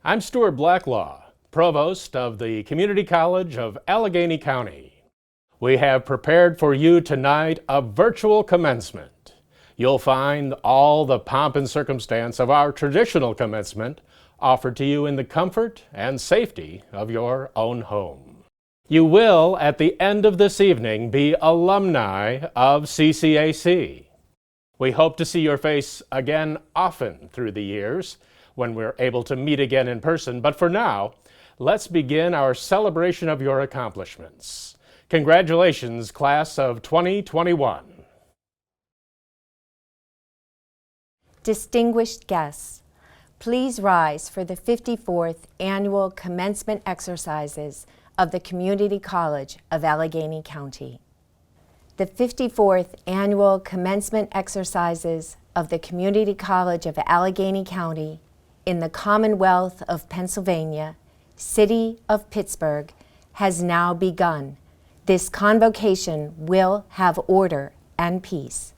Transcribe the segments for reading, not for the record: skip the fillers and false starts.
I'm Stuart Blacklaw, Provost of the Community College of Allegheny County. We have prepared for you tonight a virtual commencement. You'll find all the pomp and circumstance of our traditional commencement offered to you in the comfort and safety of your own home. You will, at the end of this evening, be alumni of CCAC. We hope to see your face again often through the years when we're able to meet again in person. But for now, let's begin our celebration of your accomplishments. Congratulations, class of 2021. Distinguished guests, please rise for the 54th Annual Commencement Exercises of the Community College of Allegheny County. The 54th Annual Commencement Exercises of the Community College of Allegheny County in the Commonwealth of Pennsylvania, City of Pittsburgh, has now begun. This convocation will have order and peace.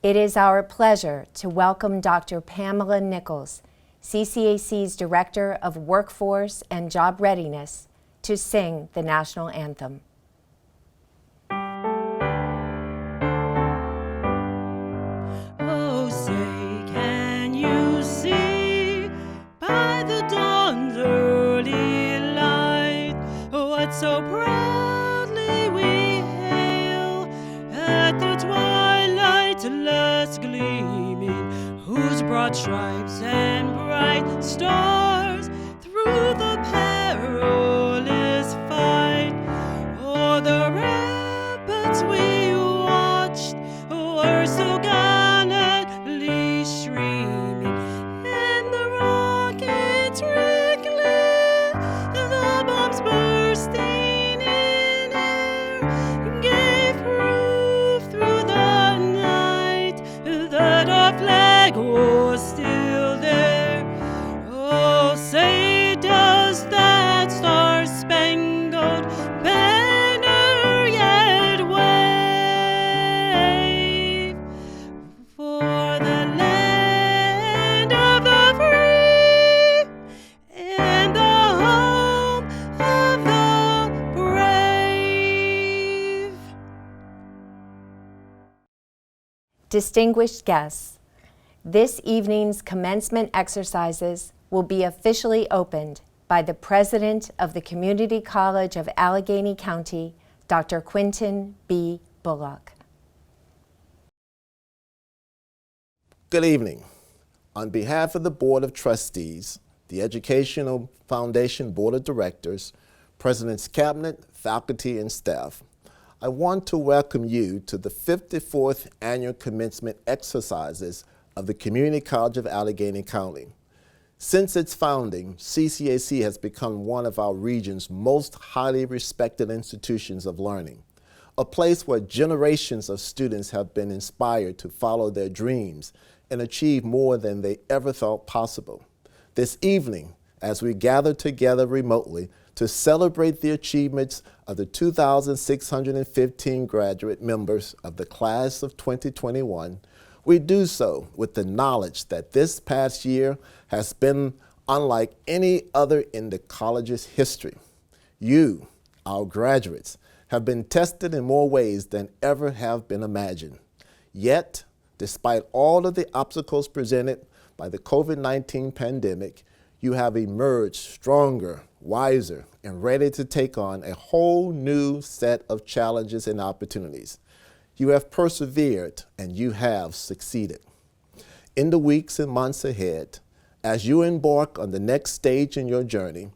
It is our pleasure to welcome Dr. Pamela Nichols, CCAC's Director of Workforce and Job Readiness, to sing the national anthem. Oh, say, can you see by the dawn's early light what so proudly we hail at the twilight's last gleaming, whose broad stripes and bright stars through the perilous fight o'er the ramparts we watched were so gallantly streaming, and the rockets rickling, the bombs bursting in air, gave proof through the night that our flag was still there. Oh, say does that star-spangled banner yet wave for the land of the free and the home of the brave? Distinguished guests, this evening's commencement exercises will be officially opened by the President of the Community College of Allegheny County, Dr. Quinton B. Bullock. Good evening. On behalf of the Board of Trustees, the Educational Foundation Board of Directors, President's Cabinet, faculty, and staff, I want to welcome you to the 54th Annual Commencement Exercises of the Community College of Allegheny County. Since its founding, CCAC has become one of our region's most highly respected institutions of learning, a place where generations of students have been inspired to follow their dreams and achieve more than they ever thought possible. This evening, as we gather together remotely to celebrate the achievements of the 2,615 graduate members of the class of 2021, we do so with the knowledge that this past year has been unlike any other in the college's history. You, our graduates, have been tested in more ways than ever have been imagined. Yet, despite all of the obstacles presented by the COVID-19 pandemic, you have emerged stronger, wiser, and ready to take on a whole new set of challenges and opportunities. You have persevered and you have succeeded. In the weeks and months ahead, as you embark on the next stage in your journey,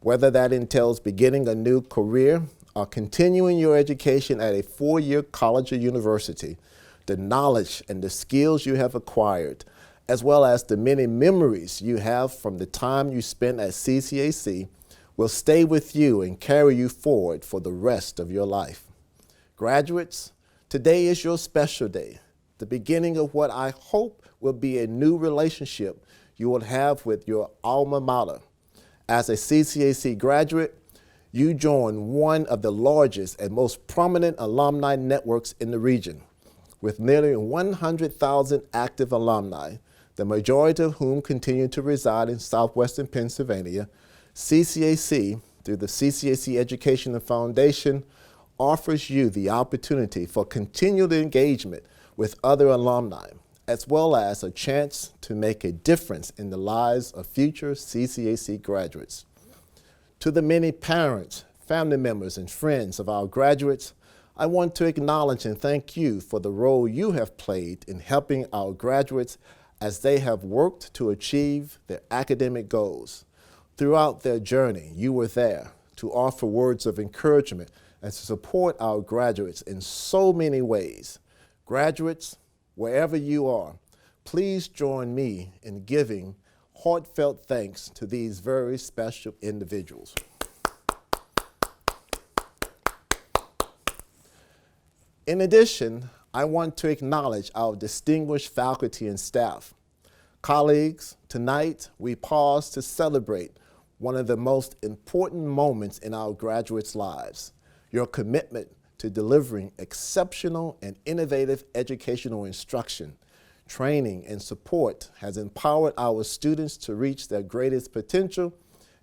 whether that entails beginning a new career or continuing your education at a 4-year college or university, the knowledge and the skills you have acquired, as well as the many memories you have from the time you spent at CCAC, will stay with you and carry you forward for the rest of your life. Graduates, today is your special day, the beginning of what I hope will be a new relationship you will have with your alma mater. As a CCAC graduate, you join one of the largest and most prominent alumni networks in the region. With nearly 100,000 active alumni, the majority of whom continue to reside in southwestern Pennsylvania, CCAC, through the CCAC Educational Foundation, offers you the opportunity for continued engagement with other alumni, as well as a chance to make a difference in the lives of future CCAC graduates. To the many parents, family members, and friends of our graduates, I want to acknowledge and thank you for the role you have played in helping our graduates as they have worked to achieve their academic goals. Throughout their journey, you were there to offer words of encouragement and to support our graduates in so many ways. Graduates, wherever you are, please join me in giving heartfelt thanks to these very special individuals. In addition, I want to acknowledge our distinguished faculty and staff. Colleagues, tonight we pause to celebrate one of the most important moments in our graduates' lives, your commitment to delivering exceptional and innovative educational instruction. Training and support has empowered our students to reach their greatest potential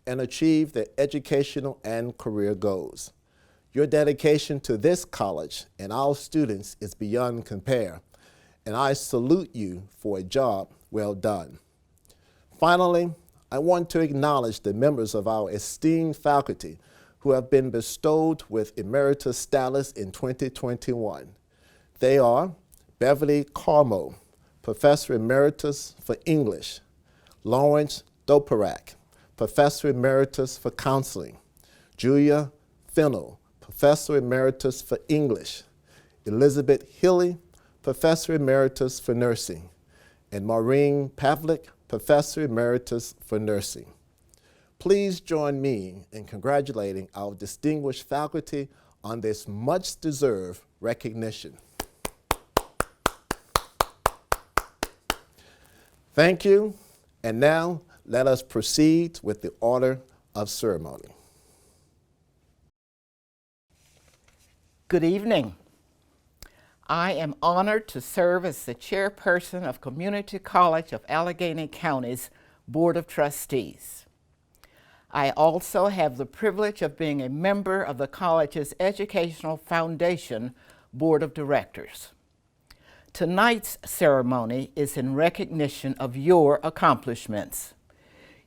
and achieve their educational and career goals. Your dedication to this college and our students is beyond compare, and I salute you for a job well done. Finally, I want to acknowledge the members of our esteemed faculty who have been bestowed with emeritus status in 2021. They are Beverly Carmo, Professor Emeritus for English; Lawrence Doparak, Professor Emeritus for Counseling; Julia Fennell, Professor Emeritus for English; Elizabeth Hilly, Professor Emeritus for Nursing; and Maureen Pavlik, Professor Emeritus for Nursing. Please join me in congratulating our distinguished faculty on this much-deserved recognition. Thank you, and now let us proceed with the order of ceremony. Good evening. I am honored to serve as the chairperson of Community College of Allegheny County's Board of Trustees. I also have the privilege of being a member of the college's Educational Foundation Board of Directors. Tonight's ceremony is in recognition of your accomplishments.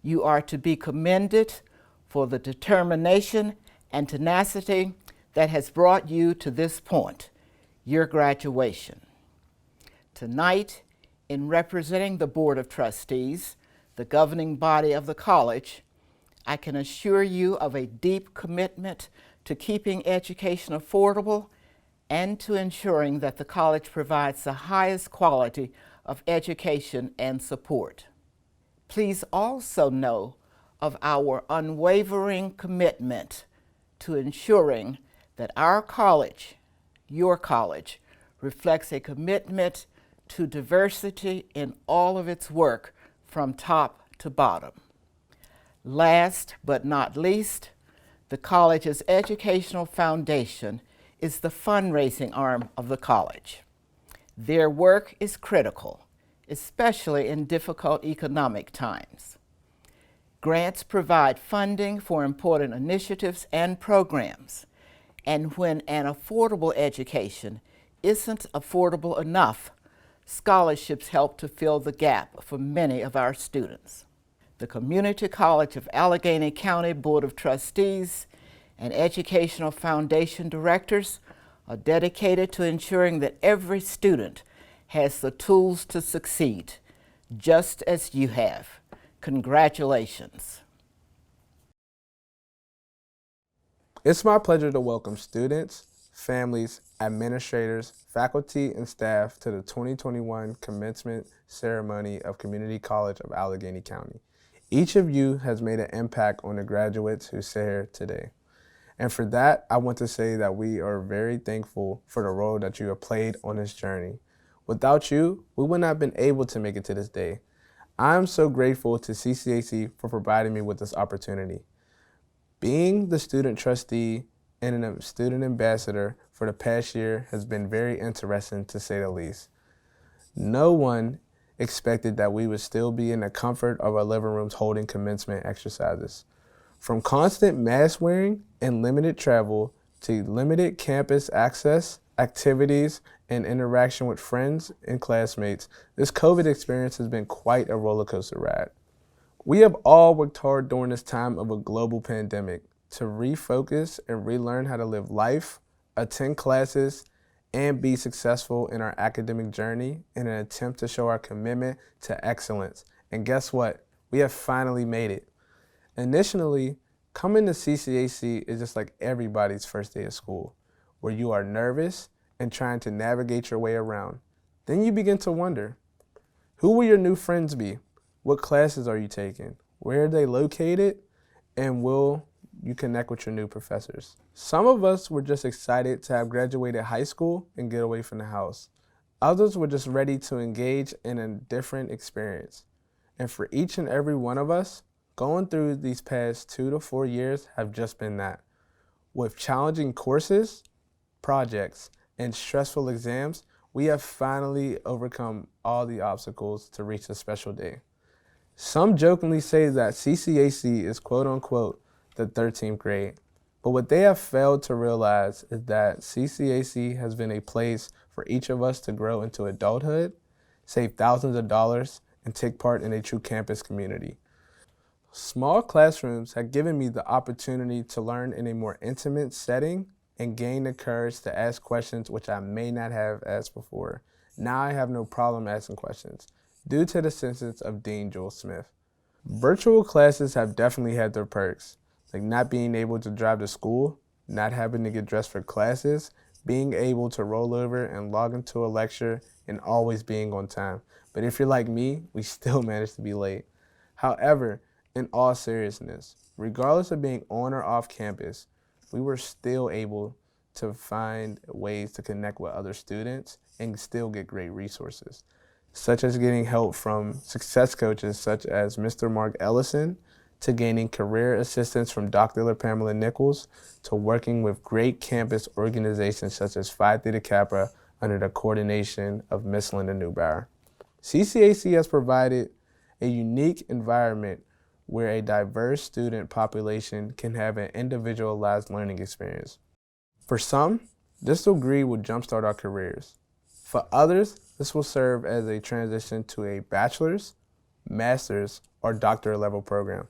You are to be commended for the determination and tenacity that has brought you to this point, your graduation. Tonight, in representing the Board of Trustees, the governing body of the college, I can assure you of a deep commitment to keeping education affordable and to ensuring that the college provides the highest quality of education and support. Please also know of our unwavering commitment to ensuring that our college, your college, reflects a commitment to diversity in all of its work from top to bottom. Last but not least, the college's Educational Foundation is the fundraising arm of the college. Their work is critical, especially in difficult economic times. Grants provide funding for important initiatives and programs, and when an affordable education isn't affordable enough, scholarships help to fill the gap for many of our students. The Community College of Allegheny County Board of Trustees and Educational Foundation directors are dedicated to ensuring that every student has the tools to succeed, just as you have. Congratulations. It's my pleasure to welcome students, families, administrators, faculty, and staff to the 2021 commencement ceremony of Community College of Allegheny County. Each of you has made an impact on the graduates who sit here today. And for that, I want to say that we are very thankful for the role that you have played on this journey. Without you, we would not have been able to make it to this day. I'm so grateful to CCAC for providing me with this opportunity. Being the student trustee and a student ambassador for the past year has been very interesting, to say the least. No one expected that we would still be in the comfort of our living rooms holding commencement exercises. From constant mask wearing and limited travel to limited campus access, activities, and interaction with friends and classmates, this COVID experience has been quite a roller coaster ride. We have all worked hard during this time of a global pandemic to refocus and relearn how to live life, attend classes, and be successful in our academic journey in an attempt to show our commitment to excellence. And guess what? We have finally made it. Initially, coming to CCAC is just like everybody's first day of school, where you are nervous and trying to navigate your way around. Then you begin to wonder, who will your new friends be? What classes are you taking? Where are they located? And will you connect with your new professors? Some of us were just excited to have graduated high school and get away from the house. Others were just ready to engage in a different experience. And for each and every one of us, going through these past 2 to 4 years have just been that. With challenging courses, projects, and stressful exams, we have finally overcome all the obstacles to reach this special day. Some jokingly say that CCAC is quote unquote the 13th grade, but what they have failed to realize is that CCAC has been a place for each of us to grow into adulthood, save thousands of dollars, and take part in a true campus community. Small classrooms have given me the opportunity to learn in a more intimate setting and gain the courage to ask questions which I may not have asked before. Now I have no problem asking questions, due to the assistance of Dean Joel Smith. Virtual classes have definitely had their perks, like not being able to drive to school, not having to get dressed for classes, being able to roll over and log into a lecture, and always being on time. But if you're like me, we still manage to be late. However, in all seriousness, regardless of being on or off campus, we were still able to find ways to connect with other students and still get great resources, such as getting help from success coaches such as Mr. Mark Ellison, to gaining career assistance from Dr. Pamela Nichols, to working with great campus organizations such as Phi Theta Kappa under the coordination of Miss Linda Neubauer. CCAC has provided a unique environment where a diverse student population can have an individualized learning experience. For some, this degree will jumpstart our careers. For others, this will serve as a transition to a bachelor's, master's, or doctorate level program.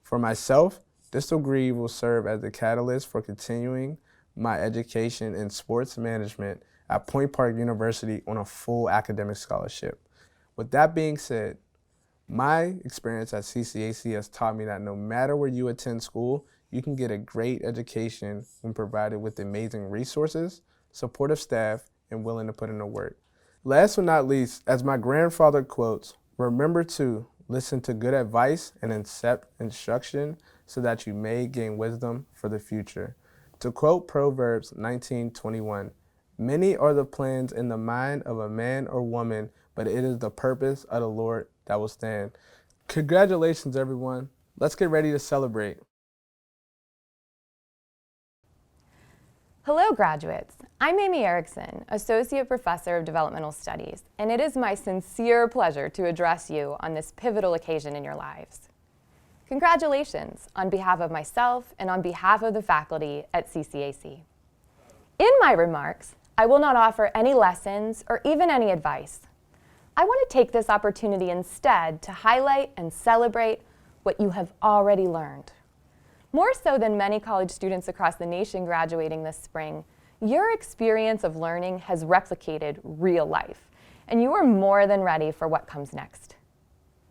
For myself, this degree will serve as a catalyst for continuing my education in sports management at Point Park University on a full academic scholarship. With that being said, my experience at CCAC has taught me that no matter where you attend school, you can get a great education when provided with amazing resources, supportive staff, and willing to put in the work. Last but not least, as my grandfather quotes, remember to listen to good advice and accept instruction so that you may gain wisdom for the future. To quote Proverbs 19:21, many are the plans in the mind of a man or woman, but it is the purpose of the Lord that will stand. Congratulations, everyone. Let's get ready to celebrate. Hello, graduates. I'm Amy Erickson, Associate Professor of Developmental Studies, and it is my sincere pleasure to address you on this pivotal occasion in your lives. Congratulations on behalf of myself and on behalf of the faculty at CCAC. In my remarks, I will not offer any lessons or even any advice. I want to take this opportunity instead to highlight and celebrate what you have already learned. More so than many college students across the nation graduating this spring, your experience of learning has replicated real life, and you are more than ready for what comes next.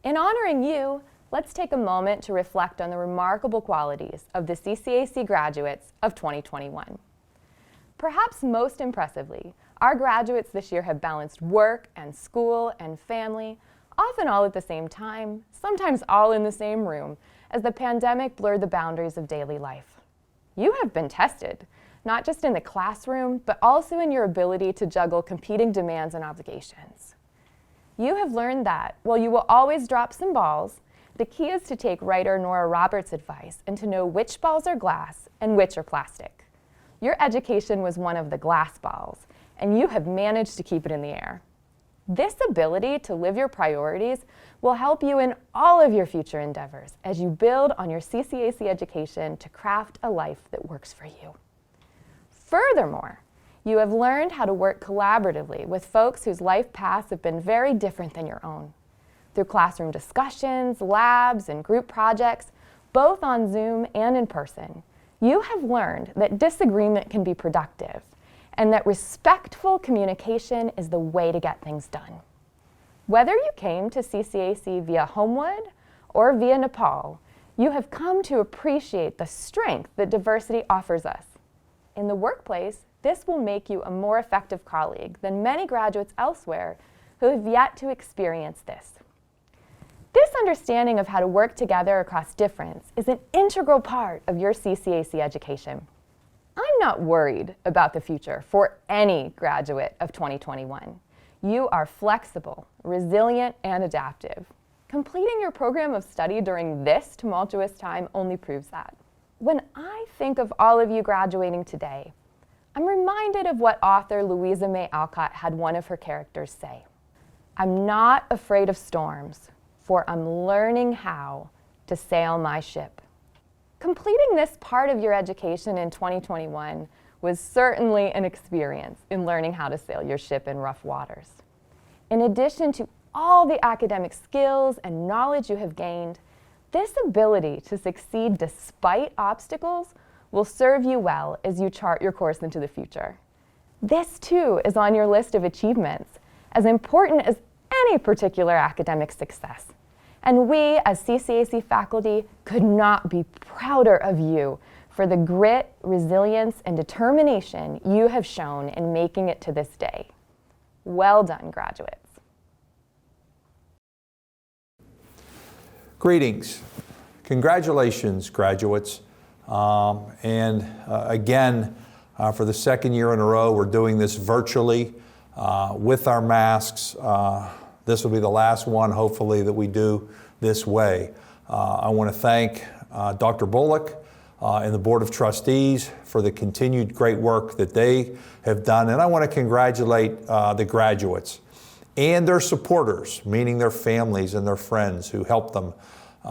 In honoring you, let's take a moment to reflect on the remarkable qualities of the CCAC graduates of 2021. Perhaps most impressively, our graduates this year have balanced work and school and family, often all at the same time, sometimes all in the same room, as the pandemic blurred the boundaries of daily life. You have been tested, not just in the classroom, but also in your ability to juggle competing demands and obligations. You have learned that, while you will always drop some balls, the key is to take writer Nora Roberts' advice and to know which balls are glass and which are plastic. Your education was one of the glass balls, and you have managed to keep it in the air. This ability to live your priorities will help you in all of your future endeavors as you build on your CCAC education to craft a life that works for you. Furthermore, you have learned how to work collaboratively with folks whose life paths have been very different than your own. Through classroom discussions, labs, and group projects, both on Zoom and in person, you have learned that disagreement can be productive and that respectful communication is the way to get things done. Whether you came to CCAC via Homewood or via Nepal, you have come to appreciate the strength that diversity offers us. In the workplace, this will make you a more effective colleague than many graduates elsewhere who have yet to experience this. This understanding of how to work together across difference is an integral part of your CCAC education. I'm not worried about the future for any graduate of 2021. You are flexible, resilient, and adaptive. Completing your program of study during this tumultuous time only proves that. When I think of all of you graduating today, I'm reminded of what author Louisa May Alcott had one of her characters say. "I'm not afraid of storms, for I'm learning how to sail my ship." Completing this part of your education in 2021 was certainly an experience in learning how to sail your ship in rough waters. In addition to all the academic skills and knowledge you have gained, this ability to succeed despite obstacles will serve you well as you chart your course into the future. This too is on your list of achievements, as important as any particular academic success. And we, as CCAC faculty, could not be prouder of you for the grit, resilience, and determination you have shown in making it to this day. Well done, graduates. Greetings. Congratulations, graduates. Again, for the second year in a row, we're doing this virtually with our masks. This will be the last one, hopefully, that we do this way. I want to thank Dr. Bullock and the Board of Trustees for the continued great work that they have done. And I want to congratulate the graduates and their supporters, meaning their families and their friends who helped them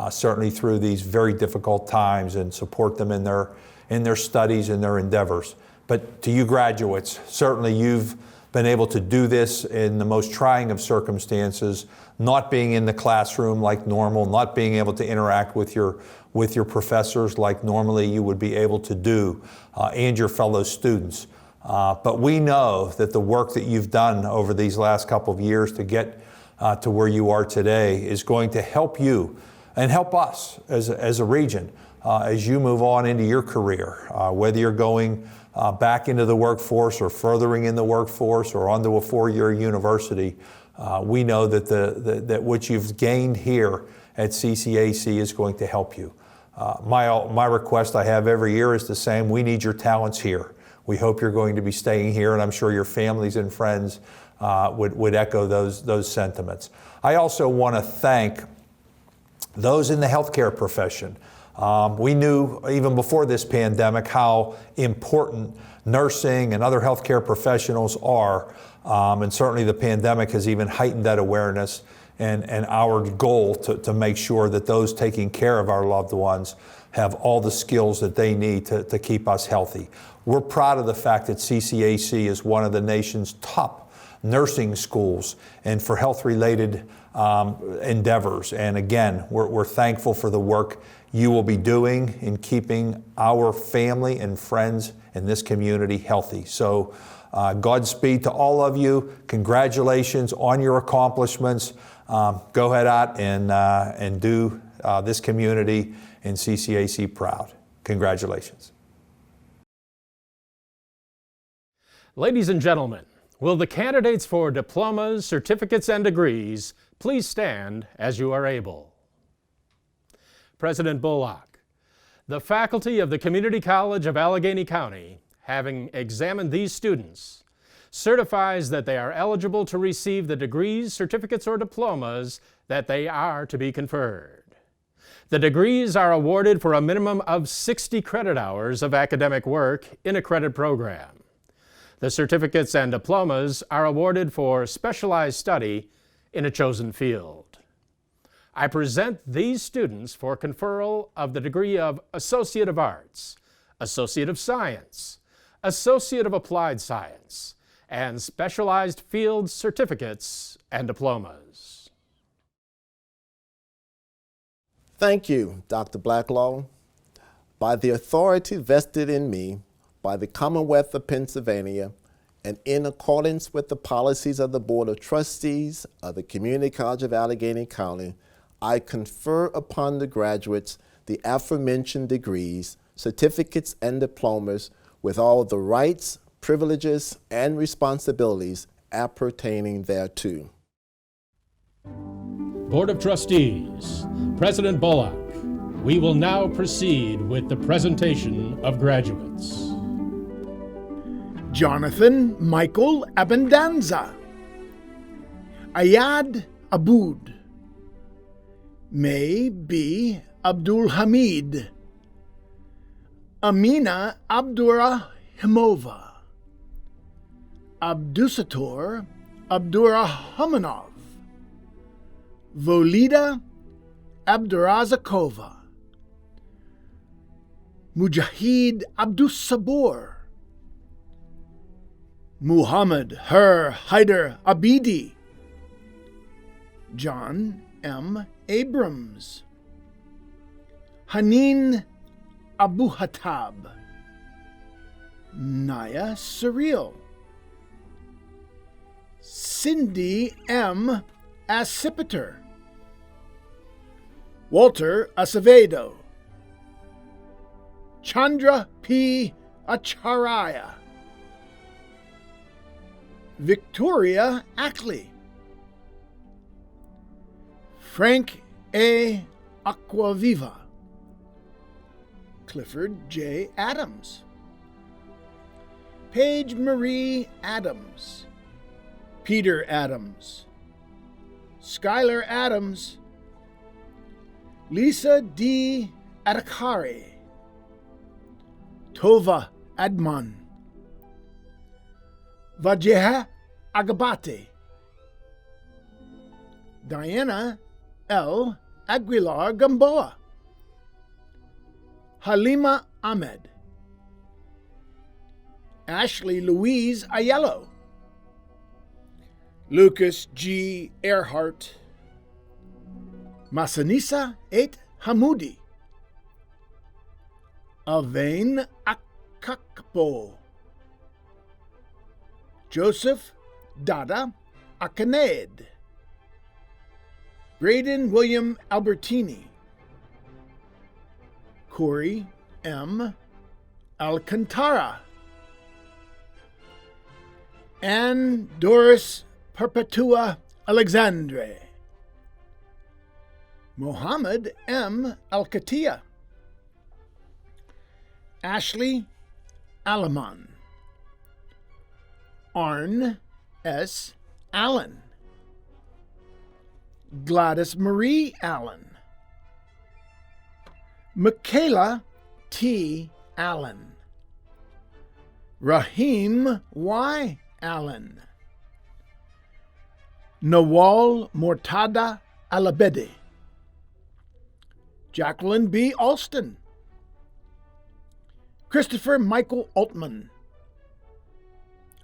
certainly through these very difficult times and support them in their studies and their endeavors. But to you graduates, certainly you've been able to do this in the most trying of circumstances, not being in the classroom like normal, not being able to interact with your professors like normally you would be able to do, and your fellow students. But we know that the work that you've done over these last couple of years to get to where you are today is going to help you and help us as a region as you move on into your career, whether you're going back into the workforce or furthering in the workforce or onto a four-year university. We know that that what you've gained here at CCAC is going to help you. My request I have every year is the same. We need your talents here. We hope you're going to be staying here, and I'm sure your families and friends would echo those sentiments. I also want to thank those in the healthcare profession. We knew even before this pandemic how important nursing and other healthcare professionals are, and certainly the pandemic has even heightened that awareness and our goal to make sure that those taking care of our loved ones have all the skills that they need to keep us healthy. We're proud of the fact that CCAC is one of the nation's top nursing schools and for health-related endeavors. And again, we're thankful for the work you will be doing in keeping our family and friends in this community healthy. So Godspeed to all of you. Congratulations on your accomplishments. Go ahead out and do this community and CCAC proud. Congratulations. Ladies and gentlemen, will the candidates for diplomas, certificates, and degrees please stand as you are able? President Bullock, the faculty of the Community College of Allegheny County, having examined these students, certifies that they are eligible to receive the degrees, certificates, or diplomas that they are to be conferred. The degrees are awarded for a minimum of 60 credit hours of academic work in a credit program. The certificates and diplomas are awarded for specialized study in a chosen field. I present these students for conferral of the degree of Associate of Arts, Associate of Science, Associate of Applied Science, and specialized field certificates and diplomas. Thank you, Dr. Blacklaw. By the authority vested in me by the Commonwealth of Pennsylvania, and in accordance with the policies of the Board of Trustees of the Community College of Allegheny County, I confer upon the graduates the aforementioned degrees, certificates, and diplomas with all the rights, privileges, and responsibilities appertaining thereto. Board of Trustees, President Bullock, we will now proceed with the presentation of graduates. Jonathan Michael Abendanza, Ayad Aboud, May B. Abdul Hamid, Amina Abdurrahimova, Abdusator Abdurrahmanov, Volida Abdurazakova, Mujahid Abdus-Sabor, Muhammad Her Haider Abidi, John M. Abrams, Hanin Abu Hatab, Naya Surreal, Cindy M. Asipiter, Walter Acevedo, Chandra P. Acharya, Victoria Ackley, Frank A. Aquaviva, Clifford J. Adams, Paige Marie Adams, Peter Adams, Skylar Adams, Lisa D. Adakari, Tova Adman, Vajeha Agabate, Diana L. Aguilar Gamboa, Halima Ahmed, Ashley Louise Ayello, Lucas G. Earhart, Masanisa Et Hamoudi, Avain Akakpo, Joseph Dada Akaned, Braden William Albertini, Corey M. Alcantara, Ann Doris Perpetua Alexandre, Mohammed M. Alkatia, Ashley Alaman, Arn S. Allen, Gladys Marie Allen, Michaela T. Allen, Rahim Y. Allen, Nawal Mortada Alabedi, Jacqueline B. Alston, Christopher Michael Altman,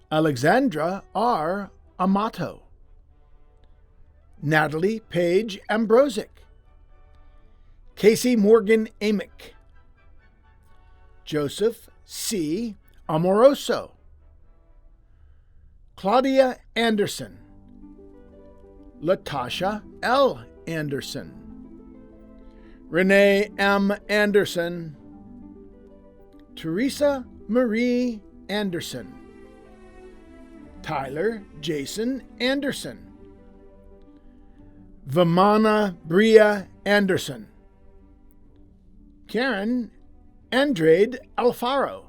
Alexandra R. Amato, Natalie Page Ambrosic, Casey Morgan Amick, Joseph C. Amoroso, Claudia Anderson, Latasha L. Anderson, Renee M. Anderson, Teresa Marie Anderson, Tyler Jason Anderson, Vamana Bria Anderson, Karen Andrade Alfaro,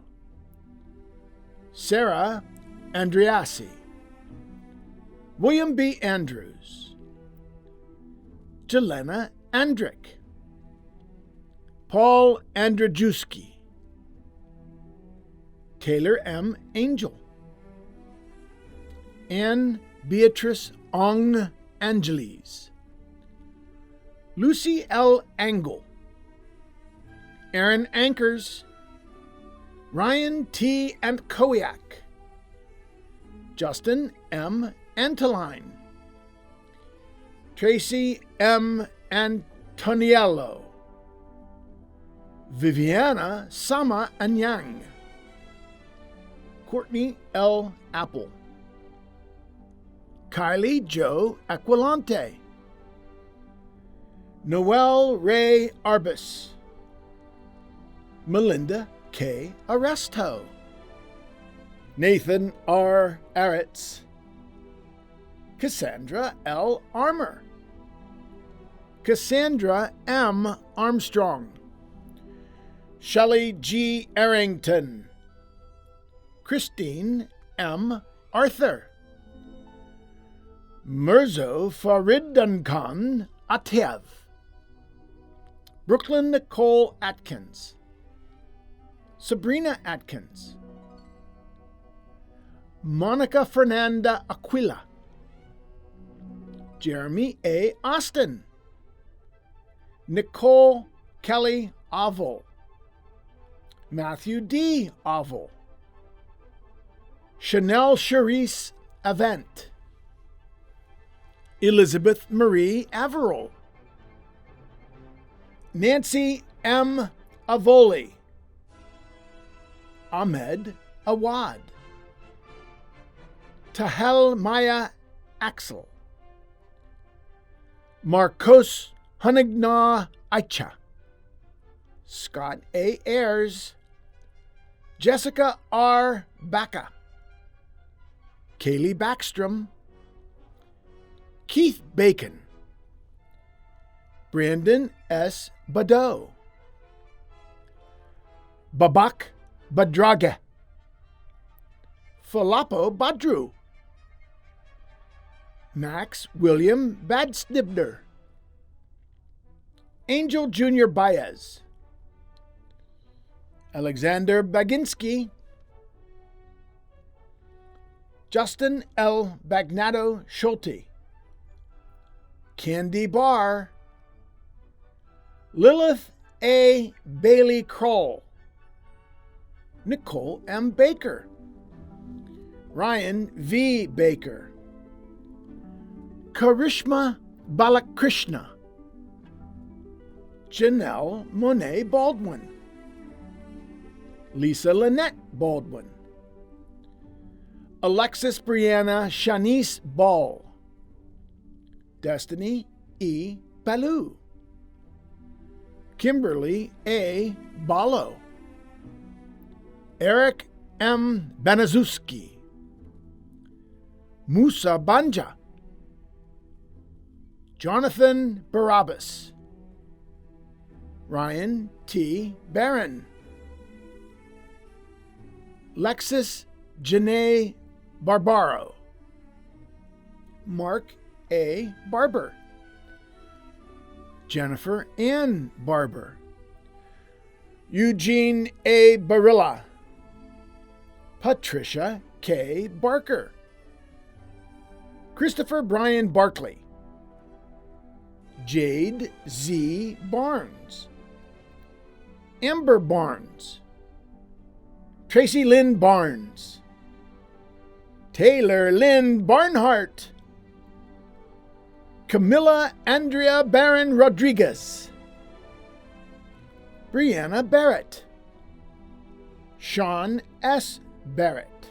Sarah Andreassi, William B. Andrews, Jelena Andrick, Paul Andrzejewski, Taylor M. Angel, Anne Beatrice Ong Angeles, Lucy L. Angle, Aaron Ankers, Ryan T. Antkowiak, Justin M. Antoline, Tracy M. Antoniello, Viviana Sama Anyang, Courtney L. Apple, Kylie Jo Aquilante, Noel Ray Arbus, Melinda K. Arresto, Nathan R. Aretz, Cassandra L. Armour, Cassandra M. Armstrong, Shelley G. Arrington, Christine M. Arthur, Mirzo Farid Khan Atev, Brooklyn Nicole Atkins, Sabrina Atkins, Monica Fernanda Aquila, Jeremy A. Austin, Nicole Kelly Oval, Matthew D. Oval, Chanel Charisse Avant, Elizabeth Marie Averill, Nancy M. Avoli, Ahmed Awad, Tahel Maya Axel, Marcos Hunigna Aicha, Scott A. Ayers, Jessica R. Bacca, Kaylee Backstrom, Keith Bacon, Brandon S. Badeau, Babak Badrage, Falapo Badru, Max William Badstibner, Angel Jr. Baez, Alexander Baginski, Justin L. Bagnato Schulte, Candy Barr, Lilith A. Bailey Kroll, Nicole M. Baker, Ryan V. Baker, Karishma Balakrishna, Janelle Monet Baldwin, Lisa Lynette Baldwin, Alexis Brianna Shanice Ball, Destiny E. Baloo, Kimberly A. Ballo, Eric M. Banazuski, Musa Banja, Jonathan Barabbas, Ryan T. Barron, Lexis Janae Barbaro, Mark A. Barber, Jennifer Ann Barber, Eugene A. Barilla, Patricia K. Barker, Christopher Brian Barkley, Jade Z. Barnes, Amber Barnes, Tracy Lynn Barnes, Taylor Lynn Barnhart, Camilla Andrea Barron Rodriguez, Brianna Barrett, Sean S. Barrett,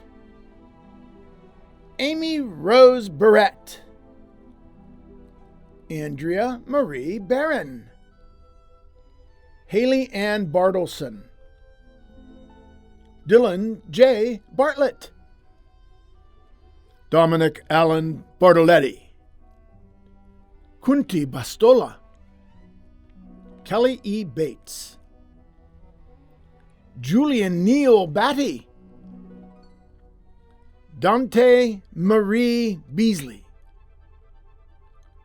Amy Rose Barrett, Andrea Marie Barron, Haley Ann Bartleson, Dylan J. Bartlett, Dominic Allen Bartoletti, Kunti Bastola, Kelly E. Bates, Julian Neal Batty, Dante Marie Beasley,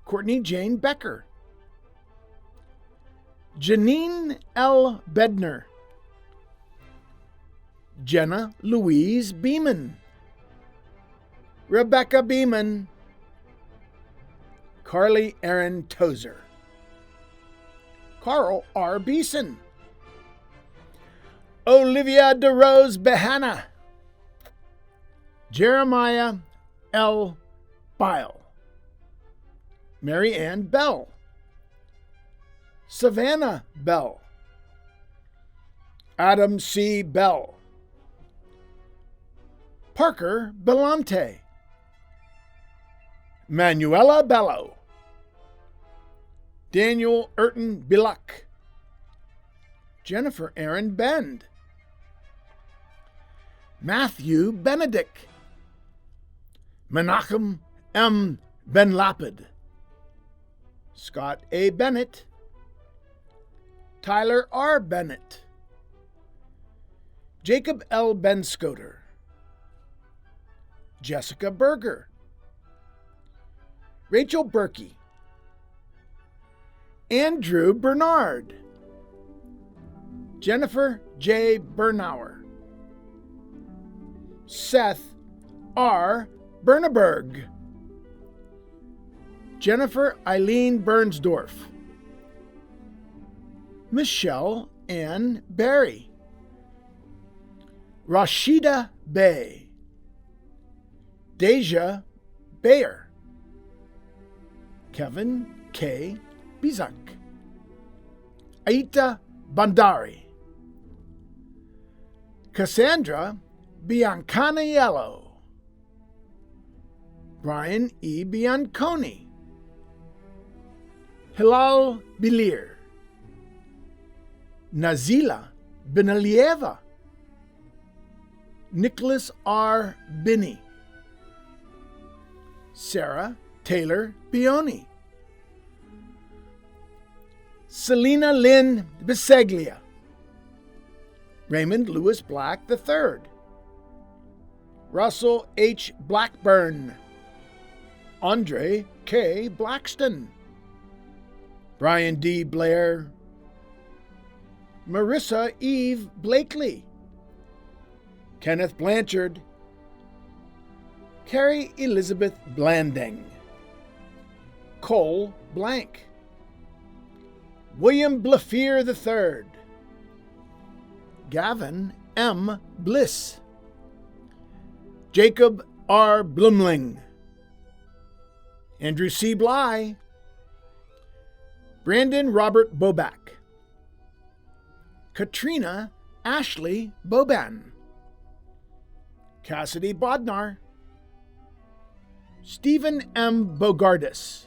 Courtney Jane Becker, Janine L. Bedner, Jenna Louise Beeman, Rebecca Beeman, Carly Aaron Tozer, Carl R. Beeson, Olivia DeRose Behana, Jeremiah L. Bile, Mary Ann Bell, Savannah Bell, Adam C. Bell, Parker Belante, Manuela Bello, Daniel Urton Biluck, Jennifer Aaron Bend, Matthew Benedict, Menachem M. Ben Lapid, Scott A. Bennett, Tyler R. Bennett, Jacob L. Benscoter, Jessica Berger, Rachel Berkey, Andrew Bernard, Jennifer J. Bernauer, Seth R. Berneberg, Jennifer Eileen Bernsdorf, Michelle Ann Barry, Rashida Bay, Deja Bayer, Kevin K. Bizak, Aita Bandari, Cassandra Biancaniello, Brian E. Bianconi, Hilal Bilir, Nazila Benalieva, Nicholas R. Binney, Sarah Taylor Bioni, Selena Lynn Biseglia, Raymond Lewis Black III, Russell H. Blackburn, Andre K. Blackston, Brian D. Blair, Marissa Eve Blakely, Kenneth Blanchard, Carrie Elizabeth Blanding, Cole Blank, William Blafeer III, Gavin M. Bliss, Jacob R. Blumling, Andrew C. Bly, Brandon Robert Boback, Katrina Ashley Boban, Cassidy Bodnar, Stephen M. Bogardus,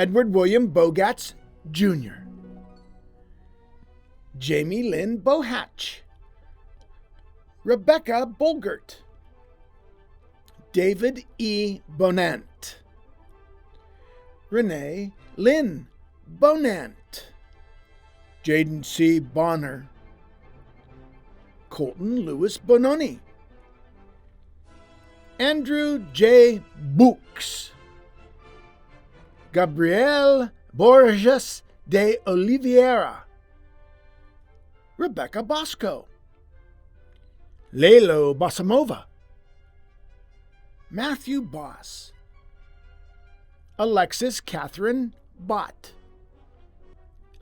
Edward William Bogatz Jr., Jamie Lynn Bohatch, Rebecca Bolgert, David E. Bonant, Renee Lynn Bonant, Jaden C. Bonner, Colton Lewis Bononi, Andrew J. Books, Gabriel Borges de Oliveira, Rebecca Bosco, Lelo Basamova, Matthew Boss, Alexis Catherine Bott,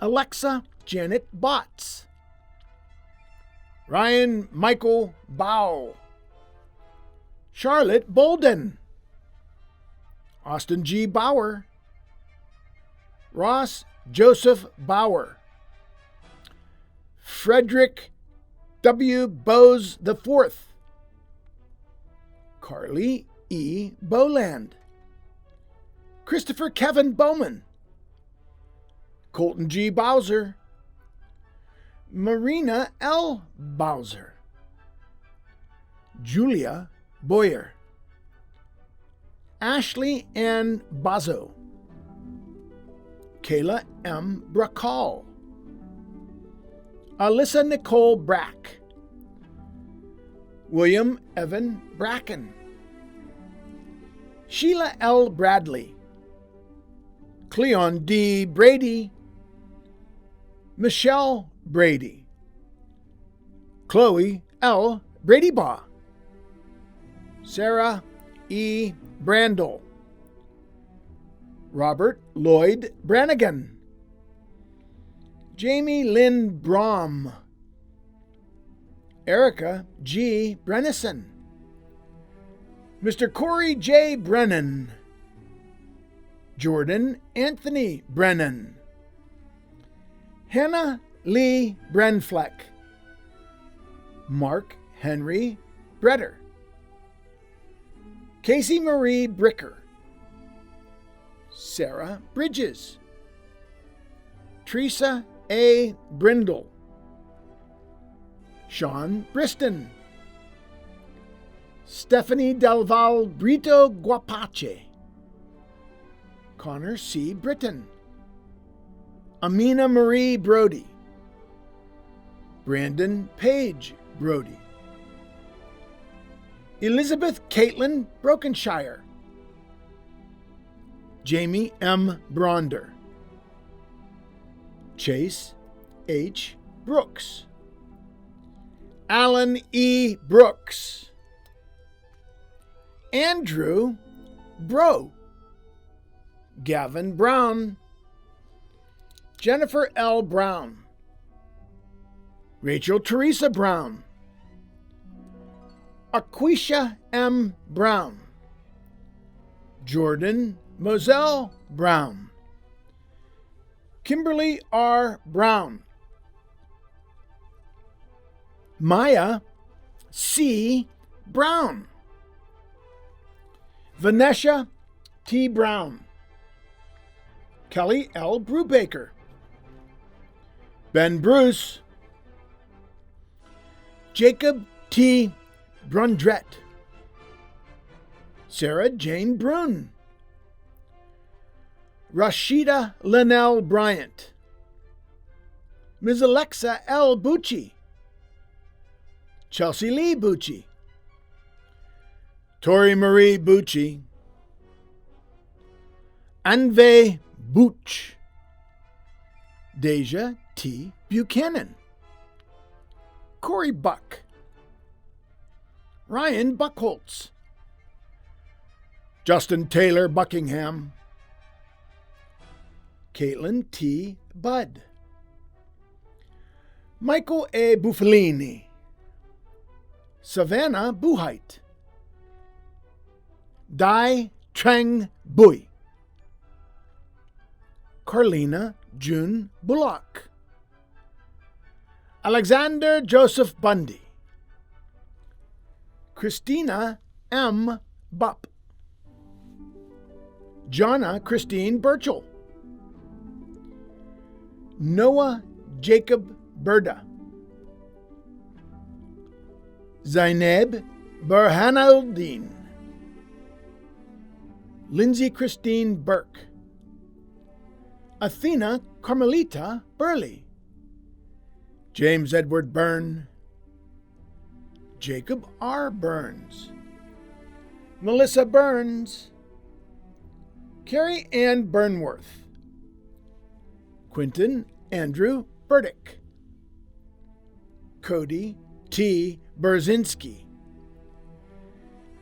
Alexa Janet Botts, Ryan Michael Bow, Charlotte Bolden, Austin G. Bauer, Ross Joseph Bauer, Frederick W. Bose IV, Carly E. Boland, Christopher Kevin Bowman, Colton G. Bowser, Marina L. Bowser, Julia Boyer, Ashley Ann Bazo, Kayla M. Bracall, Alyssa Nicole Brack, William Evan Bracken, Sheila L. Bradley, Cleon D. Brady, Michelle Brady, Chloe L. Bradybaugh, Sarah E. Brandel, Robert Lloyd Brannigan, Jamie Lynn Brom, Erica G. Brennison, Mr. Corey J. Brennan, Jordan Anthony Brennan, Hannah Lee Brenfleck, Mark Henry Bretter, Casey Marie Bricker, Sarah Bridges, Teresa A. Brindle, Sean Briston, Stephanie Delval Brito Guapache, Connor C. Britton, Amina Marie Brody, Brandon Page Brody, Elizabeth Caitlin Brokenshire, Jamie M. Bronder, Chase H. Brooks, Alan E. Brooks, Andrew Bro, Gavin Brown, Jennifer L. Brown, Rachel Teresa Brown, Aquisha M. Brown, Jordan Moselle Brown, Kimberly R. Brown, Maya C. Brown, Vanessa T. Brown, Kelly L. Brubaker, Ben Bruce, Jacob T. Brundrett, Sarah Jane Brun, Rashida Linnell Bryant, Ms. Alexa L. Bucci, Chelsea Lee Bucci, Tori Marie Bucci, Anve Booch, Deja T. Buchanan, Corey Buck, Ryan Buckholtz, Justin Taylor Buckingham, Caitlin T. Budd, Michael A. Buffalini, Savannah Buhite, Dai Trang Bui, Carlina June Bullock, Alexander Joseph Bundy, Christina M. Bupp, Jonna Christine Burchell, Noah Jacob Berda, Zainab Burhanaldin, Lindsay Christine Burke, Athena Carmelita Burley, James Edward Byrne, Jacob R. Burns, Melissa Burns, Carrie Ann Burnworth, Quentin Andrew Burdick, Cody T. Berzinski,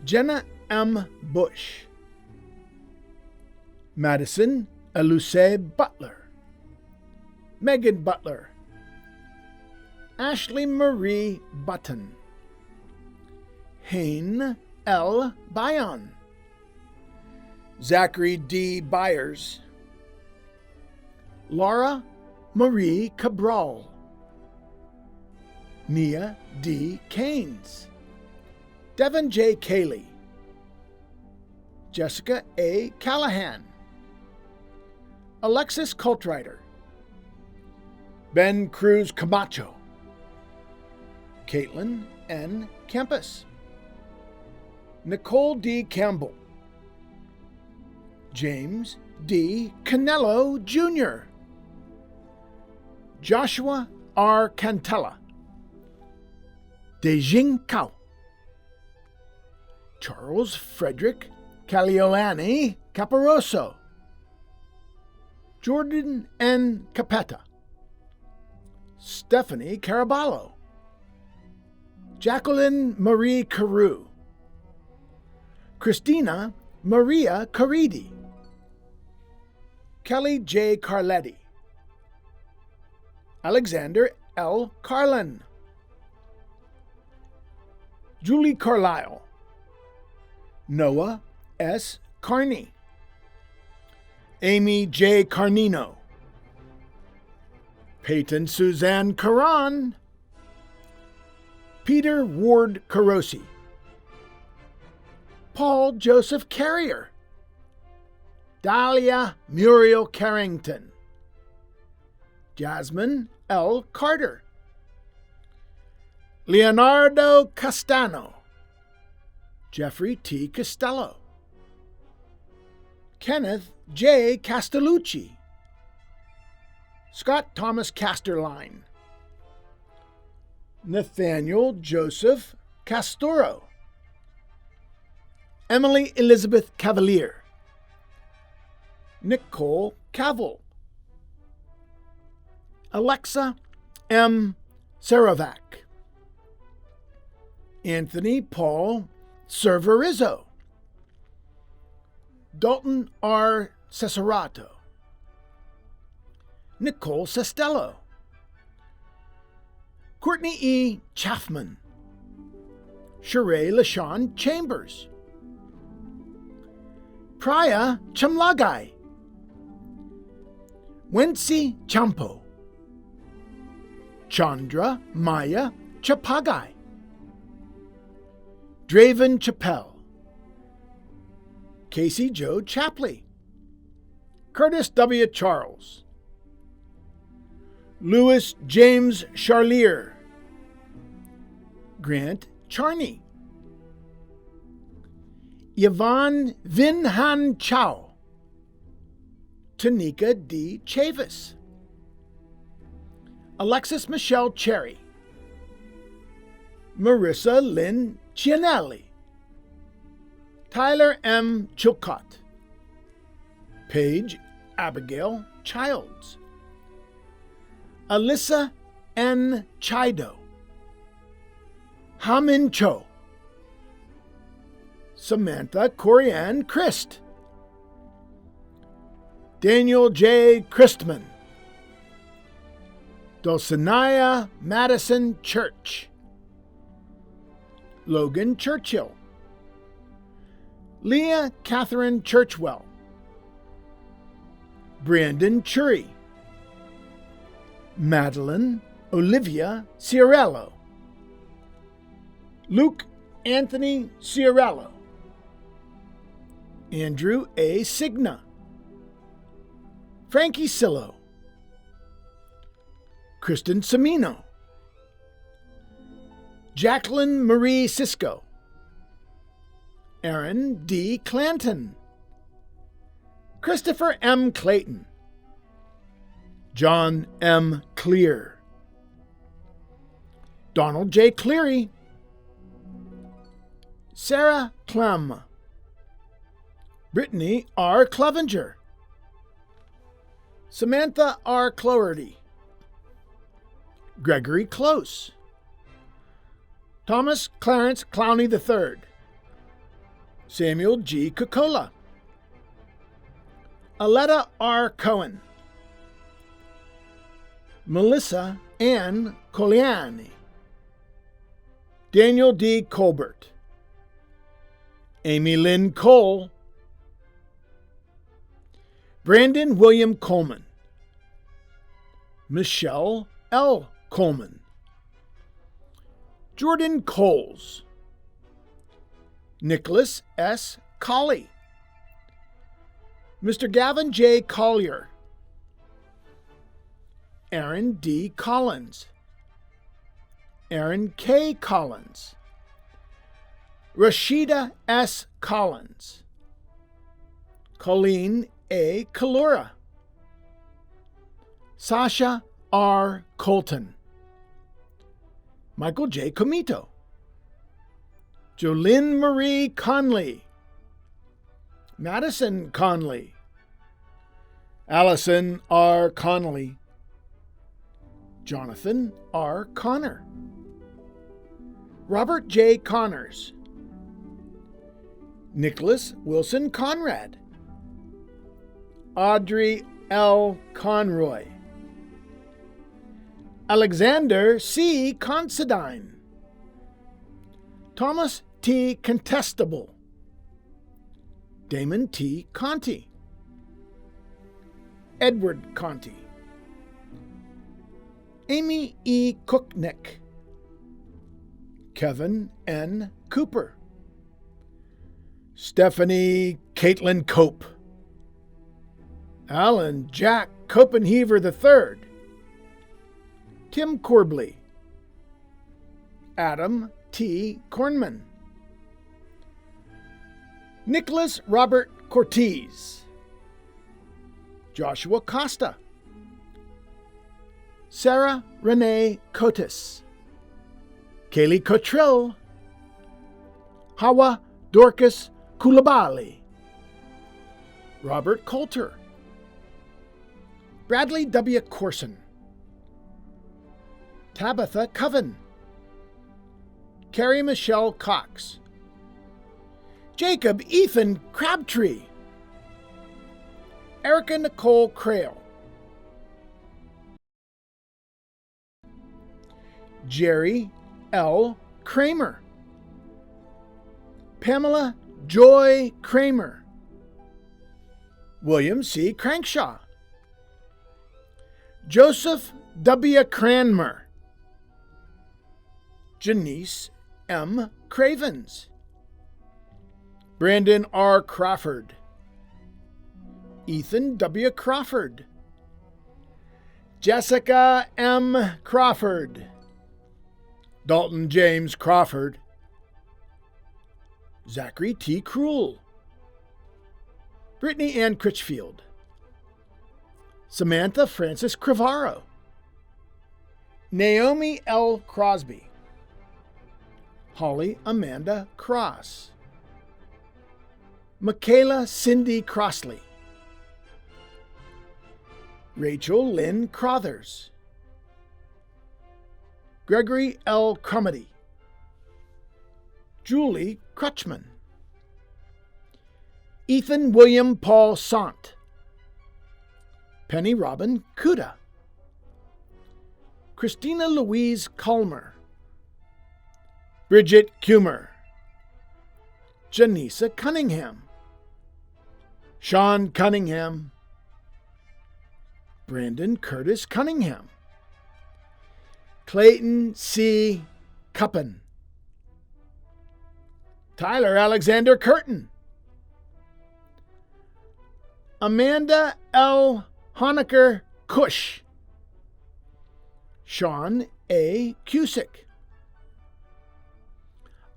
Jenna M. Bush, Madison Eluce Butler, Megan Butler, Ashley Marie Button, Hain L. Bion, Zachary D. Byers, Laura Marie Cabral, Nia D. Keynes, Devin J. Cayley, Jessica A. Callahan, Alexis Coltrider, Ben Cruz Camacho, Caitlin N. Campus, Nicole D. Campbell, James D. Canello Jr., Joshua R. Cantella, Dejing Cao, Charles Frederick Caliolani Caparoso, Jordan N. Capetta, Stephanie Caraballo, Jacqueline Marie Carew, Christina Maria Caridi, Kelly J. Carletti, Alexander L. Carlin, Julie Carlisle, Noah S. Carney, Amy J. Carnino, Peyton Suzanne Caron, Peter Ward Carosi, Paul Joseph Carrier, Dahlia Muriel Carrington, Jasmine L. Carter, Leonardo Castano, Jeffrey T. Costello, Kenneth J. Castellucci, Scott Thomas Casterline, Nathaniel Joseph Castoro, Emily Elizabeth Cavalier, Nicole Cavill, Alexa M. Saravac, Anthony Paul Cerverizzo, Dalton R. Cesarato, Nicole Sestello, Courtney E. Chaffman, Sheree LaShawn Chambers, Priya Chamlagai, Wency Champo, Chandra Maya Chapagai, Draven Chappell, Casey Joe Chapley, Curtis W. Charles, Louis James Charlier, Grant Charney, Yvonne Vinhan Chow, Tanika D. Chavis, Alexis Michelle Cherry, Marissa Lynn Cianelli, Tyler M. Chilcott, Paige Abigail Childs, Alyssa N. Chido, Hamin Cho, Samantha Corianne Christ, Daniel J. Christman, Dulcinea Madison Church, Logan Churchill, Leah Catherine Churchwell, Brandon Chury, Madeline Olivia Ciarello, Luke Anthony Ciarello, Andrew A. Signa, Frankie Sillo, Kristen Semino, Jacqueline Marie Cisco, Aaron D. Clanton, Christopher M. Clayton, John M. Clear, Donald J. Cleary, Sarah Clem, Brittany R. Clevenger, Samantha R. Cloherty, Gregory Close, Thomas Clarence Clowney III, Samuel G. Cocola, Aletta R. Cohen, Melissa Ann Coliani, Daniel D. Colbert, Amy Lynn Cole, Brandon William Coleman, Michelle L. Coleman, Jordan Coles, Nicholas S. Colley, Mr. Gavin J. Collier, Aaron D. Collins, Aaron K. Collins, Rashida S. Collins, Colleen A. Kalura, Sasha R. Colton, Michael J. Comito, Jolynn Marie Conley, Madison Conley, Allison R. Connolly, Jonathan R. Connor, Robert J. Connors, Nicholas Wilson Conrad, Audrey L. Conroy, Alexander C. Considine, Thomas T. Contestable, Damon T. Conti, Edward Conti, Amy E. Cooknick, Kevin N. Cooper, Stephanie Caitlin Cope, Alan Jack Copenheaver III, Tim Corbley, Adam T. Kornman, Nicholas Robert Cortez, Joshua Costa, Sarah Renee Cotis, Kaylee Cottrell, Hawa Dorcas Kulabali, Robert Coulter, Bradley W. Corson, Tabitha Coven, Carrie Michelle Cox, Jacob Ethan Crabtree, Erica Nicole Crail, Jerry L. Kramer, Pamela Joy Kramer, William C. Crankshaw, Joseph W. Cranmer, Janice M. Cravens, Brandon R. Crawford, Ethan W. Crawford, Jessica M. Crawford, Dalton James Crawford, Zachary T. Cruel, Brittany Ann Critchfield, Samantha Francis Crivaro, Naomi L. Crosby, Holly Amanda Cross, Michaela Cindy Crossley, Rachel Lynn Crothers, Gregory L. Crumedy, Julie Crutchman, Ethan William Paul Sant, Penny Robin Kuda, Christina Louise Culmer, Bridget Kumer, Janisa Cunningham, Sean Cunningham, Brandon Curtis Cunningham, Clayton C. Cuppen, Tyler Alexander Curtin, Amanda L. Honecker Cush, Sean A. Cusick,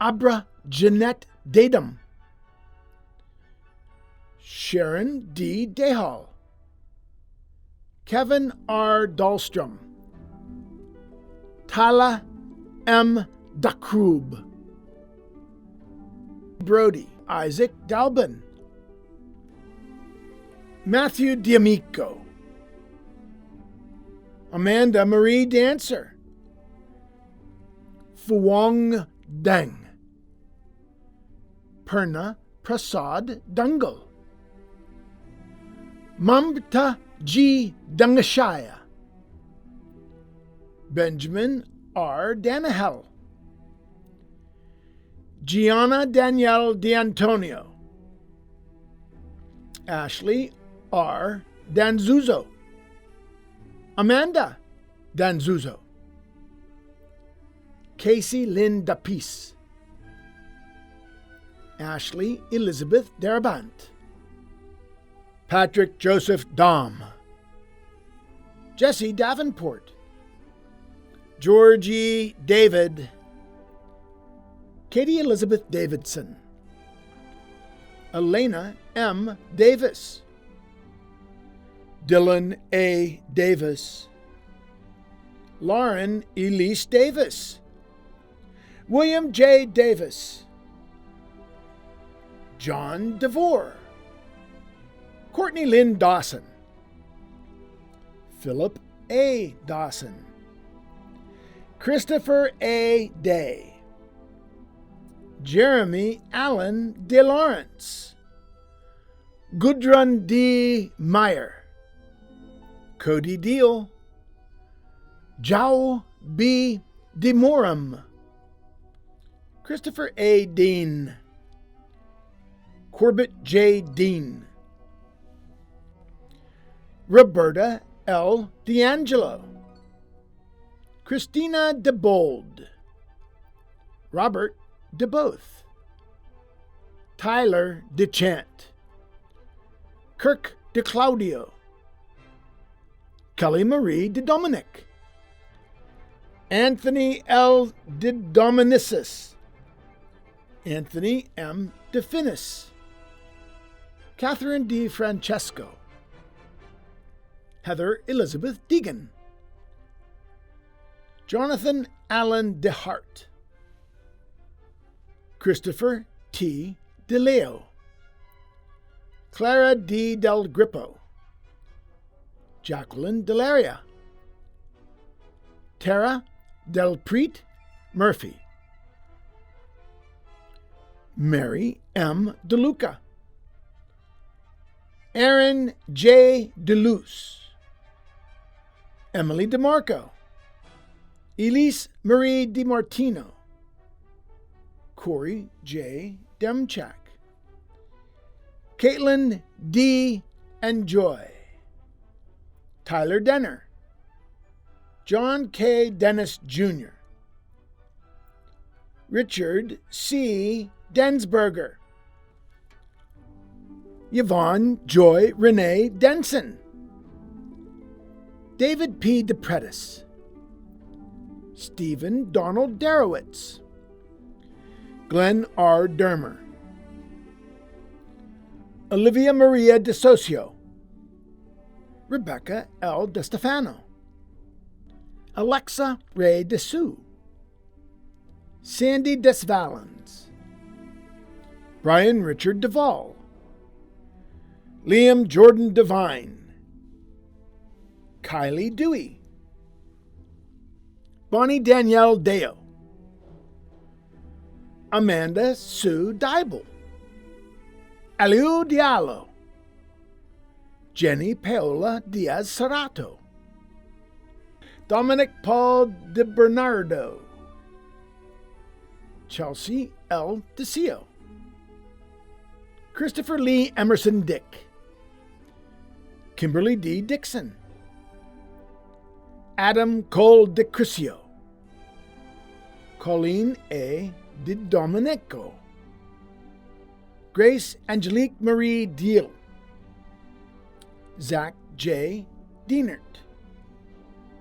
Abra Jeanette Dadum, Sharon D. Dehal, Kevin R. Dahlstrom, Tala M. Dakrub, Brody Isaac Dalbin, Matthew D'Amico, Amanda Marie Dancer, Phuong Deng, Purna Prasad Dungal, Mamta G. Dangashaya, Benjamin R. Danahel, Gianna Danielle D'Antonio, Ashley R. Danzuzo, Amanda Danzuzo, Casey Lynn Dapis, Ashley Elizabeth Darabant, Patrick Joseph Dom, Jesse Davenport, Georgie David, Katie Elizabeth Davidson, Elena M. Davis, Dylan A. Davis, Lauren Elise Davis, William J. Davis, John DeVore, Courtney Lynn Dawson, Philip A. Dawson, Christopher A. Day, Jeremy Allen DeLawrence, Gudrun D. Meyer, Cody Deal, Joe B. DeMorum, Christopher A. Dean, Corbett J. Dean, Roberta L. D'Angelo, Christina DeBold, Robert DeBoth, Tyler DeChant, Kirk DeClaudio, Kelly Marie DeDominic, Anthony L. DeDominicis, Anthony M. DeFinis, Catherine D. Francesco, Heather Elizabeth Deegan, Jonathan Allen DeHart, Christopher T. DeLeo, Clara D. Del Grippo, Jacqueline Delaria, Tara Delpreet Murphy, Mary M. DeLuca, Aaron J. DeLuce, Emily DeMarco, Elise Marie DiMartino, Corey J. Demchak, Caitlin D. and Joy, Tyler Denner, John K. Dennis Jr., Richard C. Densberger, Yvonne Joy Renee Denson, David P. DePretis, Stephen Donald Darowitz, Glenn R. Dermer, Olivia Maria DeSocio, Rebecca L. DeStefano, Alexa Ray DeSue, Sandy Desvalens, Brian Richard Duvall, Liam Jordan Devine, Kylie Dewey, Bonnie Danielle Deo, Amanda Sue Dybel, Aliu Diallo, Jenny Paola Diaz Serrato, Dominic Paul De Bernardo, Chelsea L. DeCio, Christopher Lee Emerson Dick, Kimberly D. Dixon, Adam Cole DeCrisio, Colleen A. Di Domenico, Grace Angelique Marie Deal, Zach J. Dienert,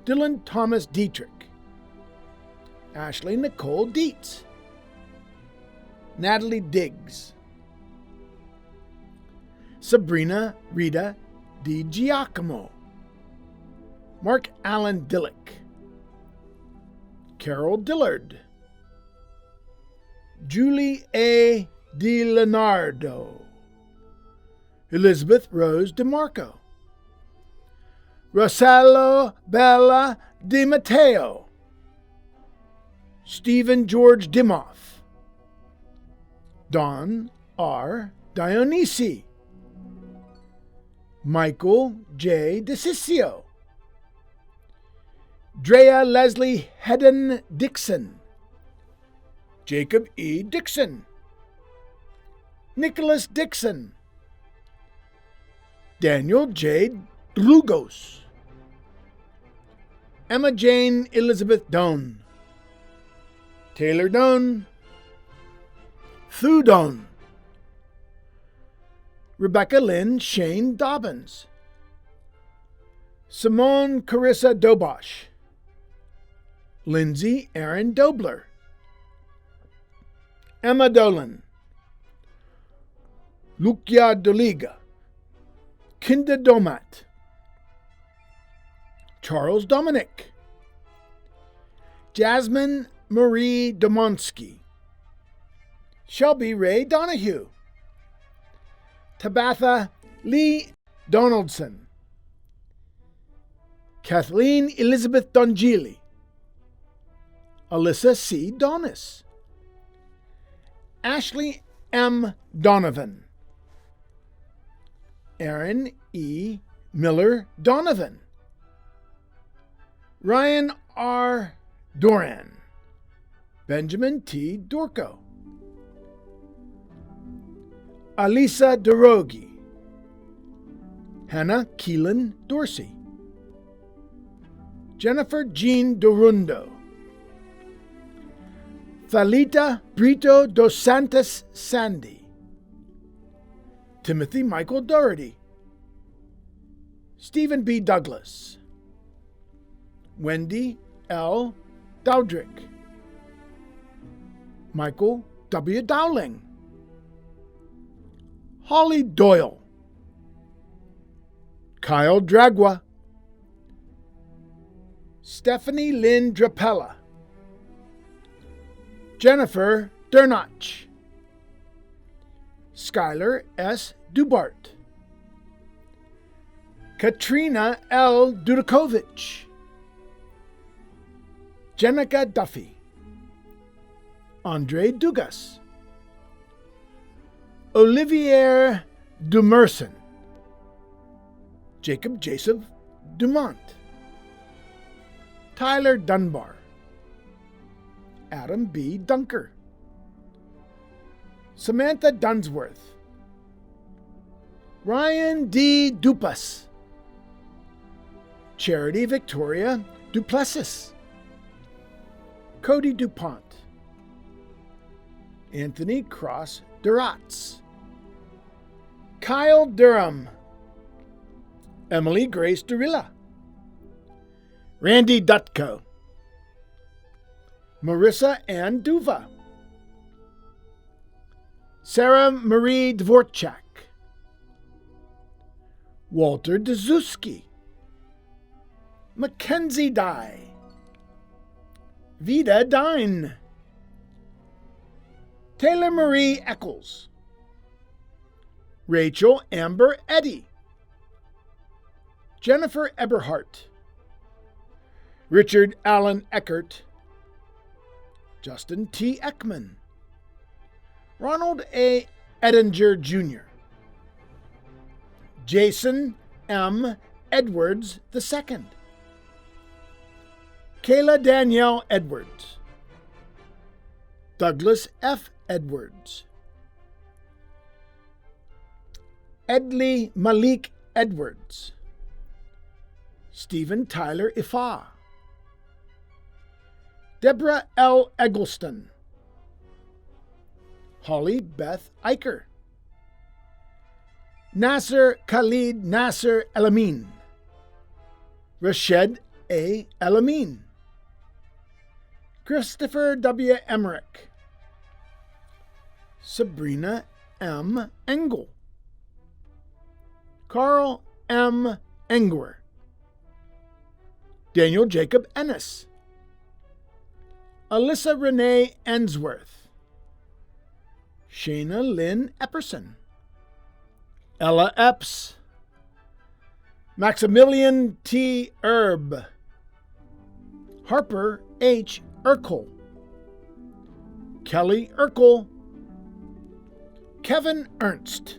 Dylan Thomas Dietrich, Ashley Nicole Dietz, Natalie Diggs, Sabrina Rita Di Giacomo, Mark Allen Dillick, Carol Dillard, Julie A. Di Leonardo, Elizabeth Rose DeMarco, Rosello Bella Di Matteo, Stephen George Dimoff, Don R. Dionisi, Michael J. DeCiccio, Drea Leslie Hedden Dixon, Jacob E. Dixon, Nicholas Dixon, Daniel J. Lugos, Emma Jane Elizabeth Doan, Taylor Doan, Thu Doan, Rebecca Lynn Shane Dobbins, Simone Carissa Dobosh, Lindsay Aaron Dobler, Emma Dolan, Lucia Doliga, Kinda Domat, Charles Dominic, Jasmine Marie Domonsky, Shelby Ray Donahue, Tabatha Lee Donaldson, Kathleen Elizabeth Dongili, Alyssa C. Donis, Ashley M. Donovan, Aaron E. Miller Donovan, Ryan R. Doran, Benjamin T. Dorco, Alisa Derogi, Hannah Keelan Dorsey, Jennifer Jean Dorundo, Thalita Brito dos Santos Sandy, Timothy Michael Doherty, Stephen B. Douglas, Wendy L. Dowdrick, Michael W. Dowling, Holly Doyle, Kyle Dragwa, Stephanie Lynn Drapella, Jennifer Durnach, Skylar S. Dubart, Katrina L. Dudakovich, Jenica Duffy, Andre Dugas, Olivier Dumerson, Jacob Joseph Dumont, Tyler Dunbar, Adam B. Dunker, Samantha Dunsworth, Ryan D. Dupas, Charity Victoria Duplessis, Cody DuPont, Anthony Cross Duratz, Kyle Durham, Emily Grace Durilla, Randy Dutko, Marissa Ann Duva, Sarah Marie Dvorchak, Walter Dzuski, Mackenzie Dye, Vida Dine, Taylor Marie Eccles, Rachel Amber Eddy, Jennifer Eberhart, Richard Allen Eckert, Justin T. Eckman, Ronald A. Edinger Jr., Jason M. Edwards II, Kayla Danielle Edwards, Douglas F. Edwards, Edley Malik Edwards, Stephen Tyler Ifa, Deborah L. Eggleston, Holly Beth Eicher, Nasser Khalid Nasser Elamin, Rashed A. Elamin, Christopher W. Emmerich, Sabrina M. Engel, Carl M. Engwer, Daniel Jacob Ennis, Alyssa Renee Ensworth, Shayna Lynn Epperson, Ella Epps, Maximilian T. Erb, Harper H. Urkel, Kelly Urkel, Kevin Ernst,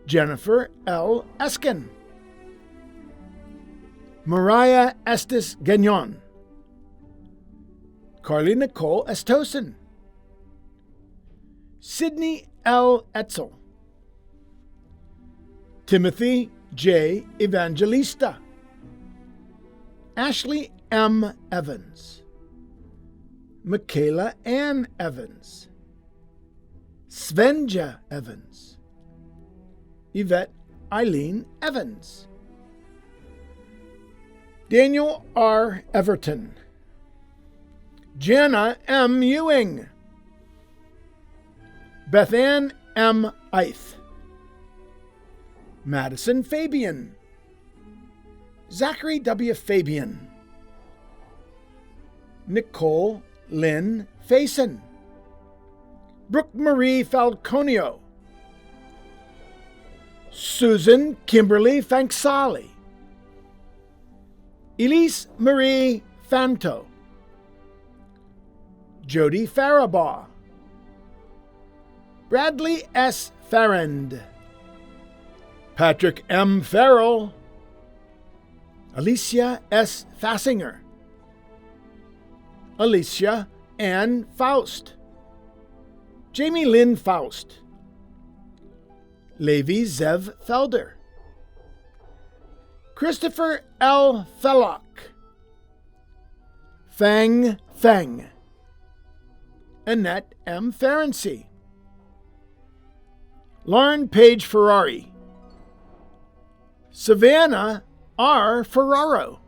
Jennifer L. Eskin, Mariah Estes Gagnon, Carly Nicole Estosen, Sydney L. Etzel, Timothy J. Evangelista, Ashley M. Evans, Michaela Ann Evans, Svenja Evans, Yvette Eileen Evans, Daniel R. Everton, Jana M. Ewing, Bethann M. Eith, Madison Fabian, Zachary W. Fabian, Nicole Lynn Faison, Brooke Marie Falconio, Susan Kimberly Fanksali, Elise Marie Fanto, Jody Faribaugh, Bradley S. Farrand, Patrick M. Farrell, Alicia S. Fassinger, Alicia Ann Faust, Jamie Lynn Faust, Levi Zev Felder, Christopher L. Fellock, Fang Feng, Annette M. Ferenczi, Lauren Page Ferrari, Savannah R. Ferraro,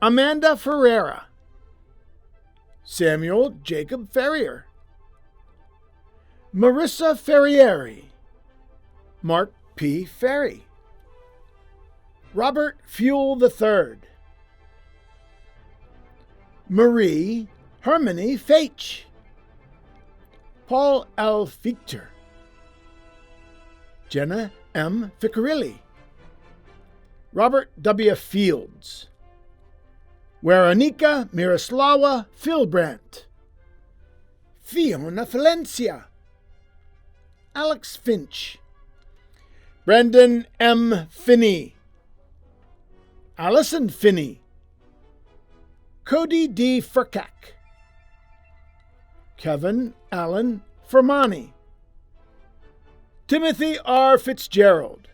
Amanda Ferreira, Samuel Jacob Ferrier, Marissa Ferrieri, Mark P. Ferry, Robert Fuel III, Marie Harmony Feich, Paul L. Fichter, Jenna M. Ficarilli, Robert W. Fields, Weronika Miroslava Philbrandt, Fiona Valencia, Alex Finch, Brendan M. Finney, Allison Finney, Cody D. Furkak, Kevin Allen Fermani, Timothy R. Fitzgerald,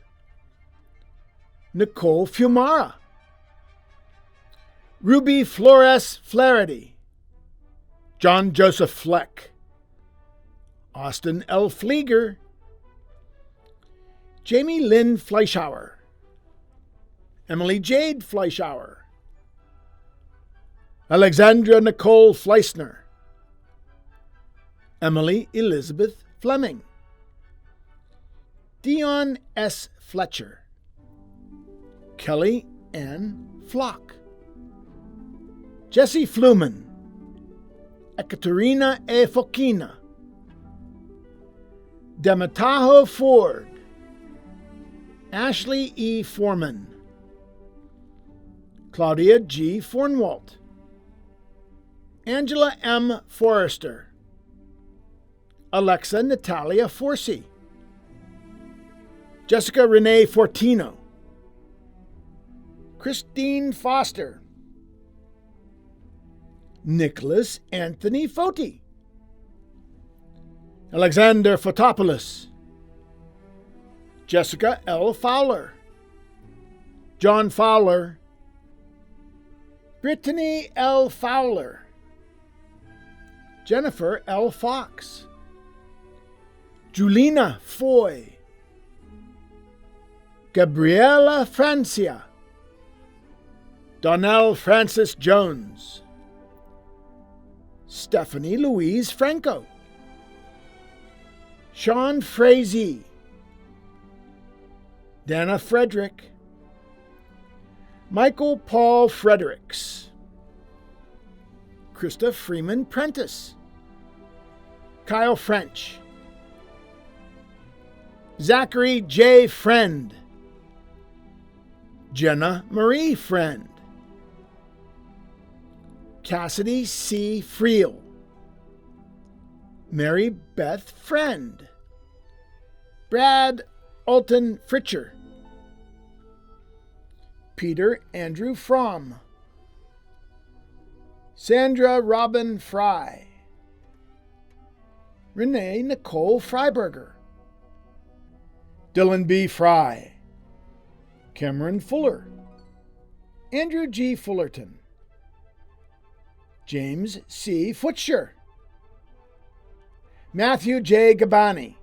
Nicole Fiumara, Ruby Flores Flaherty, John Joseph Fleck, Austin L. Flieger, Jamie Lynn Fleischauer, Emily Jade Fleischauer, Alexandra Nicole Fleissner, Emily Elizabeth Fleming, Dion S. Fletcher, Kelly N. Flock, Jesse Fluman, Ekaterina E. Fokina, Demataho Ford, Ashley E. Foreman, Claudia G. Fornwalt, Angela M. Forrester, Alexa Natalia Forsey, Jessica Renee Fortino, Christine Foster, Nicholas Anthony Foti, Alexander Fotopoulos, Jessica L. Fowler, John Fowler, Brittany L. Fowler, Jennifer L. Fox, Julina Foy, Gabriela Francia, Donnell Francis Jones, Stephanie Louise Franco, Sean Frazee, Dana Frederick, Michael Paul Fredericks, Krista Freeman Prentice, Kyle French, Zachary J. Friend, Jenna Marie Friend, Cassidy C. Friel, Mary Beth Friend, Brad Alton Fritcher, Peter Andrew Fromm, Sandra Robin Fry, Renee Nicole Freiberger, Dylan B. Fry, Cameron Fuller, Andrew G. Fullerton, James C. Futcher, Matthew J. Gabani,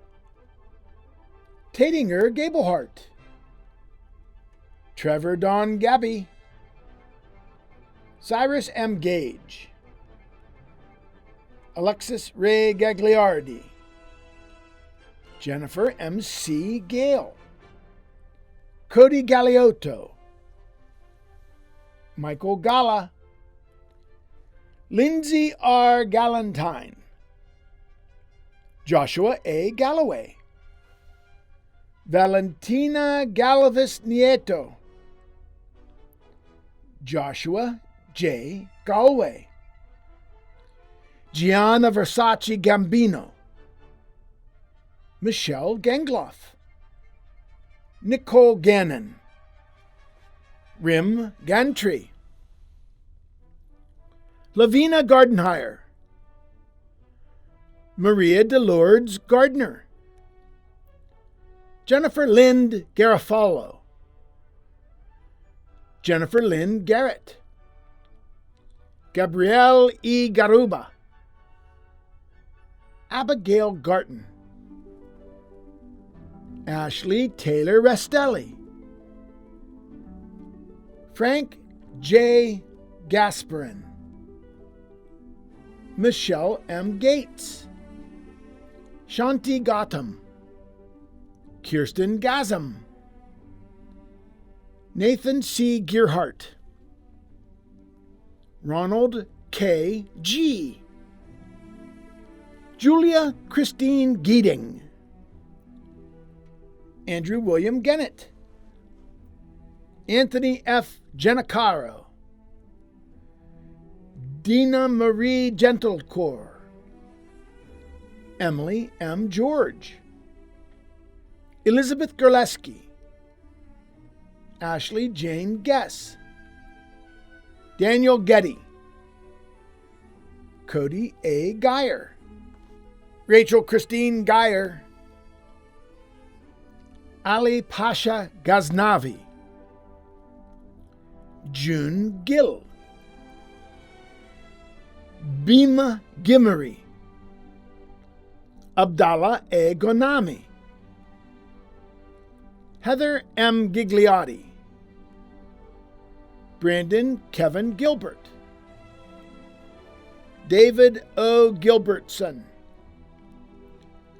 Tatinger Gablehart, Trevor Don Gabby, Cyrus M. Gage, Alexis Ray Gagliardi, Jennifer M. C. Gale, Cody Galeotto, Michael Gala, Lindsay R. Galantine, Joshua A. Galloway, Valentina Galavis Nieto, Joshua J. Galway, Gianna Versace Gambino, Michelle Gangloff, Nicole Gannon, Rim Gantry, Lavina Gardenhire, Maria DeLourdes Gardner, Jennifer Lind Garofalo, Jennifer Lynn Garrett, Gabrielle E. Garuba, Abigail Garton, Ashley Taylor Restelli, Frank J. Gasparin, Michelle M. Gates, Shanti Gautam, Kirsten Gazam, Nathan C. Gearhart, Ronald K. G., Julia Christine Geeding, Andrew William Gennett, Anthony F. Genicaro, Dina Marie Gentlecore, Emily M. George, Elizabeth Gerleski, Ashley Jane Guess, Daniel Getty, Cody A. Geyer, Rachel Christine Geyer, Ali Pasha Ghaznavi, June Gill, Bima Gimmery, Abdallah A. Gonami, Heather M. Gigliotti, Brandon Kevin Gilbert, David O. Gilbertson,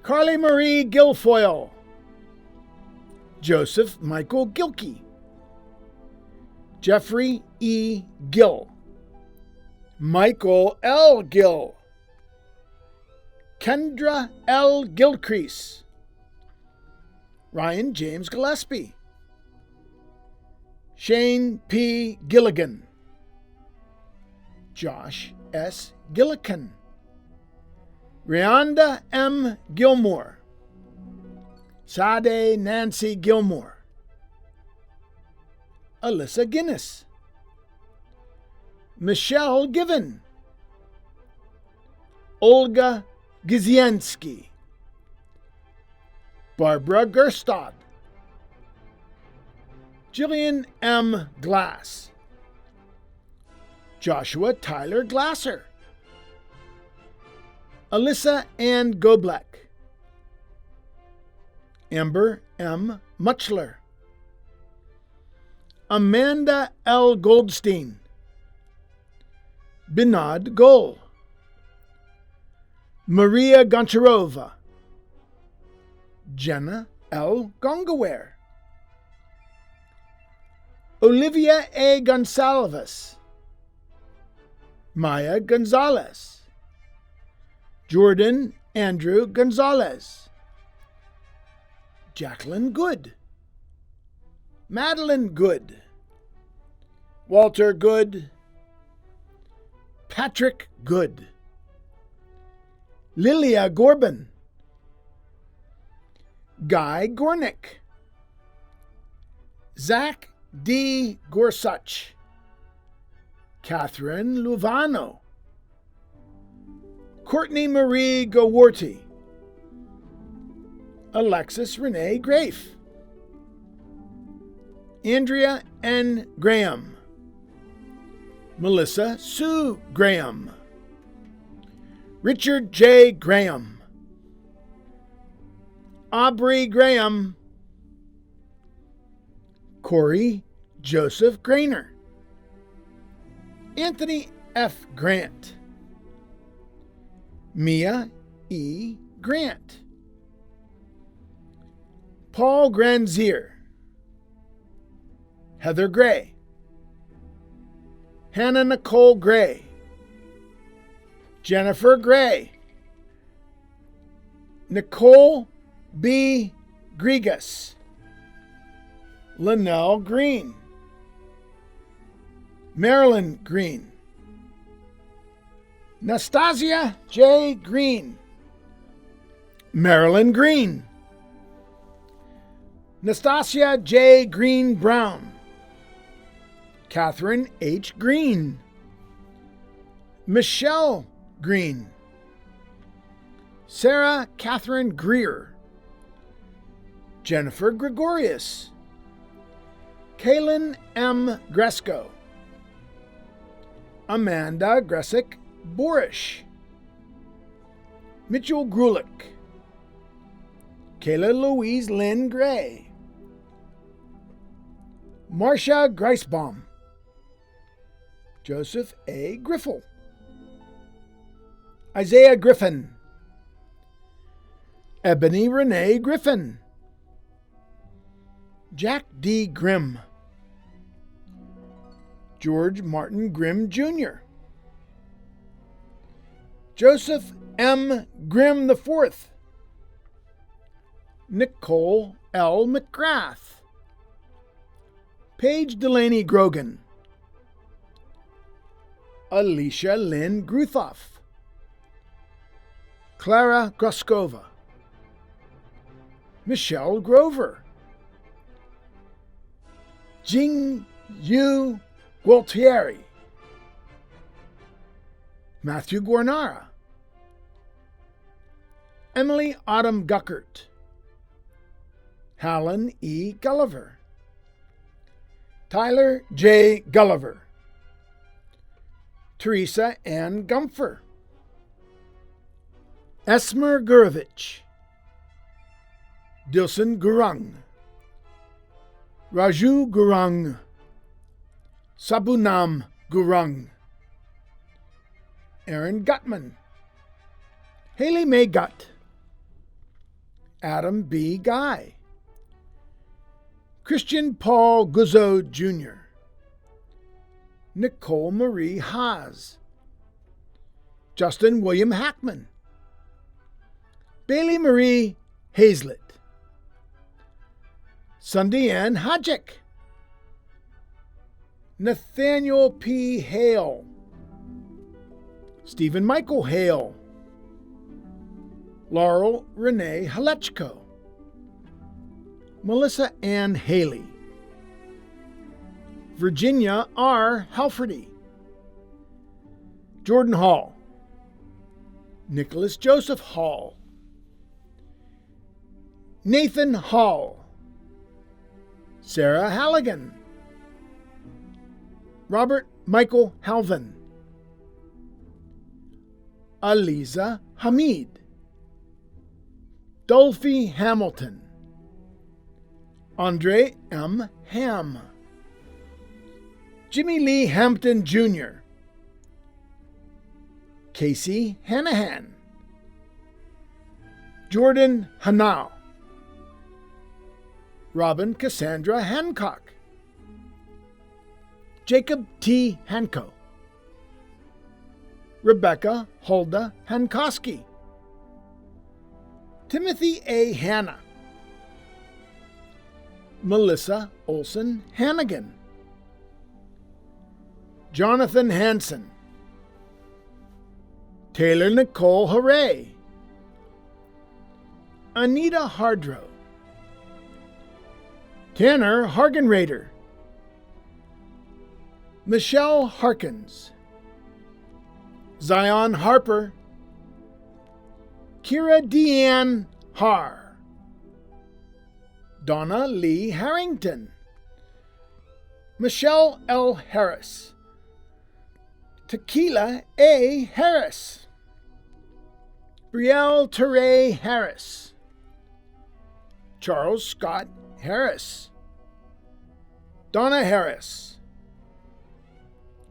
Carly Marie Guilfoyle, Joseph Michael Gilkey, Jeffrey E. Gill, Michael L. Gill, Kendra L. Gilcrease, Ryan James Gillespie, Shane P. Gilligan, Josh S. Gillican, Rionda M. Gilmore, Sade Nancy Gilmore, Alyssa Guinness, Michelle Given, Olga Giziensky, Barbara Gerstad, Jillian M. Glass, Joshua Tyler Glasser, Alyssa Ann Gobleck, Amber M. Muchler, Amanda L. Goldstein, Binod Gol, Maria Goncharova, Jenna L. Gongaware, Olivia A. Gonsalves, Maya Gonzalez, Jordan Andrew Gonzalez, Jacqueline Good, Madeline Good, Walter Good, Patrick Good, Lilia Gorbin, Guy Gornick, Zach D. Gorsuch, Catherine Luvano, Courtney Marie Gowarty, Alexis Renee Grafe, Andrea N. Graham, Melissa Sue Graham, Richard J. Graham, Aubrey Graham, Corey Joseph Grainer, Anthony F. Grant, Mia E. Grant, Paul Granzier, Heather Gray, Hannah Nicole Gray, Jennifer Gray, Nicole B. Grigas, Linnell Green, Marilyn Green, Nastasia J. Green, Marilyn Green, Nastasia J. Green Brown, Catherine H. Green, Michelle Green, Sarah Catherine Greer, Jennifer Gregorius, Kaylin M. Gresco, Amanda Gresick Borish, Mitchell Grulick, Kayla Louise Lynn Gray, Marcia Greisbaum, Joseph A. Griffel, Isaiah Griffin, Ebony Renee Griffin, Jack D. Grimm, George Martin Grimm Jr., Joseph M. Grimm IV, Nicole L. McGrath, Paige Delaney Grogan, Alicia Lynn Gruthoff, Clara Groskova, Michelle Grover, Jing Yu Gualtieri, Matthew Guarnara, Emily Autumn Guckert, Hallen E. Gulliver, Tyler J. Gulliver, Teresa Ann Gumpfer, Esmer Gurovich, Dilson Gurung, Raju Gurung, Sabunam Gurung, Aaron Gutman, Haley May Gutt, Adam B. Guy, Christian Paul Guzzo Jr., Nicole Marie Haas, Justin William Hackman, Bailey Marie Hazlett, Sunday Ann Hodgick, Nathaniel P. Hale, Stephen Michael Hale, Laurel Renee Halechko, Melissa Ann Haley, Virginia R. Halferty, Jordan Hall, Nicholas Joseph Hall, Nathan Hall, Sarah Halligan, Robert Michael Halvin, Aliza Hamid, Dolphy Hamilton, Andre M. Ham, Jimmy Lee Hampton Jr., Casey Hanahan, Jordan Hanau, Robin Cassandra Hancock, Jacob T. Hanco, Rebecca Hulda Hankowski, Timothy A. Hanna, Melissa Olson Hannigan, Jonathan Hansen, Taylor Nicole Hooray, Anita Hardrow, Tanner Hargenrader, Michelle Harkins, Zion Harper, Kira Deanne Har, Donna Lee Harrington, Michelle L. Harris, Tequila A. Harris, Brielle Teray Harris, Charles Scott Harris, Donna Harris,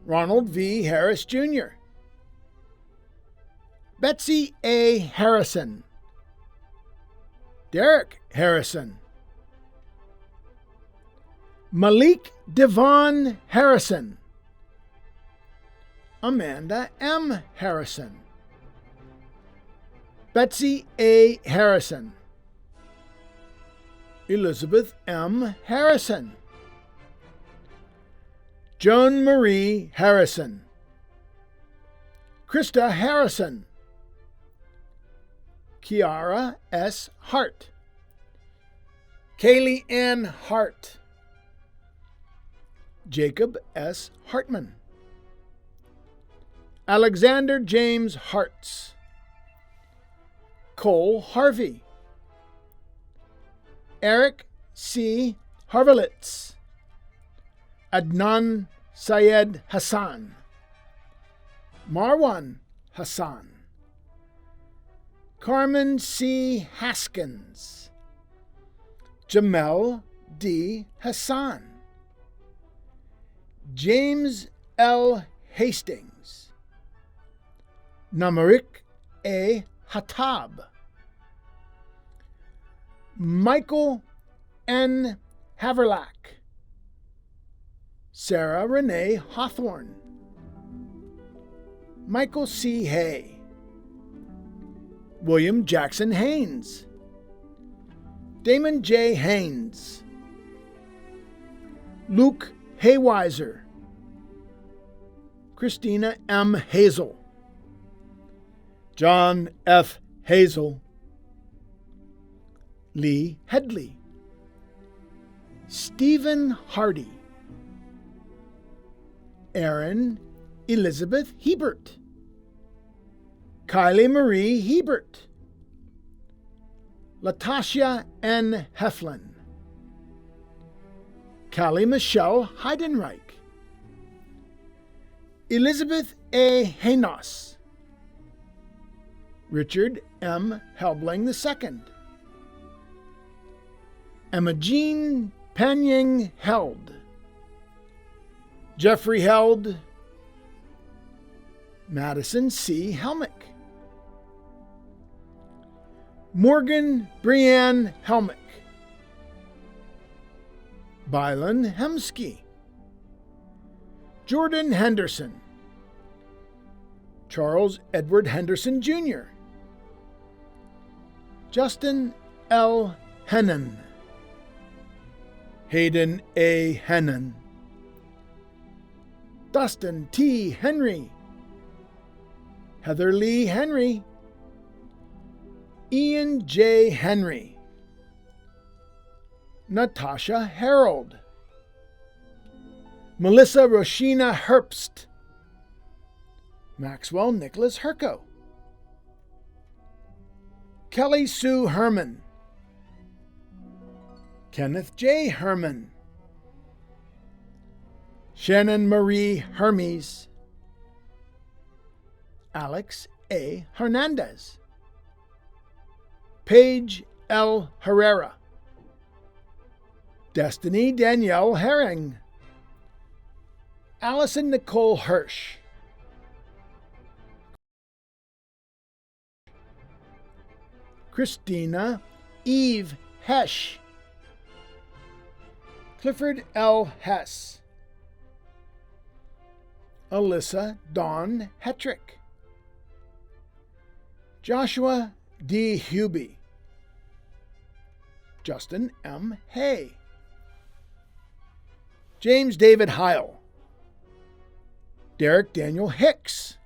Ronald V. Harris Jr., Betsy A. Harrison, Derek Harrison, Malik Devon Harrison, Amanda M. Harrison, Betsy A. Harrison, Elizabeth M. Harrison, Joan Marie Harrison, Krista Harrison, Kiara S. Hart, Kaylee Ann Hart, Jacob S. Hartman, Alexander James Hartz, Cole Harvey, Eric C. Harvelitz, Adnan Syed Hassan, Marwan Hassan, Carmen C. Haskins, Jamel D. Hassan, James L. Hastings, Namarik A. Hatab, Michael N. Haverlack, Sarah Renee Hawthorne, Michael C. Hay, William Jackson Haynes, Damon J. Haynes, Luke Hayweiser, Christina M. Hazel, John F. Hazel, Lee Headley, Stephen Hardy, Aaron Elizabeth Hebert, Kylie Marie Hebert, Latasha N. Heflin, Callie Michelle Heidenreich, Elizabeth A. Haynos, Richard M. Helbling II, Emma Jean Panying Held, Jeffrey Held, Madison C. Helmick, Morgan Brianne Helmick, Bylan Hemsky, Jordan Henderson, Charles Edward Henderson Jr., Justin L. Hennon, Hayden A. Hennon, Dustin T. Henry, Heather Lee Henry, Ian J. Henry, Natasha Harold, Melissa Roshina Herbst, Maxwell Nicholas Herco, Kelly Sue Herman, Kenneth J. Herman, Shannon Marie Hermes, Alex A. Hernandez, Paige L. Herrera, Destiny Danielle Herring, Allison Nicole Hirsch, Christina Eve Hesch, Clifford L. Hess, Alyssa Dawn Hetrick, Joshua D. Hubie, Justin M. Hay, James David Heil, Derek Daniel Hicks,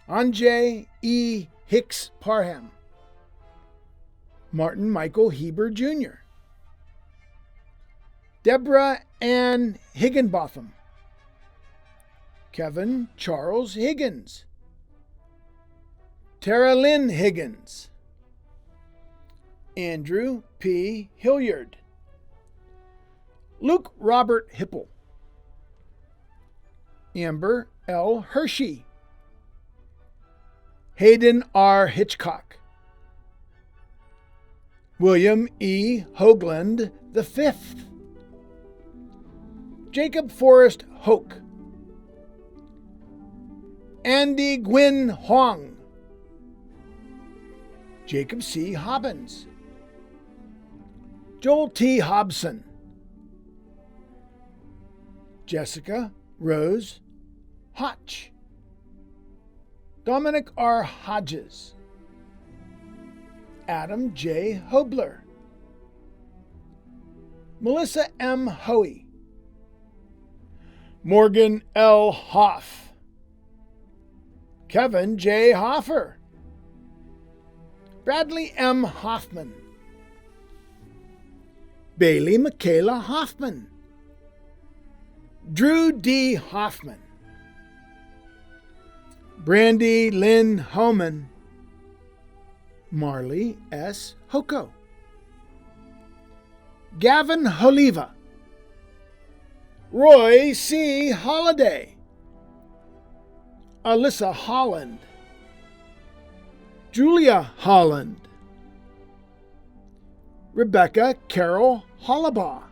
Anjay E. Hicks Parham, Martin Michael Heber Jr., Deborah Ann Higginbotham, Kevin Charles Higgins, Tara Lynn Higgins, Andrew P. Hilliard, Luke Robert Hipple, Amber L. Hershey, Hayden R. Hitchcock, William E. Hoagland V, Jacob Forrest Hoke, Andy Gwynn Huang, Jacob C. Hobbins, Joel T. Hobson, Jessica Rose Hotch, Dominic R. Hodges, Adam J. Hobler, Melissa M. Hoey, Morgan L. Hoff, Kevin J. Hoffer, Bradley M. Hoffman, Bailey Michaela Hoffman, Drew D. Hoffman, Brandy Lynn Homan, Marley S. Hoko, Gavin Holiva, Roy C. Holliday, Alyssa Holland, Julia Holland, Rebecca Carol Hollabaugh,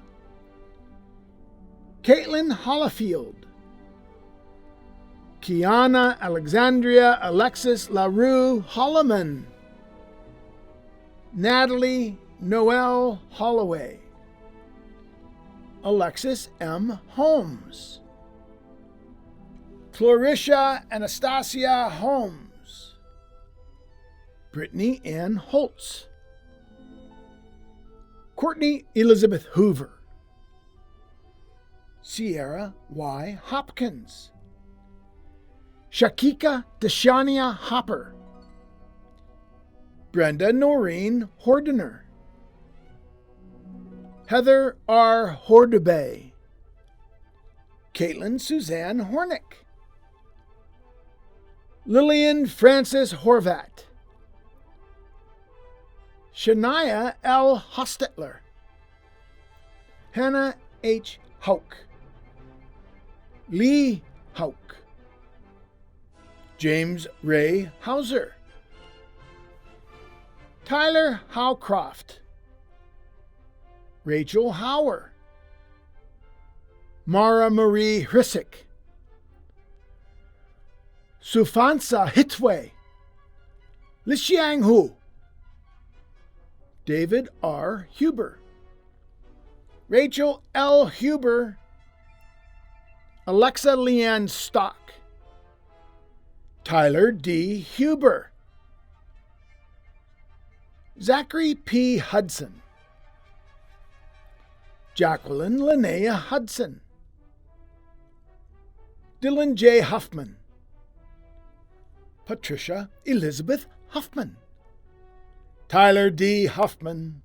Caitlin Hollifield, Kiana Alexandria Alexis LaRue Holloman, Natalie Noel Holloway, Alexis M. Holmes, Florisha Anastasia Holmes, Brittany Ann Holtz, Courtney Elizabeth Hoover, Sierra Y. Hopkins, Shakika Deshania Hopper, Brenda Noreen Hordener, Heather R. Hordebay, Caitlin Suzanne Hornick, Lillian Frances Horvat, Shania L. Hostetler, Hannah H. Hauk, Lee Hauk, James Ray Hauser, Tyler Howcroft, Rachel Hauer, Mara Marie Hrissick, Sufansa Hitwe, Lixiang Hu, David R. Huber, Rachel L. Huber, Alexa Leanne Stock, Tyler D. Huber, Zachary P. Hudson, Jacqueline Linnea Hudson, Dylan J. Huffman, Patricia Elizabeth Huffman, Tyler D. Huffman,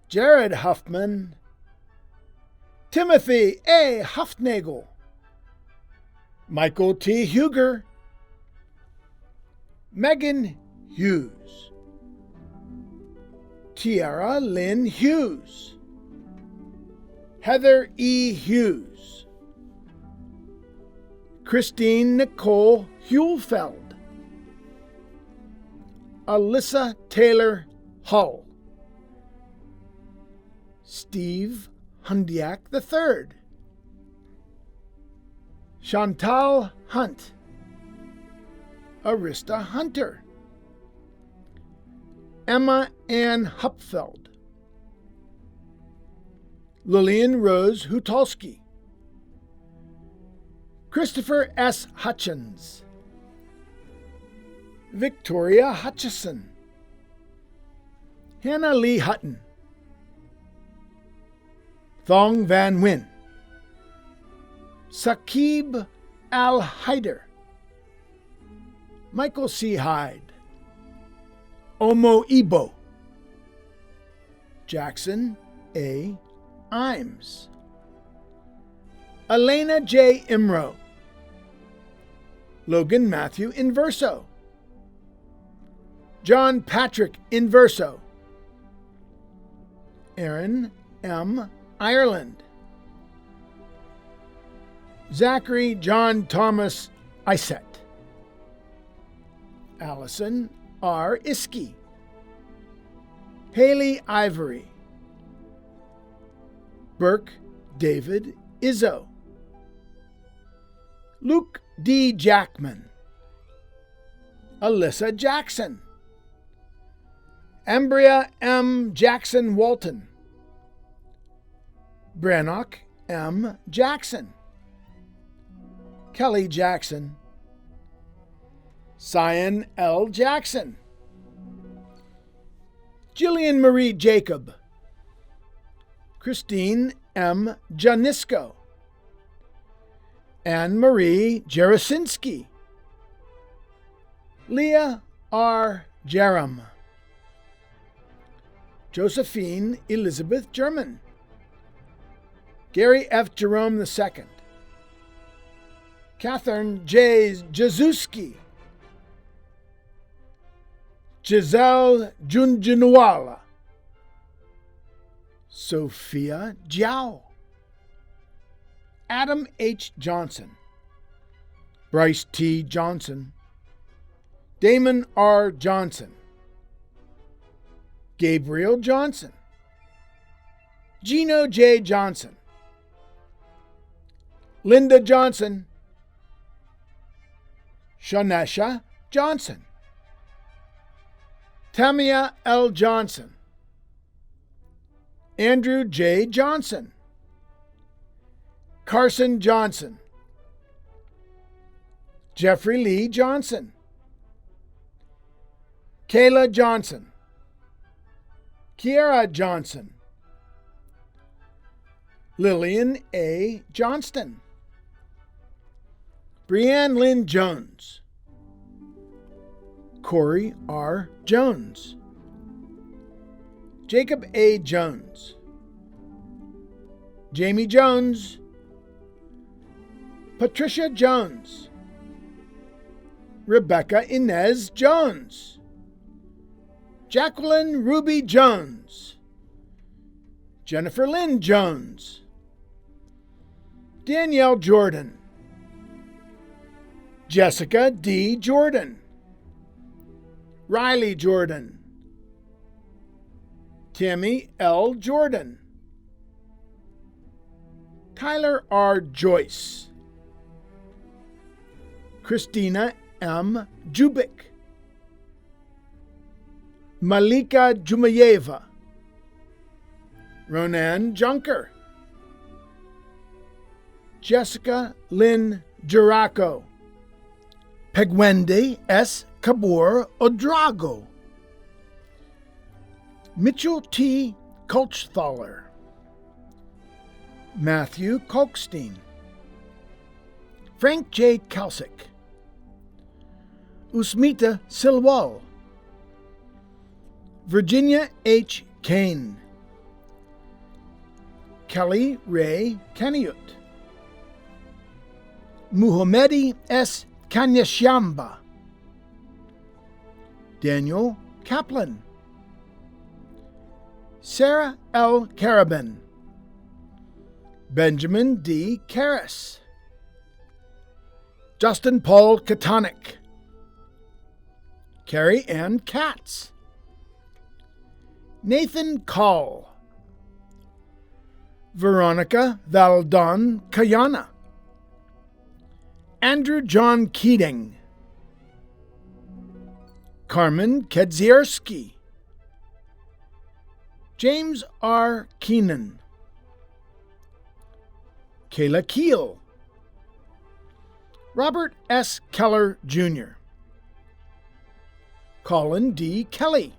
Jared Huffman, Timothy A. Huffnagel, Michael T. Huger, Megan Hughes, Tiara Lynn Hughes, Heather E. Hughes, Christine Nicole Hulfeld, Alyssa Taylor Hull, Steve Hundiak III, Chantal Hunt, Arista Hunter, Emma Ann Hupfeld, Lillian Rose Hutulski, Christopher S. Hutchins, Victoria Hutchison, Hannah Lee Hutton, Thong Van Wyn, Saqib Al Haider, Michael C. Hyde, Omo Ibo, Jackson A. Imes, Elena J. Imro, Logan Matthew Inverso, John Patrick Inverso, Aaron M. Ireland, Zachary John Thomas Iset, Allison R. Iskey, Haley Ivory, Burke David Izzo, Luke D. Jackman, Alyssa Jackson, Embria M. Jackson Walton, Brannock M. Jackson, Kelly Jackson, Cyan L. Jackson, Jillian Marie Jacob, Christine M. Janisko, Anne Marie Jarasinski, Leah R. Jerem, Josephine Elizabeth German, Gary F. Jerome II, Catherine J. Jazuski, Giselle Junjunwala, Sophia Jiao, Adam H. Johnson, Bryce T. Johnson, Damon R. Johnson, Gabriel Johnson, Gino J. Johnson, Linda Johnson, Shanesha Johnson, Tamia L. Johnson, Andrew J. Johnson, Carson Johnson, Jeffrey Lee Johnson, Kayla Johnson, Kiara Johnson, Lillian A. Johnston, Brianne Lynn Jones, Corey R. Jones, Jacob A. Jones, Jamie Jones, Patricia Jones, Rebecca Inez Jones, Jacqueline Ruby Jones, Jennifer Lynn Jones, Danielle Jordan, Jessica D. Jordan, Riley Jordan, Tammy L. Jordan, Tyler R. Joyce, Christina M. Jubik, Malika Jumayeva, Ronan Junker, Jessica Lynn Juraco, Pegwende S. Kabor Odrago, Mitchell T. Kolchthaler, Matthew Kolkstein, Frank J. Kalsick, Usmita Silwal, Virginia H. Kane, Kelly Ray Kaniut, Muhammadi S. Kanyashamba, Daniel Kaplan, Sarah L. Carabin, Benjamin D. Karras, Justin Paul Katonic, Carrie Ann Katz, Nathan Call, Veronica Valdon Kayana, Andrew John Keating, Carmen Kedzierski, James R. Keenan, Kayla Keel, Robert S. Keller, Jr., Colin D. Kelly,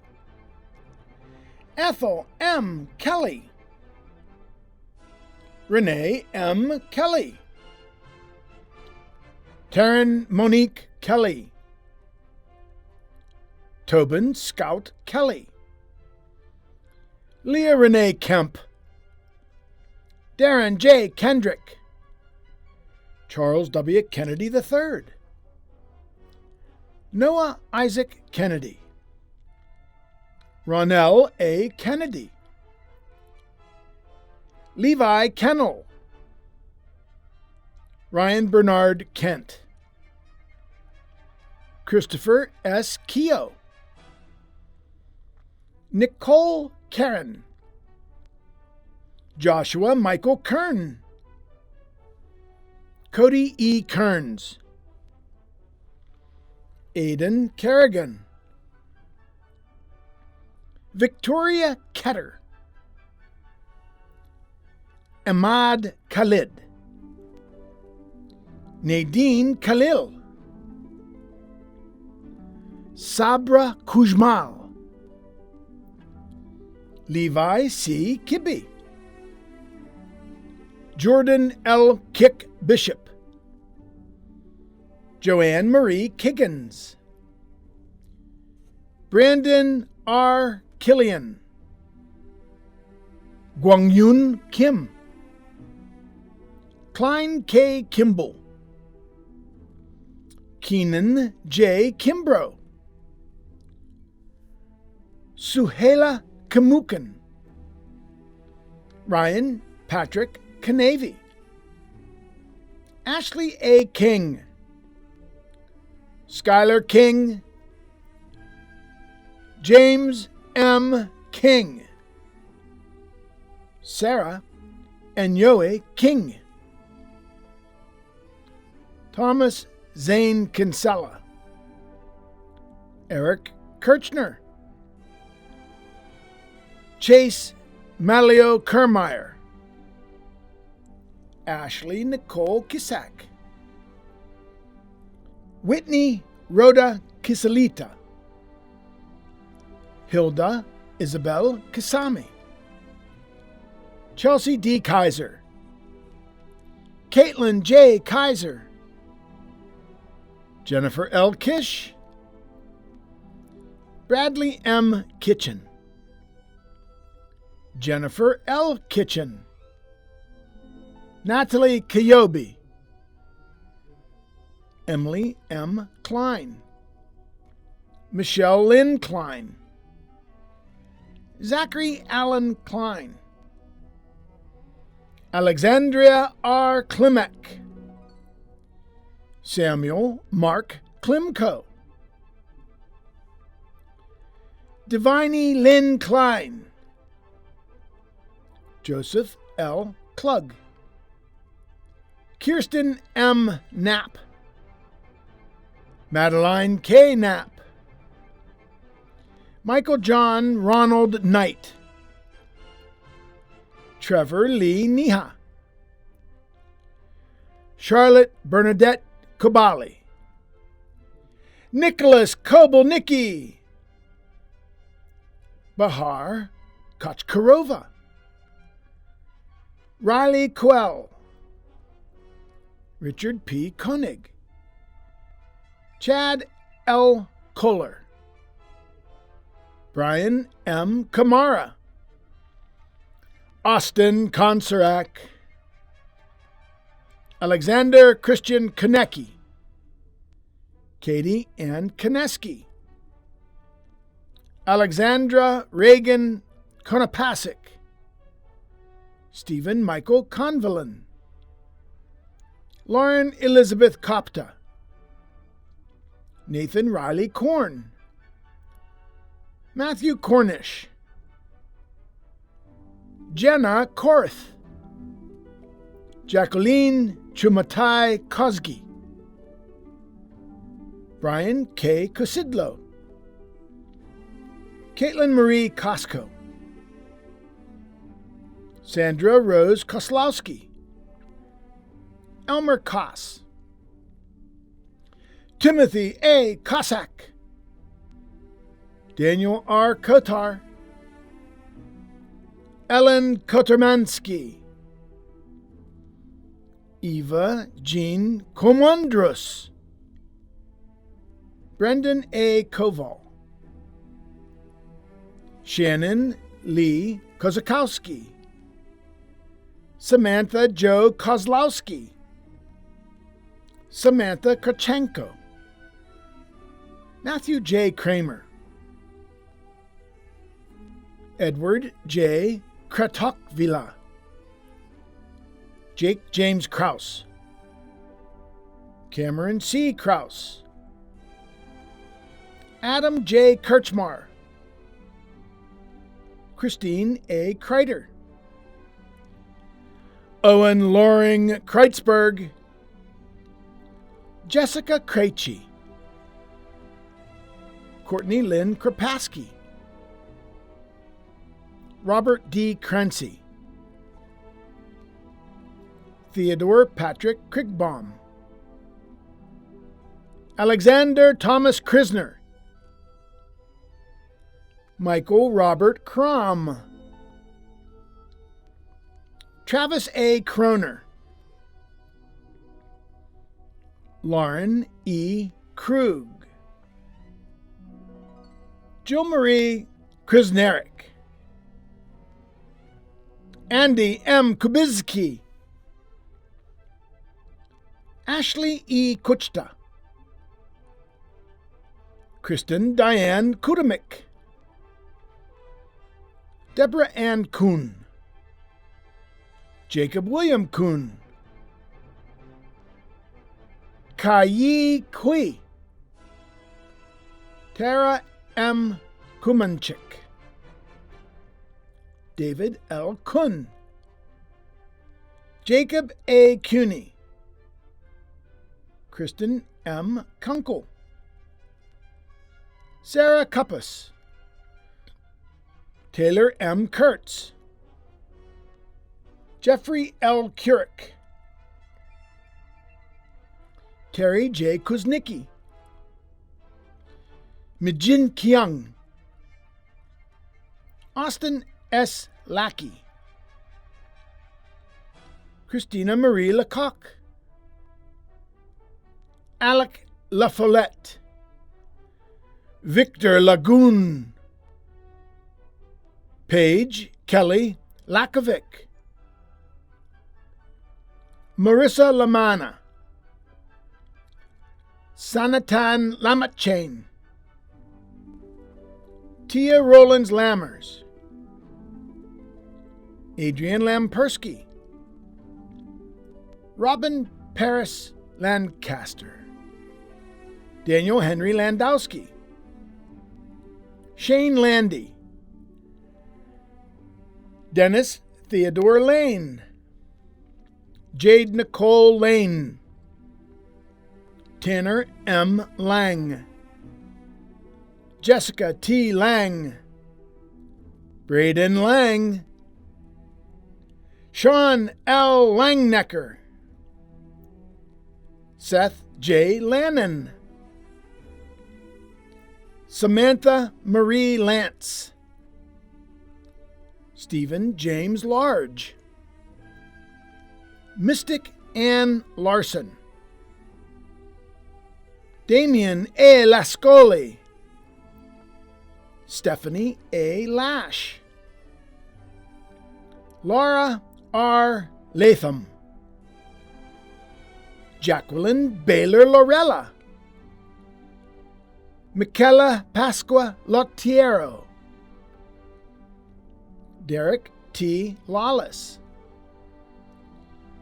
Ethel M. Kelly, Renee M. Kelly, Taryn Monique Kelly, Tobin Scout Kelly, Leah Renee Kemp, Darren J. Kendrick, Charles W. Kennedy III, Noah Isaac Kennedy, Ronell A. Kennedy, Levi Kennel, Ryan Bernard Kent, Christopher S. Keogh, Nicole Karen, Joshua Michael Kern, Cody E. Kearns, Aidan Kerrigan, Victoria Ketter, Ahmad Khalid, Nadine Khalil, Sabra Kujmal, Levi C. Kibbe, Jordan L. Kick Bishop, Joanne Marie Kiggins, Brandon R. Killian, Gwang-Yoon Kim, Klein K. Kimball, Keenan J. Kimbrough, Suhaila Kamukan, Ryan Patrick Canavy, Ashley A. King, Skylar King, James M. King, Sarah Enyoe King, Thomas Zane Kinsella, Eric Kirchner, Chase Malio Kermeyer, Ashley Nicole Kisak, Whitney Rhoda Kisalita, Hilda Isabel Kisami, Chelsea D. Kaiser, Caitlin J. Kaiser, Jennifer L. Kish, Bradley M. Kitchen, Jennifer L. Kitchen, Natalie Kayobi, Emily M. Klein, Michelle Lynn Klein, Zachary Allen Klein, Alexandria R. Klimek, Samuel Mark Klimko, Diviny Lynn Klein, Joseph L. Klug, Kirsten M. Knapp, Madeline K. Knapp, Michael John Ronald Knight, Trevor Lee Niha, Charlotte Bernadette Kobali, Nicholas Kobelnicki, Bahar Kochkarova, Riley Quell, Richard P. Koenig, Chad L. Kohler, Brian M. Kamara, Austin Konsarak, Alexander Christian Konecki, Katie Ann Koneski, Alexandra Reagan Konopasik, Stephen Michael Convalin, Lauren Elizabeth Kopta, Nathan Riley Korn, Matthew Cornish, Jenna Korth, Jacqueline Chumatai Kozgi, Brian K. Kosidlo, Caitlin Marie Costco, Sandra Rose Koslowski, Elmer Koss, Timothy A. Cossack, Daniel R. Kotar, Ellen Kotermansky, Eva Jean Komandrus, Brendan A. Koval, Shannon Lee Kozakowski, Samantha Jo Kozlowski, Samantha Krachenko, Matthew J. Kramer, Edward J. Kratokvila, Jake James Kraus, Cameron C. Kraus, Adam J. Kirchmar, Christine A. Kreiter, Owen Loring Kreitzberg, Jessica Krejci, Courtney Lynn Krapaski, Robert D. Crancy, Theodore Patrick Krigbaum, Alexander Thomas Krisner, Michael Robert Crom, Travis A. Kroner, Lauren E. Krug, Jill Marie Krisnerick, Andy M. Kubizki, Ashley E. Kuchta, Kristen Diane Kudamik, Deborah Ann Kuhn, Jacob William Kuhn, Kai Kui, Tara M. Kumanchik, David L. Kun, Jacob A. Cuny, Kristen M. Kunkel, Sarah Kuppas, Taylor M. Kurtz, Jeffrey L. Kurick, Terry J. Kuznicki, Mijin Kyung, Austin S. Lackey, Christina Marie Lecoq, Alec LaFollette, Victor Lagoon, Paige Kelly Lakovic, Marissa Lamana, Sanatan Lamachain, Tia Rollins Lammers, Adrian Lampersky, Robin Paris Lancaster, Daniel Henry Landowski, Shane Landy, Dennis Theodore Lane, Jade Nicole Lane, Tanner M. Lang, Jessica T. Lang, Braden Lang, Sean L. Langnecker, Seth J. Lannon, Samantha Marie Lance, Stephen James Large, Mystic Ann Larson, Damian A. Lascoli, Stephanie A. Lash, Laura R. Latham, Jacqueline Baylor Lorella, Michaela Pasqua Lottiero, Derek T. Lawless,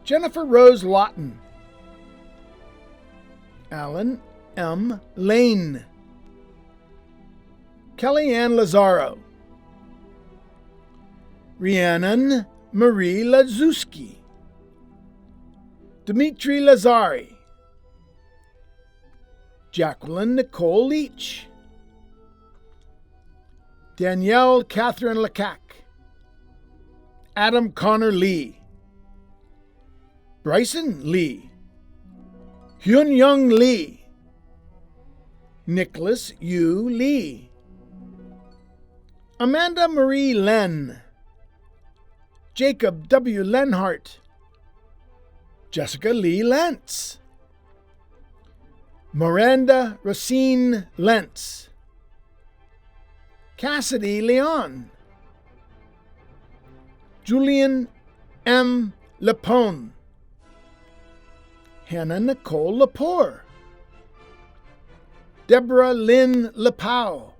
Jennifer Rose Lawton, Alan M. Lane, Kellyanne Lazaro, Rhiannon Marie Lazuski, Dmitry Lazari, Jacqueline Nicole Leach, Danielle Catherine Lecac, Adam Connor Lee, Bryson Lee, Hyun Young Lee, Nicholas Yu Lee, Amanda Marie Len, Jacob W. Lenhart, Jessica Lee Lentz, Miranda Racine Lentz, Cassidy Leon, Julian M. Lepone, Hannah Nicole Lepore, Deborah Lynn Lepau,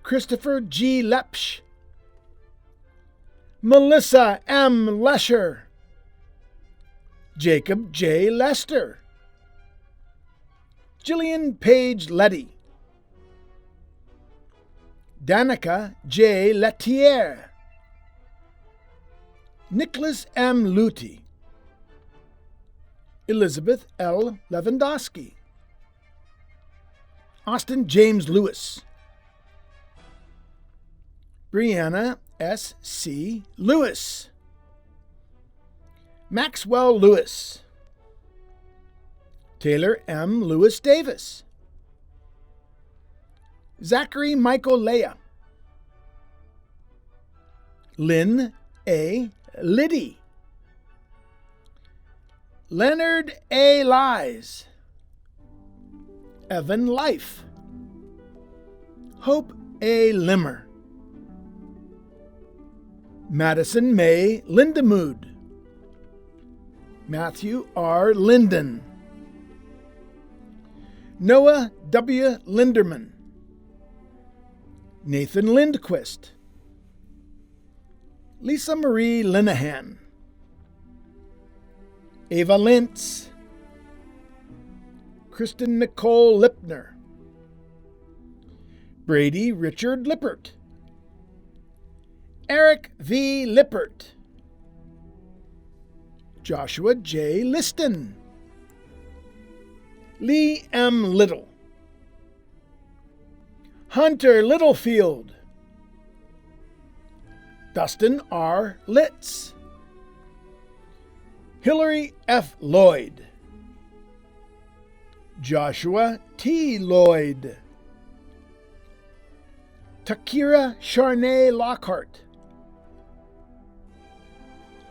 Christopher G. Lepsch, Melissa M. Lesher, Jacob J. Lester, Jillian Page Letty, Danica J. Letier, Nicholas M. Luty, Elizabeth L. Lewandowski, Austin James Lewis, Brianna S. C. Lewis, Maxwell Lewis, Taylor M. Lewis Davis, Zachary Michael Leah, Lynn A. Liddy, Leonard A. Lies, Evan Life, Hope A. Limmer, Madison May Lindemood, Matthew R. Linden, Noah W. Linderman, Nathan Lindquist, Lisa Marie Linehan, Ava Lintz, Kristen Nicole Lipner, Brady Richard Lippert, Eric V. Lippert, Joshua J. Liston, Lee M. Little, Hunter Littlefield, Dustin R. Litz, Hillary F. Lloyd, Joshua T. Lloyd, Takira Charnay Lockhart,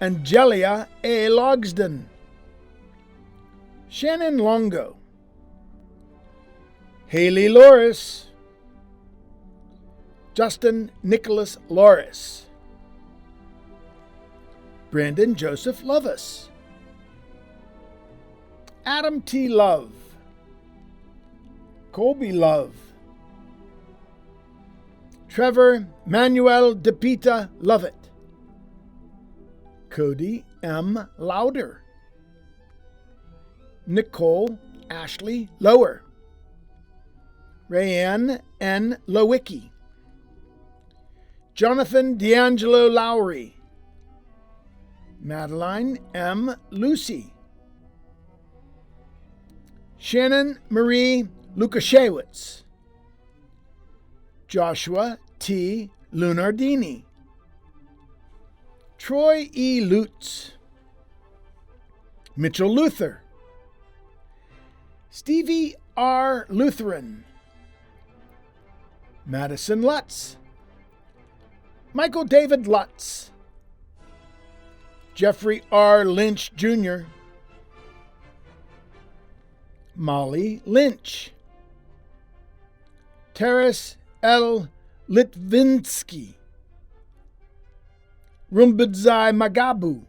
Angelia A. Logsden, Shannon Longo, Haley Loris, Justin Nicholas Loris, Brandon Joseph Lovis, Adam T. Love, Colby Love, Trevor Manuel DePita Lovett, Cody M. Lauder, Nicole Ashley Lower, Rayanne N. Lowicki, Jonathan D'Angelo Lowry, Madeline M. Lucy, Shannon Marie Lukashewicz, Joshua T. Lunardini, Troy E. Lutz, Mitchell Luther, Stevie R. Lutheran, Madison Lutz, Michael David Lutz, Jeffrey R. Lynch Jr., Molly Lynch, Terrace L. Litvinsky, Rumbudzai Magabu,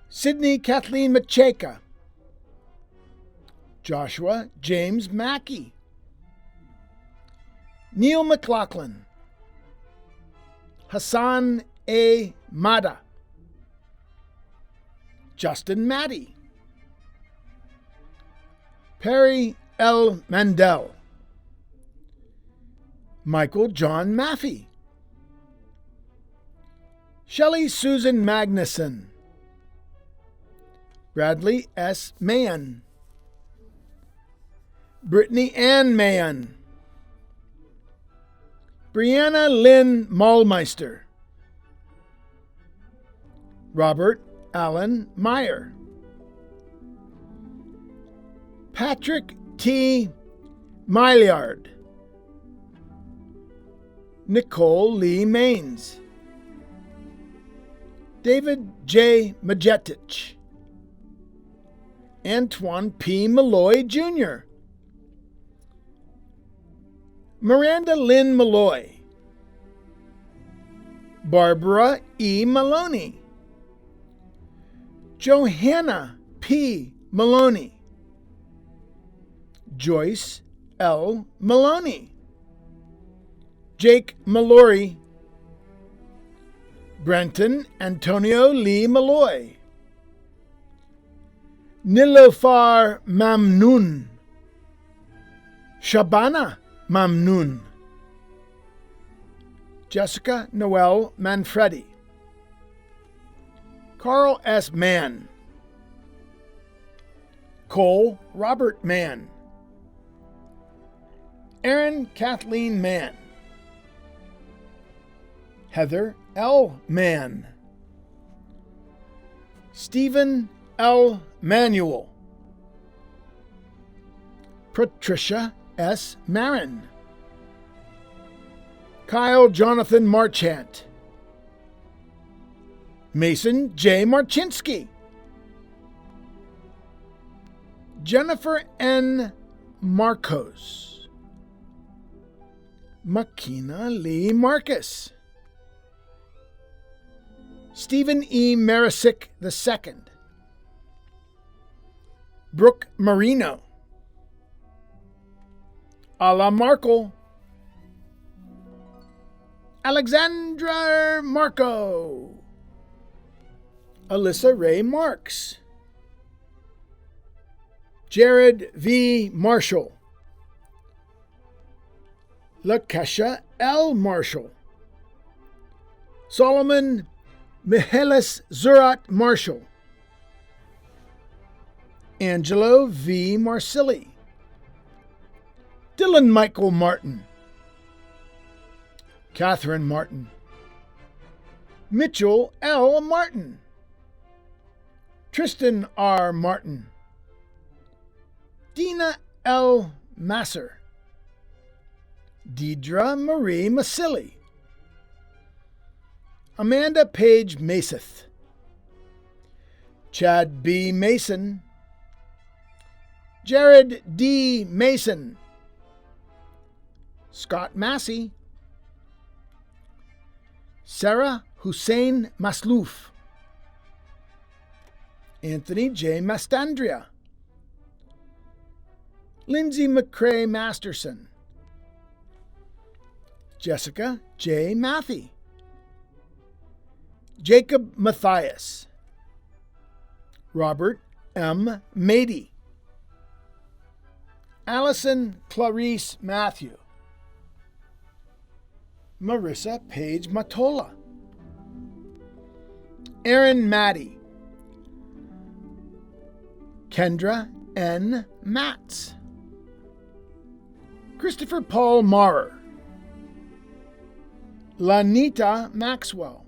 Sydney Kathleen Macheka, Joshua James Mackey, Neil McLaughlin, Hassan A. Mada, Justin Matty, Perry L. Mandel, Michael John Maffey, Shelley Susan Magnuson, Bradley S. Mann, Brittany Ann Mann, Brianna Lynn Maulmeister, Robert Allen Meyer, Patrick T. Maillard, Nicole Lee Maines, David J. Majetich, Antoine P. Malloy Jr., Miranda Lynn Malloy, Barbara E. Maloney, Johanna P. Maloney, Joyce L. Maloney, Jake Mallory, Brenton Antonio Lee Malloy, Nilofar Mamnoon, Shabana Mamnoon, Jessica Noel Manfredi, Carl S. Mann, Cole Robert Mann, Aaron Kathleen Mann, Heather L. Mann, Stephen L. Manuel, Patricia S. Marin, Kyle Jonathan Marchant, Mason J. Marchinsky, Jennifer N. Marcos, Makina Lee Marcus, Stephen E. Marisick II, Brooke Marino, Ala Markle, Alexandra Marco, Alyssa Ray Marks, Jared V. Marshall, Lakesha L. Marshall, Solomon Mihalis Zurat Marshall, Angelo V. Marsili, Dylan Michael Martin, Catherine Martin, Mitchell L. Martin, Tristan R. Martin, Dina L. Masser, Deidre Marie Masili, Amanda Page Maseth, Chad B. Mason, Jared D. Mason, Scott Massey, Sarah Hussein Maslouf, Anthony J. Mastandria, Lindsay McCrae Masterson, Jessica J. Matthey, Jacob Matthias, Robert M. Mady, Allison Clarice Matthew, Marissa Page Matola, Aaron Maddie, Kendra N. Matz, Christopher Paul Maurer, Lanita Maxwell,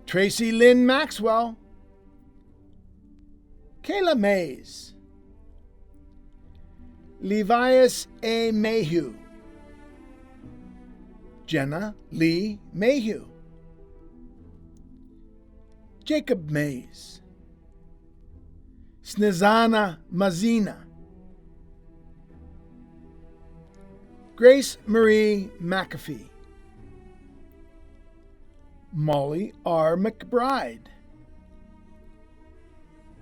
Tracy Lynn Maxwell, Kayla Mays, Levias A. Mayhew, Jenna Lee Mayhew, Jacob Mays, Snezana Mazina, Grace Marie McAfee, Molly R. McBride,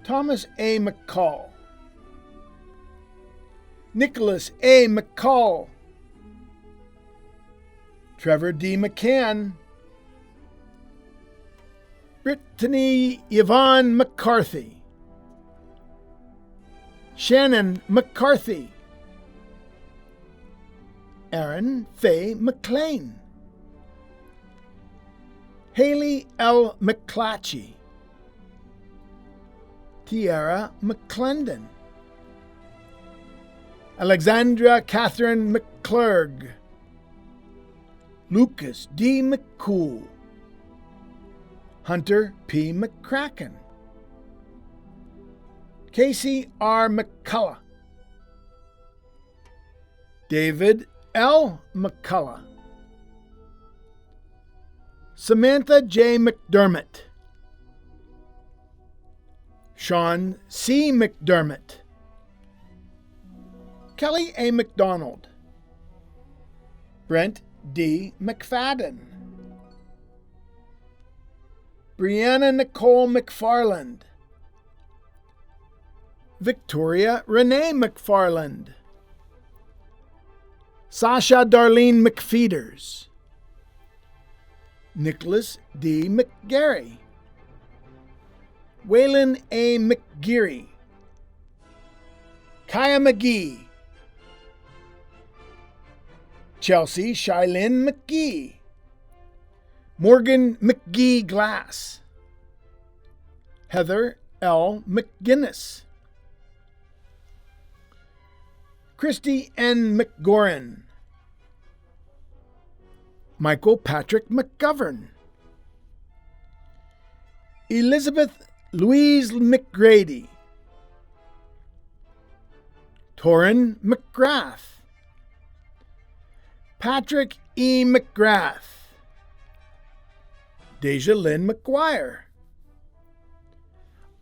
Thomas A. McCall, Nicholas A. McCall, Trevor D. McCann, Brittany Yvonne McCarthy, Shannon McCarthy, Aaron Faye McLean, Haley L. McClatchy, Tiara McClendon, Alexandra Catherine McClurg, Lucas D. McCool, Hunter P. McCracken, Casey R. McCullough, David L. McCullough, Samantha J. McDermott, Sean C. McDermott, Kelly A. McDonald, Brent D. McFadden, Brianna Nicole McFarland, Victoria Renee McFarland, Sasha Darlene McFeeders, Nicholas D. McGarry, Waylon A. McGeary, Kaya McGee, Chelsea Shylin McGee, Morgan McGee Glass, Heather L. McGinnis, Christy N. McGoran, Michael Patrick McGovern, Elizabeth Louise McGrady, Torrin McGrath, Patrick E. McGrath, Deja Lynn McGuire,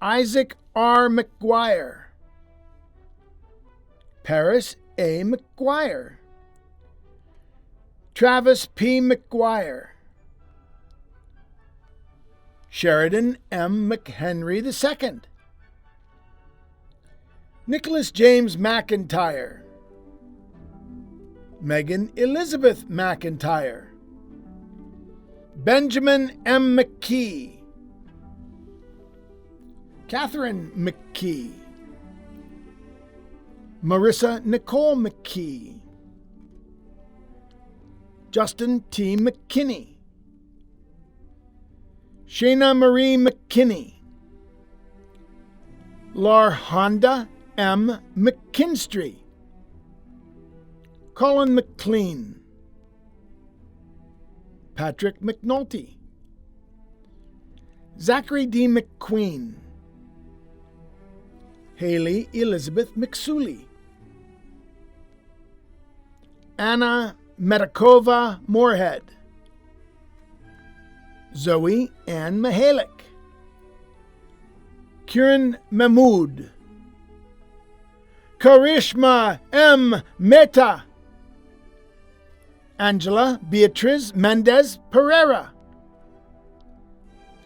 Isaac R. McGuire, Paris A. McGuire, Travis P. McGuire, Sheridan M. McHenry II, Nicholas James McIntyre, Megan Elizabeth McIntyre, Benjamin M. McKee, Catherine McKee, Marissa Nicole McKee, Justin T. McKinney, Shayna Marie McKinney, Larhonda M. McKinstry, Colin McLean, Patrick McNulty, Zachary D. McQueen, Haley Elizabeth McSuley, Anna Medakova Moorhead, Zoe Ann Mihalik, Kieran Mahmood, Karishma M. Mehta, Angela Beatriz Mendez Pereira,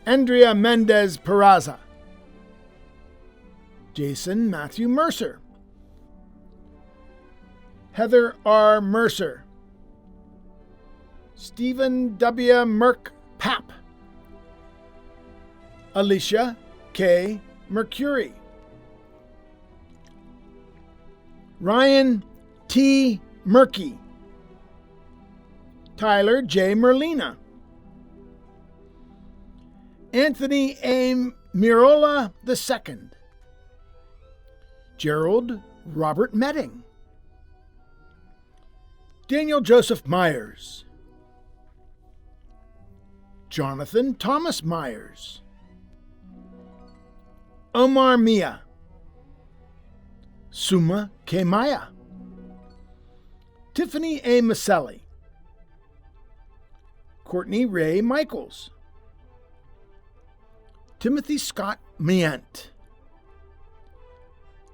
Andrea Mendez Peraza, Jason Matthew Mercer, Heather R. Mercer, Stephen W. Merck Papp, Alicia K. Mercury, Ryan T. Murky, Tyler J. Merlina, Anthony A. Mirola II, Gerald Robert Medding, Daniel Joseph Myers, Jonathan Thomas Myers, Omar Mia, Suma K. Maya, Tiffany A. Maselli, Courtney Ray Michaels, Timothy Scott Mient,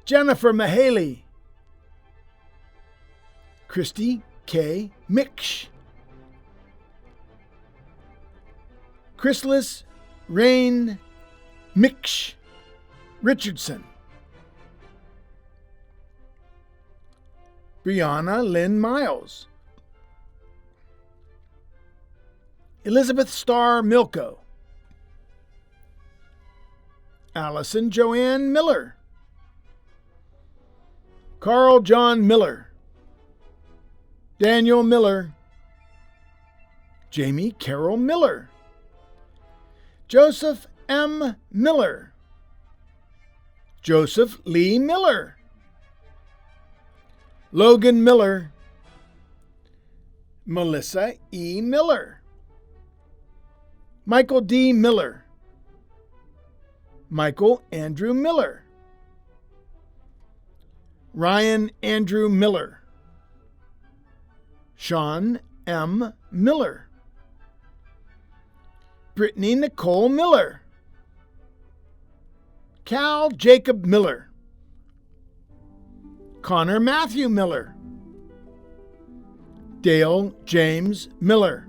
Jennifer Mahaley, Christy K. Miksh, Chrysalis Rain Miksh Richardson, Brianna Lynn Miles, Elizabeth Starr Milko, Allison Joanne Miller, Carl John Miller, Daniel Miller, Jamie Carroll Miller, Joseph M. Miller, Joseph Lee Miller, Logan Miller, Melissa E. Miller, Michael D. Miller, Michael Andrew Miller, Ryan Andrew Miller, Sean M. Miller, Brittany Nicole Miller, Cal Jacob Miller, Connor Matthew Miller, Dale James Miller,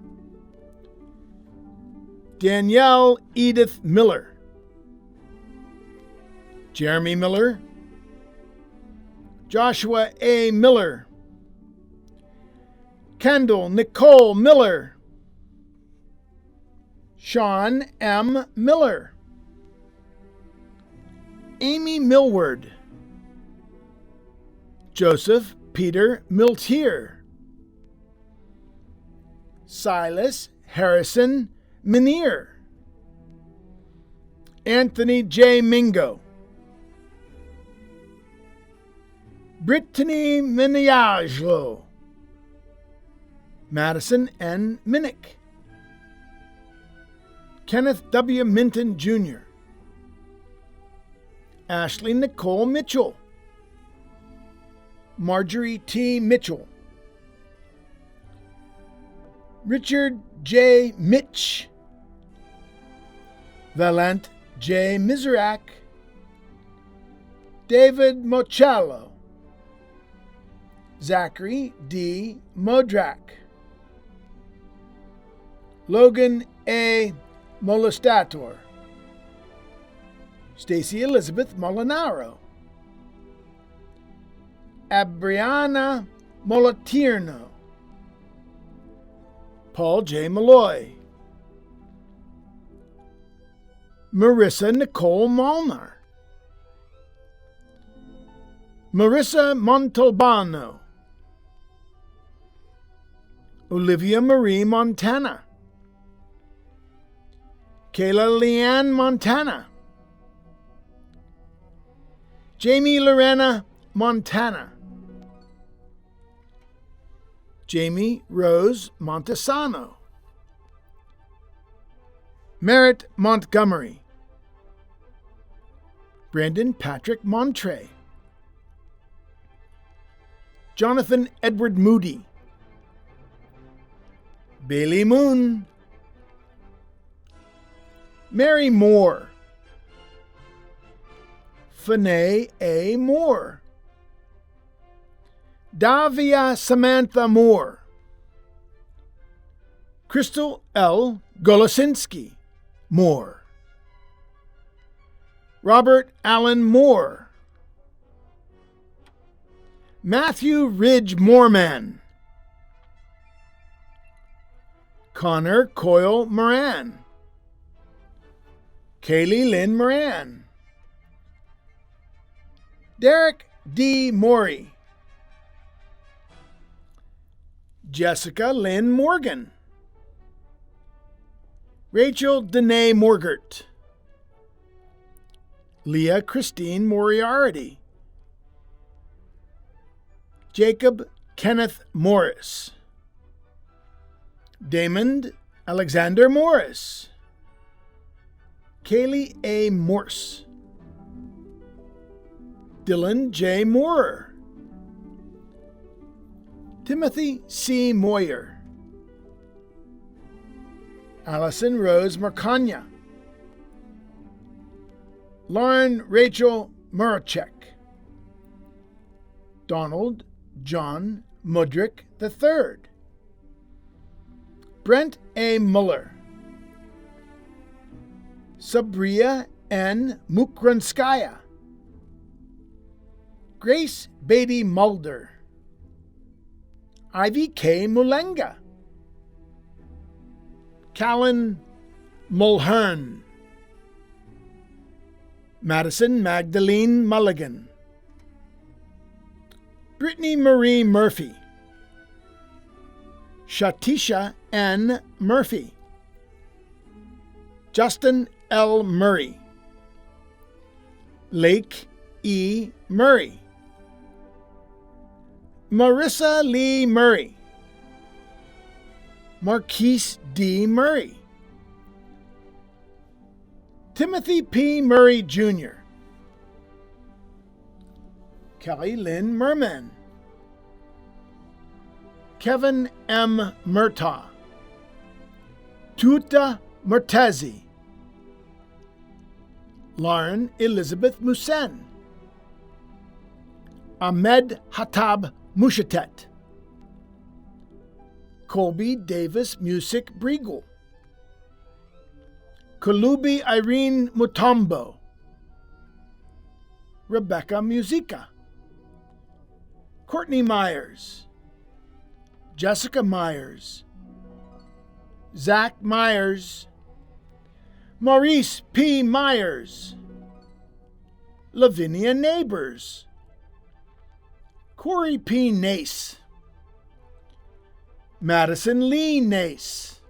Danielle Edith Miller, Jeremy Miller, Joshua A. Miller, Kendall Nicole Miller, Sean M. Miller, Amy Millward, Joseph Peter Miltier, Silas Harrison Minier, Anthony J. Mingo, Brittany Miniaglo, Madison N. Minnick, Kenneth W. Minton Jr., Ashley Nicole Mitchell, Marjorie T. Mitchell, Richard J. Mitch, Valent J. Miserak, David Mochello, Zachary D. Modrak, Logan A. Molestator, Stacy Elizabeth Molinaro, Abriana Molatirno, Paul J. Malloy, Marissa Nicole Malnar, Marissa Montalbano, Olivia Marie Montana, Kayla Leanne Montana, Jamie Lorena Montana, Jamie Rose Montesano, Merritt Montgomery, Brandon Patrick Montre, Jonathan Edward Moody, Bailey Moon, Mary Moore, Fanae A. Moore, Davia Samantha Moore, Crystal L. Golosinski Moore, Robert Allen Moore, Matthew Ridge Moorman, Connor Coyle Moran, Kaylee Lynn Moran, Derek D. Morey, Jessica Lynn Morgan, Rachel Danae Morgert, Leah Christine Moriarty, Jacob Kenneth Morris, Damon Alexander Morris, Kaylee A. Morse, Dylan J. Moorer, Timothy C. Moyer, Allison Rose Marcagna, Lauren Rachel Murachek, Donald John Mudrick III, Brent A. Muller, Sabria N. Mukranskaya, Grace Beatty Mulder, Ivy K. Mulenga, Callan Mulhern, Madison Magdalene Mulligan, Brittany Marie Murphy, Shatisha N. Murphy, Justin L. Murray, Lake E. Murray, Marissa Lee Murray, Marquise D. Murray, Timothy P. Murray Jr., Kelly Lynn Merman, Kevin M. Murtaugh, Tuta Murtazi, Lauren Elizabeth Musen, Ahmed Hatab Mushatet, Colby Davis Music Briegel, Kalubi Irene Mutombo, Rebecca Musica, Courtney Myers, Jessica Myers, Zach Myers, Maurice P. Myers, Lavinia Neighbors, Corey P. Nace, Madison Lee Nace,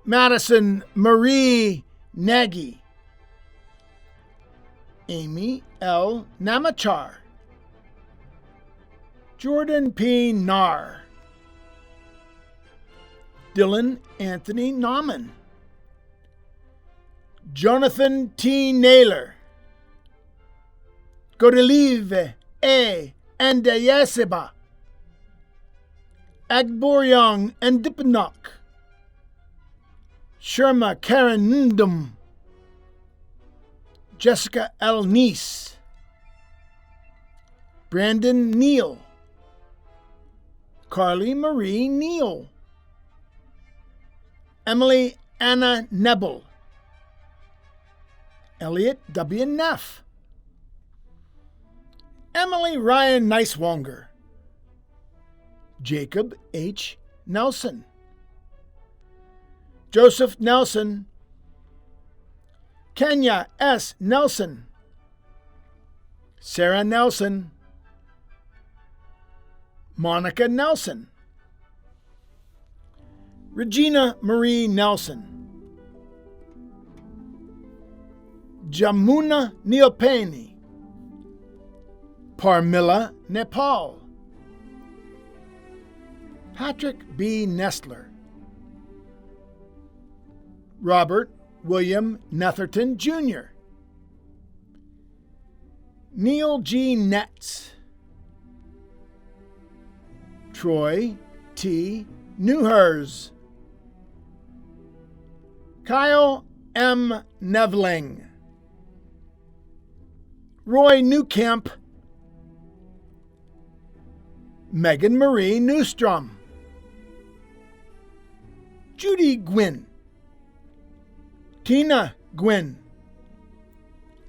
Madison Marie Nagy, Amy L. Namachar, Jordan P. Narr, Dylan Anthony Nauman, Jonathan T. Naylor, Godelive A. Andayaseba, Agboryong and Dipnok, Sherma Karen Ndum, Jessica L. Neese, Brandon Neal, Carly Marie Neal, Emily Anna Nebel, Elliot W. Neff, Emily Ryan Neiswanger, Jacob H. Nelson, Joseph Nelson, Kenya S. Nelson, Sarah Nelson, Monica Nelson, Regina Marie Nelson, Jamuna Neopeni, Parmila Nepal, Patrick B. Nestler, Robert William Netherton Jr., Neil G. Netz, Troy T. Newhers, Kyle M. Nevling, Roy Newcamp, Megan Marie Newstrom, Judy Gwynn, Tina Gwynn,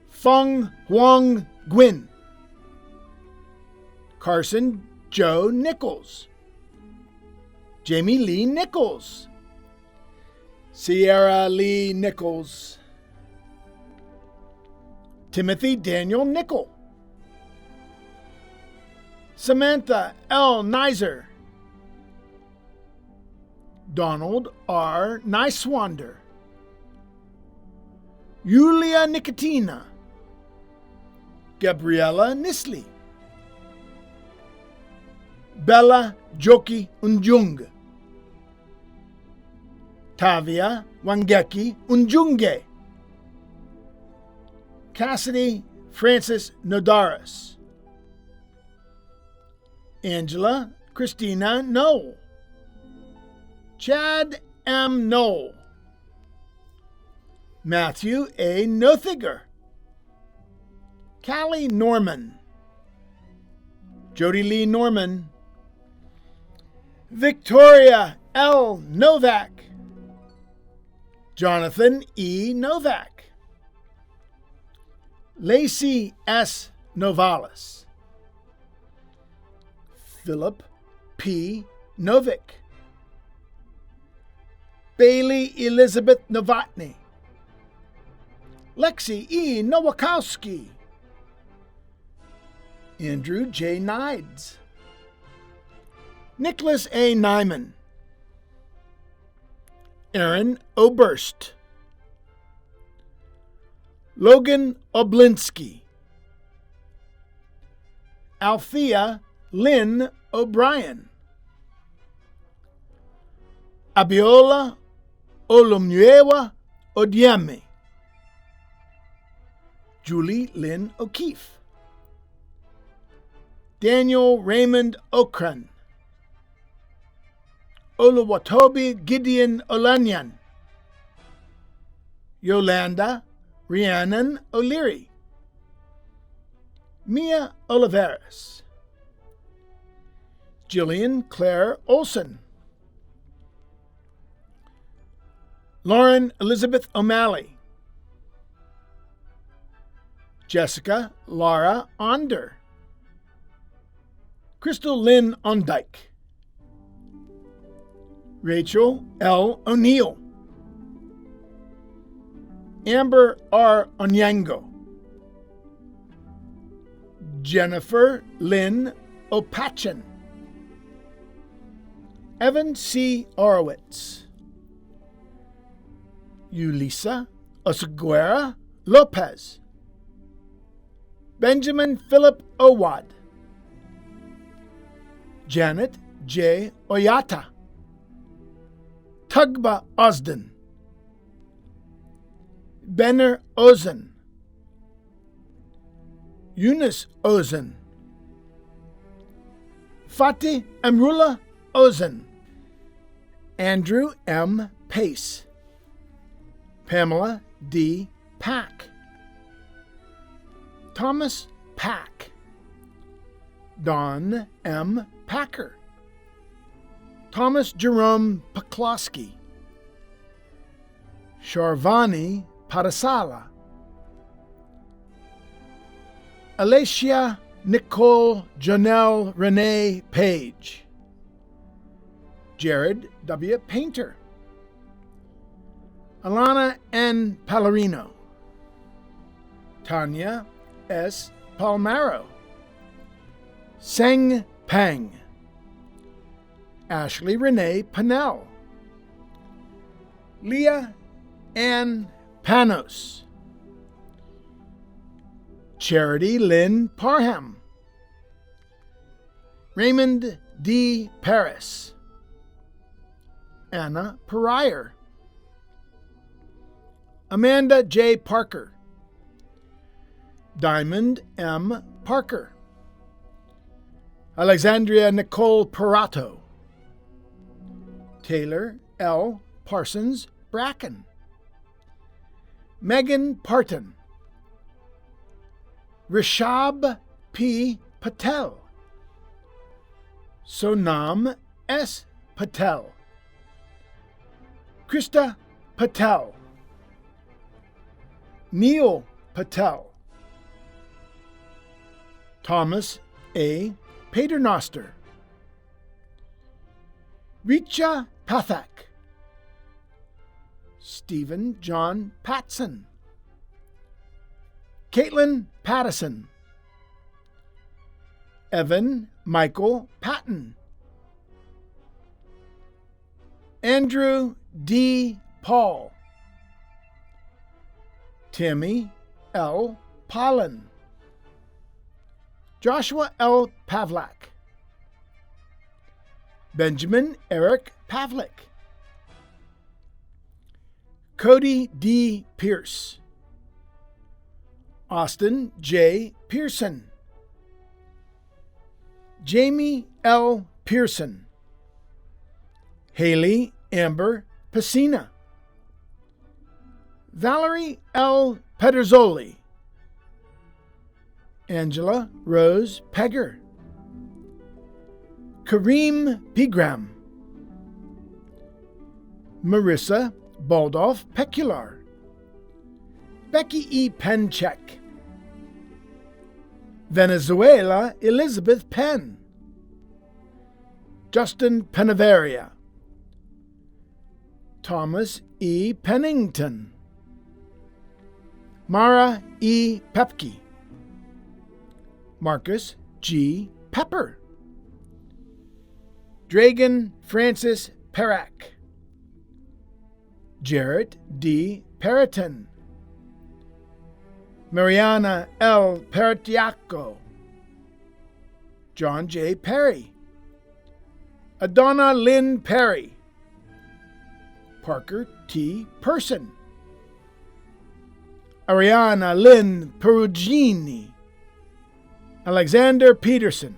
Feng Huang Gwynn, Carson Joe Nichols, Jamie Lee Nichols, Sierra Lee Nichols, Timothy Daniel Nickel, Samantha L. Nizer, Donald R. Neiswander, Yulia Nicotina, Gabriella Nisley, Bella Joki Unjung, Tavia Wangeki Unjunge, Cassidy Francis Nodaris, Angela Christina Knoll, Chad M. Knoll, Matthew A. Nothiger, Callie Norman, Jody Lee Norman, Victoria L. Novak, Jonathan E. Novak, Lacey S. Novalis, Philip P. Novick, Bailey Elizabeth Novotny, Lexi E. Nowakowski, Andrew J. Nides, Nicholas A. Nyman, Aaron Oberst, Logan Oblinski, Althea Lynn O'Brien, Abiola Olumyewa Odiemi, Julie Lynn O'Keefe, Daniel Raymond Okran, Oluwatobi Gideon Olanyan, Yolanda Rhiannon O'Leary, Mia Oliveras, Jillian Claire Olson, Lauren Elizabeth O'Malley, Jessica Laura Onder, Crystal Lynn Ondyke, Rachel L. O'Neill, Amber R. Onyango, Jennifer Lynn Opachin, Evan C. Horowitz, Ulisa Oseguera Lopez, Benjamin Philip Owad, Janet J. Oyata, Tugba Osden, Benner Ozen, Eunice Ozen, Fatih Amrullah Ozen, Andrew M. Pace, Pamela D. Pack, Thomas Pack, Don M. Packer, Thomas Jerome Poklowski, Sharvani Padasala, Alicia Nicole Janelle Renee Page. Jared W. Painter. Alana N. Pallarino. Tanya S. Palmaro. Seng Pang. Ashley Renee Pannell. Leah Ann Panos. Charity Lynn Parham. Raymond D. Paris. Anna Parier. Amanda J. Parker. Diamond M. Parker. Alexandria Nicole Parato. Taylor L. Parsons Bracken. Megan Parton. Rishab P. Patel. Sonam S. Patel. Krista Patel. Neil Patel. Thomas A. Paternoster. Richa Pathak. Stephen John Patson. Caitlin Pattison. Evan Michael Patton. Andrew D. Paul. Timmy L. Pollen. Joshua L. Pavlak. Benjamin Eric Pavlik. Cody D. Pierce. Austin J. Pearson. Jamie L. Pearson. Haley Amber Pacina. Valerie L. Pederzoli. Angela Rose Pegger. Kareem Pigram. Marissa Baldolf Pecular. Becky E. Penchek. Venezuela Elizabeth Penn. Justin Penaveria. Thomas E. Pennington. Mara E. Pepke. Marcus G. Pepper. Dragan Francis Perak. Jarrett D. Periton. Mariana L. Pertiaco. John J. Perry. Adonna Lynn Perry. Parker T. Person. Ariana Lynn Perugini. Alexander Peterson.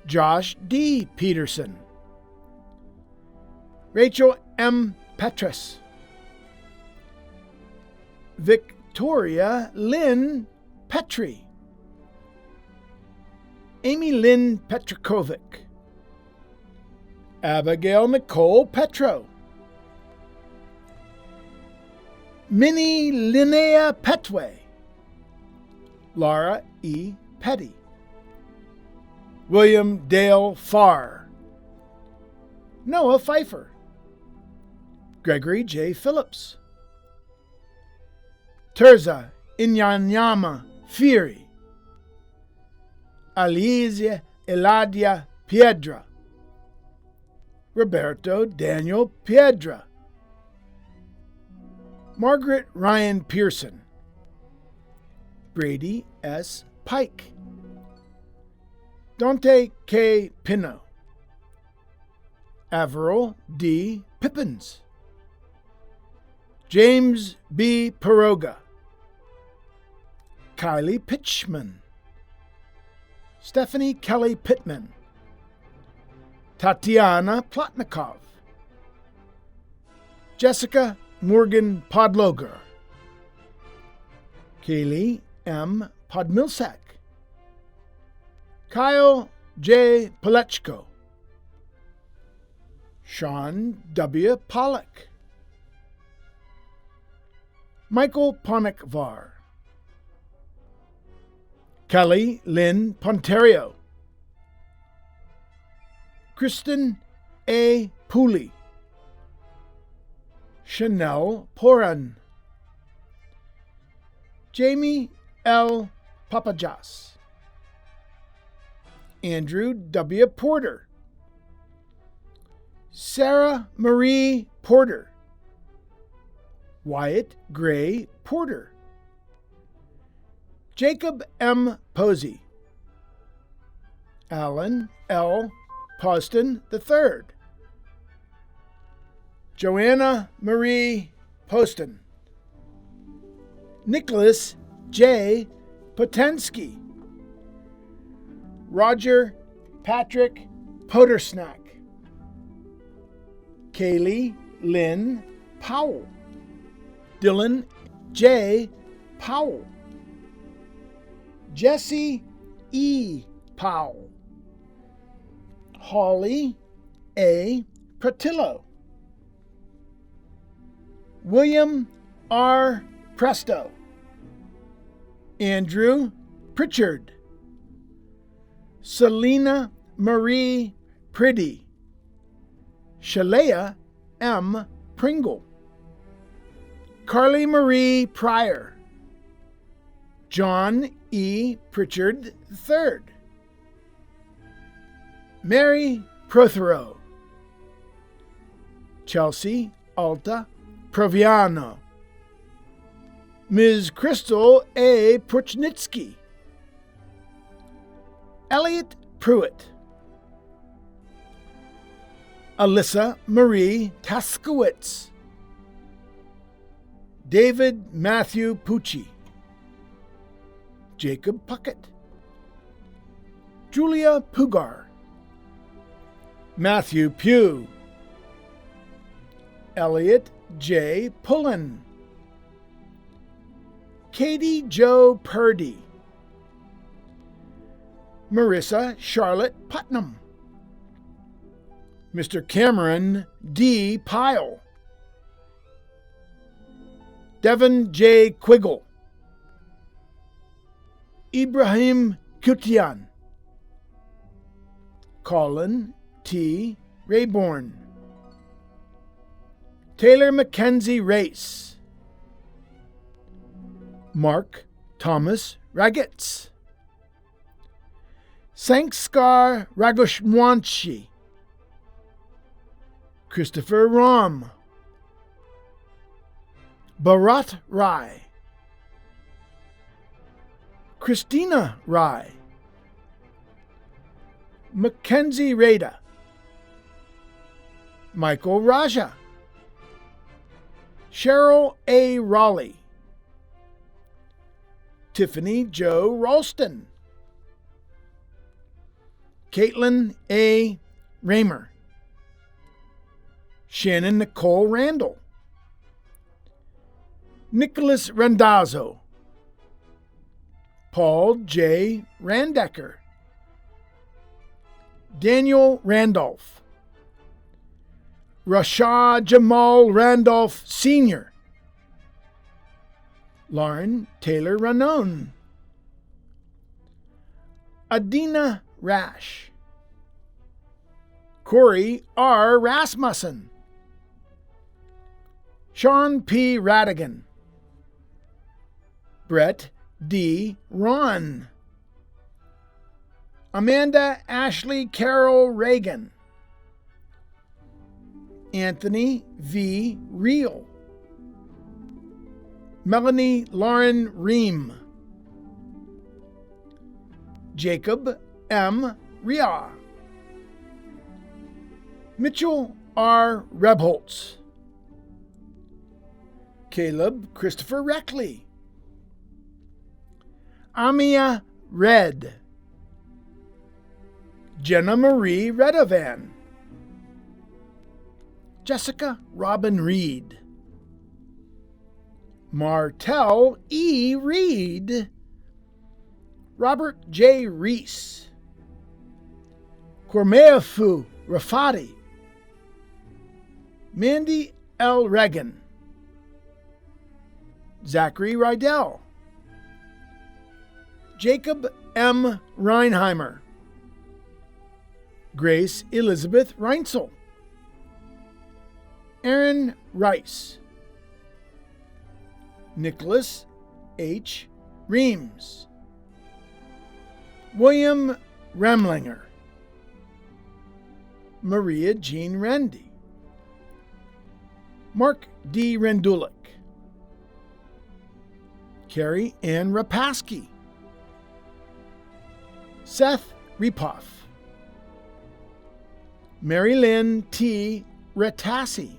Josh D. Peterson. Rachel M. Petrus. Victoria Lynn Petri. Amy Lynn Petrokovic. Abigail Nicole Petro. Minnie Linnea Petway. Laura E. Petty. William Dale Farr. Noah Pfeiffer. Gregory J. Phillips. Terza Inyanyama Firi. Alicia Eladia Piedra. Roberto Daniel Piedra. Margaret Ryan Pearson. Brady S. Pike. Dante K. Pino. Averill D. Pippins. James B. Peroga. Kylie Pitchman. Stephanie Kelly Pittman. Tatiana Plotnikov. Jessica Morgan Podloger. Kaylee M. Podmilsak. Kyle J. Palechko. Sean W. Pollock. Michael Ponikvar. Kelly Lynn Ponterio, Kristen A. Pooley, Chanel Poran, Jamie L. Papajas, Andrew W. Porter, Sarah Marie Porter, Wyatt Gray Porter, Jacob M. Posey, Alan L. Poston III, Joanna Marie Poston, Nicholas J. Potensky, Roger Patrick Potersnack, Kaylee Lynn Powell, Dylan J. Powell, Jesse E. Powell, Holly A. Pratillo, William R. Presto, Andrew Pritchard, Selena Marie Priddy, Shalea M. Pringle, Carly Marie Pryor, John E. Pritchard III, Mary Prothero, Chelsea Alta Proviano, Ms. Crystal A. Pruchnitsky, Elliot Pruitt, Alyssa Marie Taskowitz, David Matthew Pucci, Jacob Puckett, Julia Pugar, Matthew Pugh, Elliot J. Pullen, Katie Jo Purdy, Marissa Charlotte Putnam, Mr. Cameron D. Pyle, Devin J. Quiggle, Ibrahim Kutian, Colin T. Rayborn, Taylor Mackenzie Race, Mark Thomas Ragetz, Sanskar Ragoshwanshi, Christopher Ram, Bharat Rai, Christina Rai, Mackenzie Rada, Michael Raja, Cheryl A. Raleigh, Tiffany Jo Ralston, Caitlin A. Raymer, Shannon Nicole Randall, Nicholas Randazzo, Paul J. Randecker, Daniel Randolph, Rashad Jamal Randolph Sr., Lauren Taylor Ranone, Adina Rash, Corey R. Rasmussen, Sean P. Radigan, Brett D. Ron, Amanda Ashley Carol Reagan, Anthony V. Reel, Melanie Lauren Ream, Jacob M. Ria, Mitchell R. Rebholz, Caleb Christopher Reckley, Amia Red, Jenna Marie Redovan, Jessica Robin Reed, Martell E. Reed, Robert J. Reese, Cormeafu Rafati, Mandy L. Regan, Zachary Rydell, Jacob M. Reinheimer, Grace Elizabeth Reinsel, Aaron Rice, Nicholas H. Reams, William Remlinger, Maria Jean Randy, Mark D. Rendulic, Carrie Ann Rapaski, Seth Repoff, Mary Lynn T. Ratassi,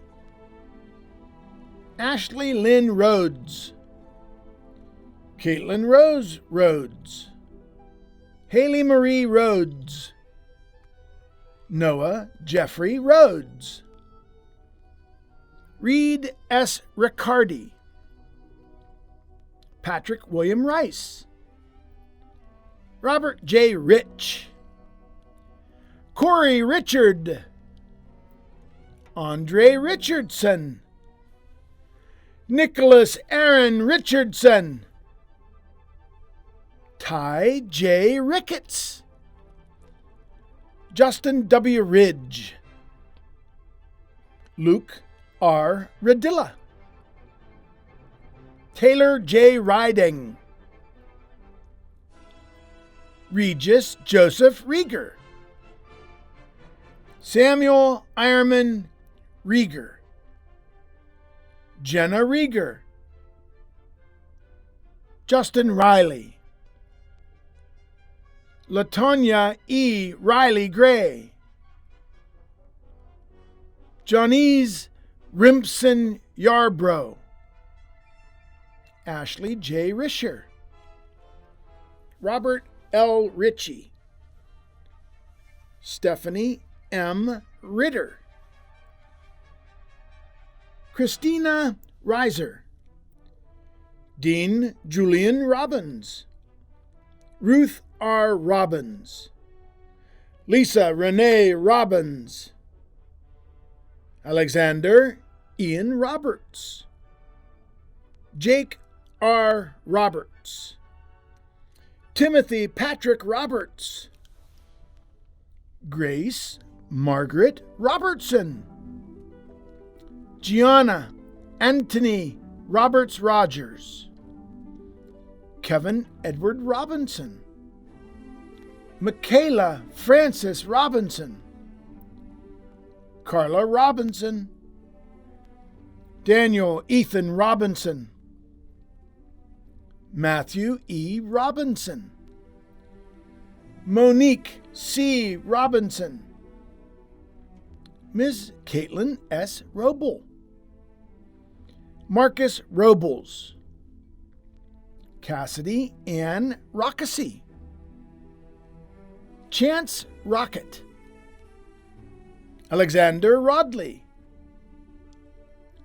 Ashley Lynn Rhodes, Caitlin Rose Rhodes, Haley Marie Rhodes, Noah Jeffrey Rhodes, Reed S. Riccardi, Patrick William Rice, Robert J. Rich, Corey Richard, Andre Richardson, Nicholas Aaron Richardson, Ty J. Ricketts, Justin W. Ridge, Luke R. Radilla, Taylor J. Riding, Regis Joseph Rieger, Samuel Ironman Rieger, Jenna Rieger, Justin Riley, Latonya E. Riley Gray, Johnese Rimpson Yarbrough, Ashley J. Risher, Robert L. Ritchie, Stephanie M. Ritter, Christina Reiser, Dean Julian Robbins, Ruth R. Robbins, Lisa Renee Robbins, Alexander Ian Roberts, Jake R. Roberts, Timothy Patrick Roberts, Grace Margaret Robertson, Gianna Anthony Roberts Rogers, Kevin Edward Robinson, Michaela Francis Robinson, Carla Robinson, Daniel Ethan Robinson, Matthew E. Robinson, Monique C. Robinson, Ms. Caitlin S. Roble, Marcus Robles, Cassidy Ann Rockesy, Chance Rocket, Alexander Rodley,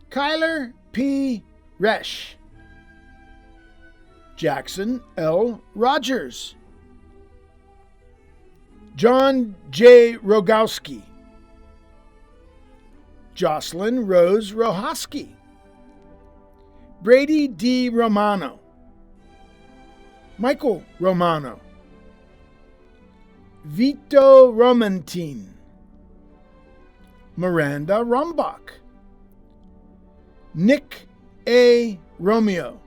Kyler P. Resch, Jackson L. Rogers, John J. Rogowski, Jocelyn Rose Rohoski, Brady D. Romano, Michael Romano, Vito Romantine, Miranda Rumbach, Nick A. Romeo,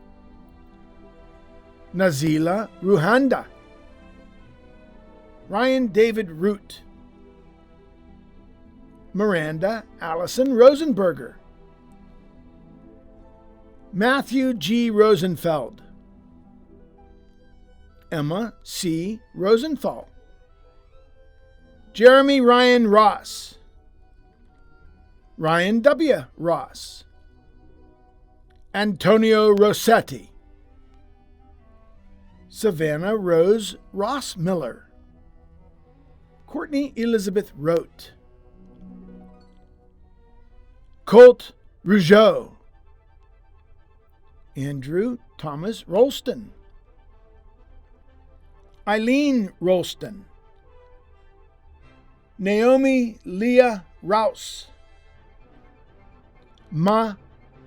Nazila Ruhanda, Ryan David Root, Miranda Allison Rosenberger, Matthew G. Rosenfeld, Emma C. Rosenthal, Jeremy Ryan Ross, Ryan W. Ross, Antonio Rossetti, Savannah Rose Ross Miller, Courtney Elizabeth Rote, Colt Rougeau, Andrew Thomas Rolston, Eileen Rolston, Naomi Leah Rouse, Ma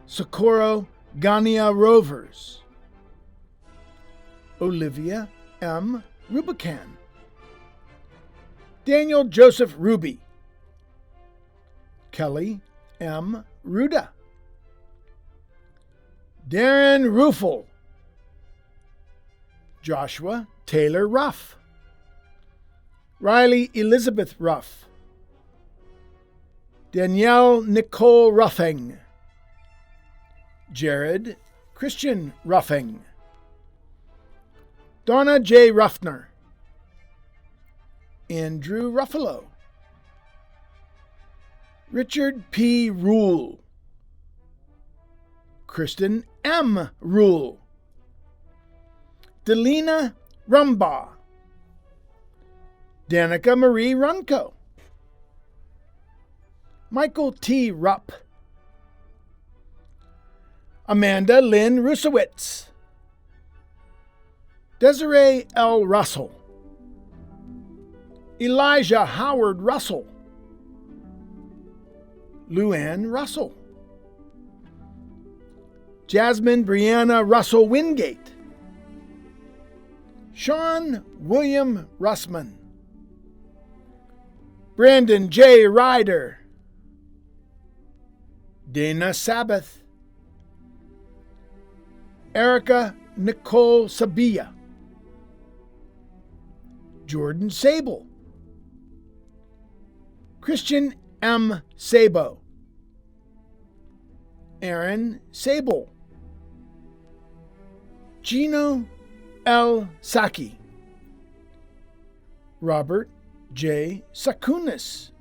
Socorro Gania Rovers, Olivia M. Rubicam, Daniel Joseph Ruby, Kelly M. Ruda, Darren Ruffel, Joshua Taylor Ruff, Riley Elizabeth Ruff, Danielle Nicole Ruffing, Jared Christian Ruffing, Donna J. Ruffner, Andrew Ruffalo, Richard P. Rule, Kristen M. Rule, Delina Rumbaugh, Danica Marie Runco, Michael T. Rupp, Amanda Lynn Rusowitz, Desiree L. Russell, Elijah Howard Russell, Luann Russell, Jasmine Brianna Russell Wingate, Sean William Russman, Brandon J. Ryder, Dana Sabbath, Erica Nicole Sabia, Jordan Sable, Christian M. Sabo, Aaron Sable, Gino L. Saki, Robert J. Sakunis,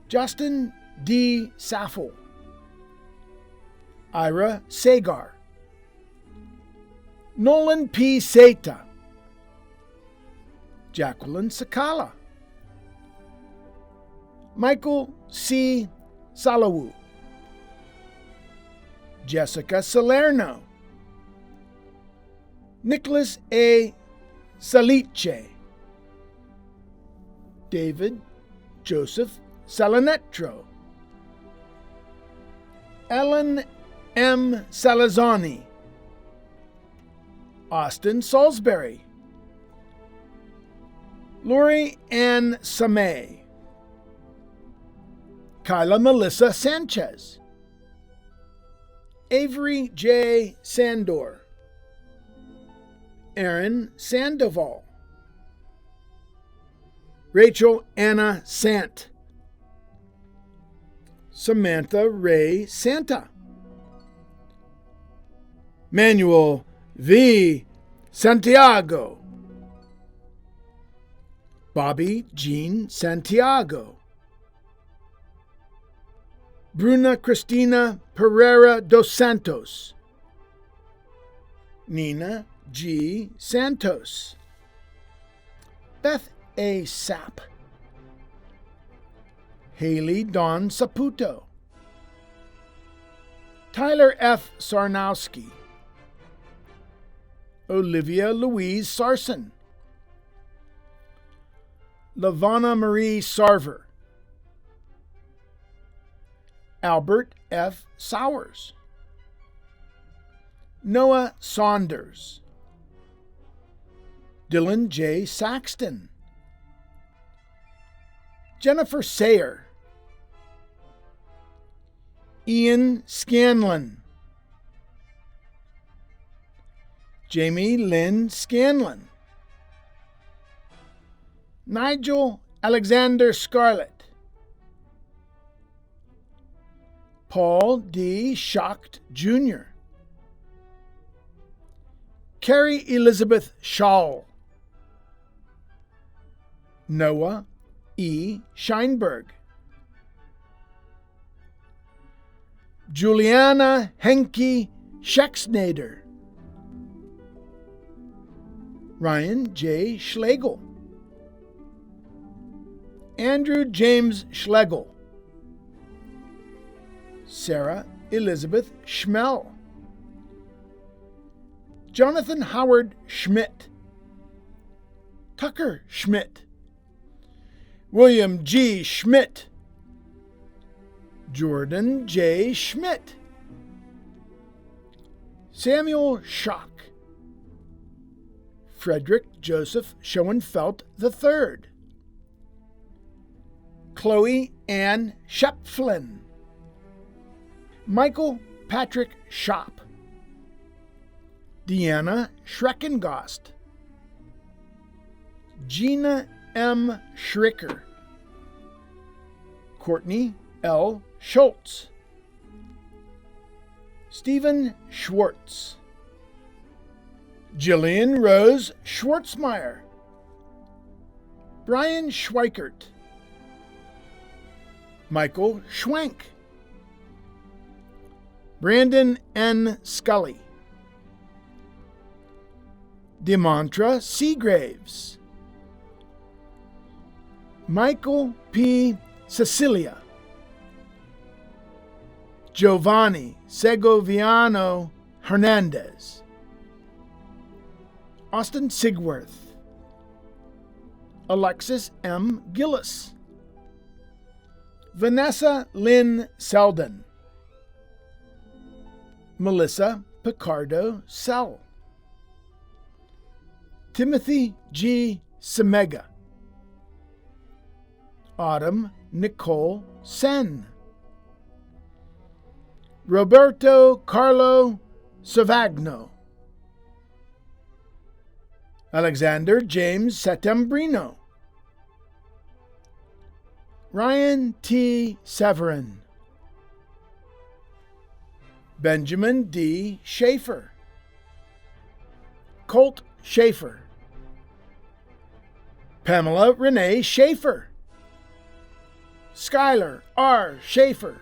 Justin D. Saffel, Ira Sagar, Nolan P. Seta, Jacqueline Sakala, Michael C. Salawu, Jessica Salerno, Nicholas A. Salice, David Joseph Salanetro, Ellen M. Salazzani, Austin Salisbury, Lori Ann Samay, Kyla Melissa Sanchez, Avery J. Sandor, Aaron Sandoval, Rachel Anna Sant, Samantha Ray Santa, Manuel V. Santiago, Bobby Jean Santiago, Bruna Cristina Pereira dos Santos, Nina G. Santos, Beth A. Sapp, Haley Dawn Saputo, Tyler F. Sarnowski, Olivia Louise Sarson, Lavana Marie Sarver, Albert F. Sowers, Noah Saunders, Dylan J. Saxton, Jennifer Sayer, Ian Scanlon, Jamie Lynn Scanlon, Nigel Alexander Scarlett, Paul D. Schacht Jr., Carrie Elizabeth Schall, Noah E. Scheinberg, Juliana Henke Schexnader, Ryan J. Schlegel, Andrew James Schlegel, Sarah Elizabeth Schmel, Jonathan Howard Schmidt, Tucker Schmidt, William G. Schmidt, Jordan J. Schmidt, Samuel Schock, Frederick Joseph Schoenfeld III. Chloe Ann Schepflin. Michael Patrick Schopp. Deanna Schreckengost. Gina M. Schricker. Courtney L. Schultz. Stephen Schwartz. Jillian Rose Schwartzmeyer. Brian Schweikert. Michael Schwenk. Brandon N. Scully. Demontra Seagraves. Michael P. Cecilia. Giovanni Segoviano Hernandez. Austin Sigworth. Alexis M. Gillis. Vanessa Lynn Selden. Melissa Picardo Sell. Timothy G. Semega. Autumn Nicole Sen. Roberto Carlo Savagno. Alexander James Settembrino. Ryan T. Severin. Benjamin D. Schaefer. Colt Schaefer. Pamela Renee Schaefer. Skylar R. Schaefer.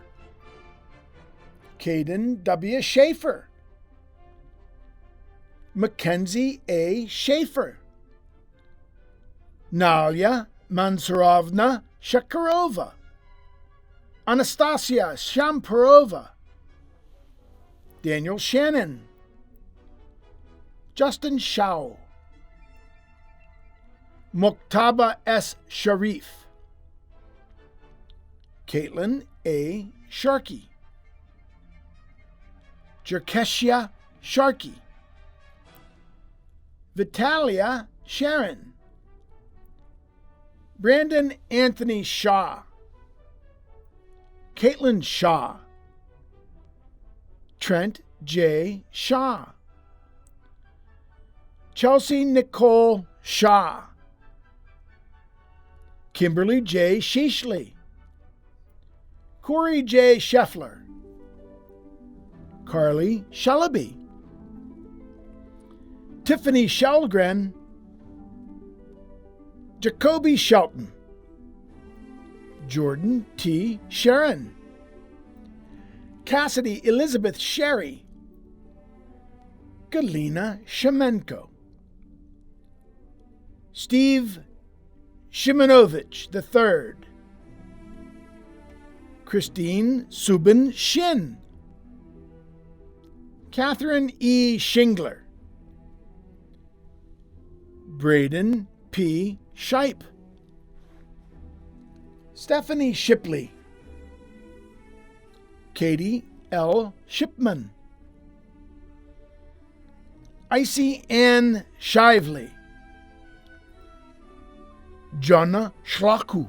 Caden W. Schaefer. Mackenzie A. Schaefer. Nalia Mansurovna Shakarova. Anastasia Shamparova. Daniel Shannon. Justin Shao. Muktaba S. Sharif. Caitlin A. Sharkey. Jerkeshia Sharkey. Vitalia Sharon. Brandon Anthony Shaw. Caitlin Shaw. Trent J. Shaw. Chelsea Nicole Shaw. Kimberly J. Sheeshley. Corey J. Scheffler. Carly Shalaby. Tiffany Shelgren. Jacoby Shelton. Jordan T. Sharon. Cassidy Elizabeth Sherry. Galina Shemenko. Steve Shimonovich III. Christine Subin Shin. Catherine E. Shingler. Braden P. Shipe. Stephanie Shipley. Katie L. Shipman. Icy Ann Shively. Jonna Schlaku.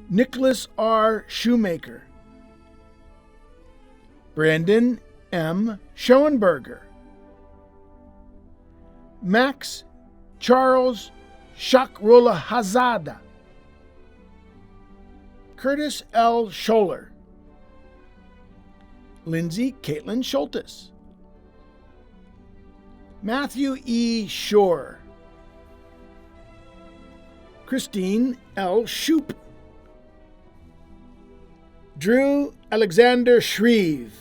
Nicholas R. Shoemaker. Brandon M. Schoenberger. Max Charles Shakrola Hazada. Curtis L. Scholler. Lindsay Caitlin Schultes. Matthew E. Shore. Christine L. Shoup. Drew Alexander Shreve.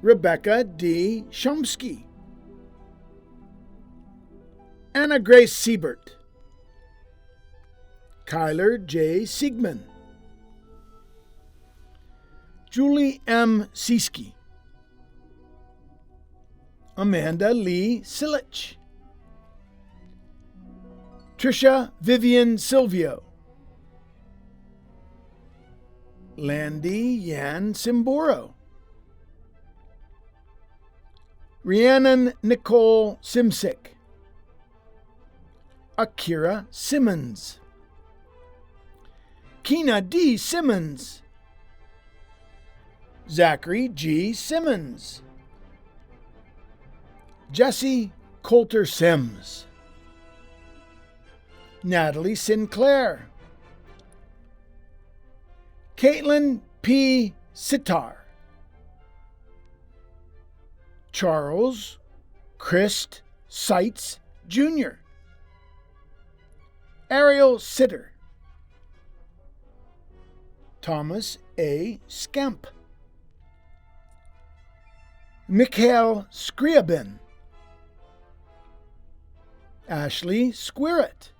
Rebecca D. Shumsky. Anna Grace Siebert. Kyler J. Siegman. Julie M. Siski. Amanda Lee Silich. Trisha Vivian Silvio. Landy Yan Simboro. Rhiannon Nicole Simsick, Akira Simmons, Keena D. Simmons, Zachary G. Simmons, Jesse Coulter Sims, Natalie Sinclair, Caitlin P. Sitar, Charles Christ Seitz Jr., Ariel Sitter, Thomas A. Skemp, Mikhail Skriabin, Ashley Squirrett,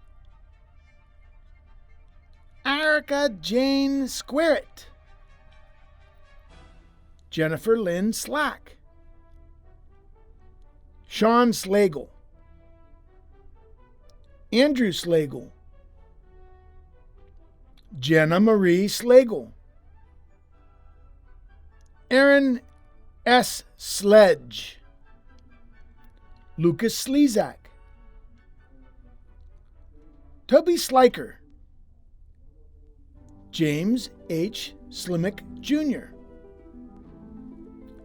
Erica Jane Squirrett, Jennifer Lynn Slack, Sean Slagle, Andrew Slagle, Jenna Marie Slagle, Aaron S. Sledge, Lucas Slezak, Toby Sliker, James H. Slimmick Jr.,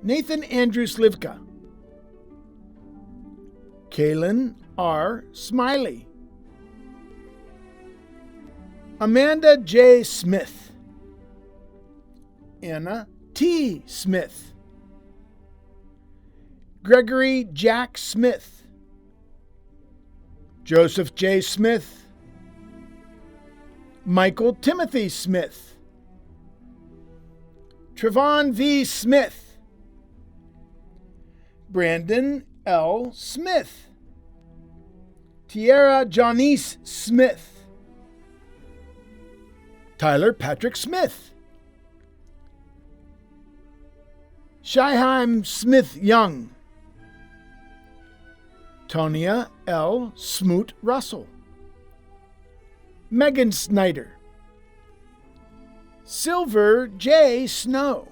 Nathan Andrew Slivka, Kaylin R. Smiley, Amanda J. Smith, Anna T. Smith, Gregory Jack Smith, Joseph J. Smith, Michael Timothy Smith, Trevon V. Smith, Brandon L. Smith, Tierra Janice Smith, Tyler Patrick Smith, Shyheim Smith Young, Tonia L. Smoot Russell, Megan Snyder, Silver J. Snow,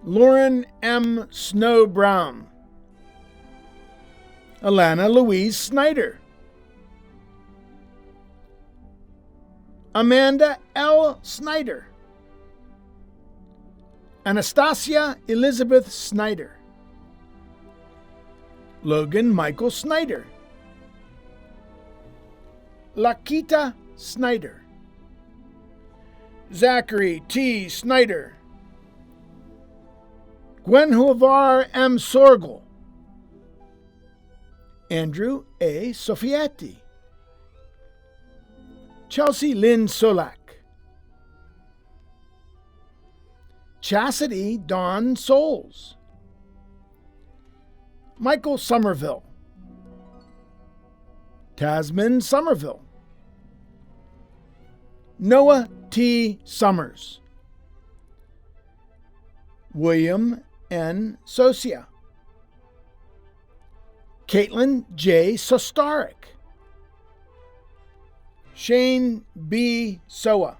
Lauren M. Snow Brown, Alana Louise Snyder, Amanda L. Snyder, Anastasia Elizabeth Snyder, Logan Michael Snyder, Lakita Snyder, Zachary T. Snyder, Gwenhovar M. Sorgel, Andrew A. Sofietti, Chelsea Lynn Solak, Chastity Dawn Souls, Michael Somerville, Tasman Somerville, Noah T. Summers, William N. Sosia, Caitlin J. Sostarik, Shane B. Soa,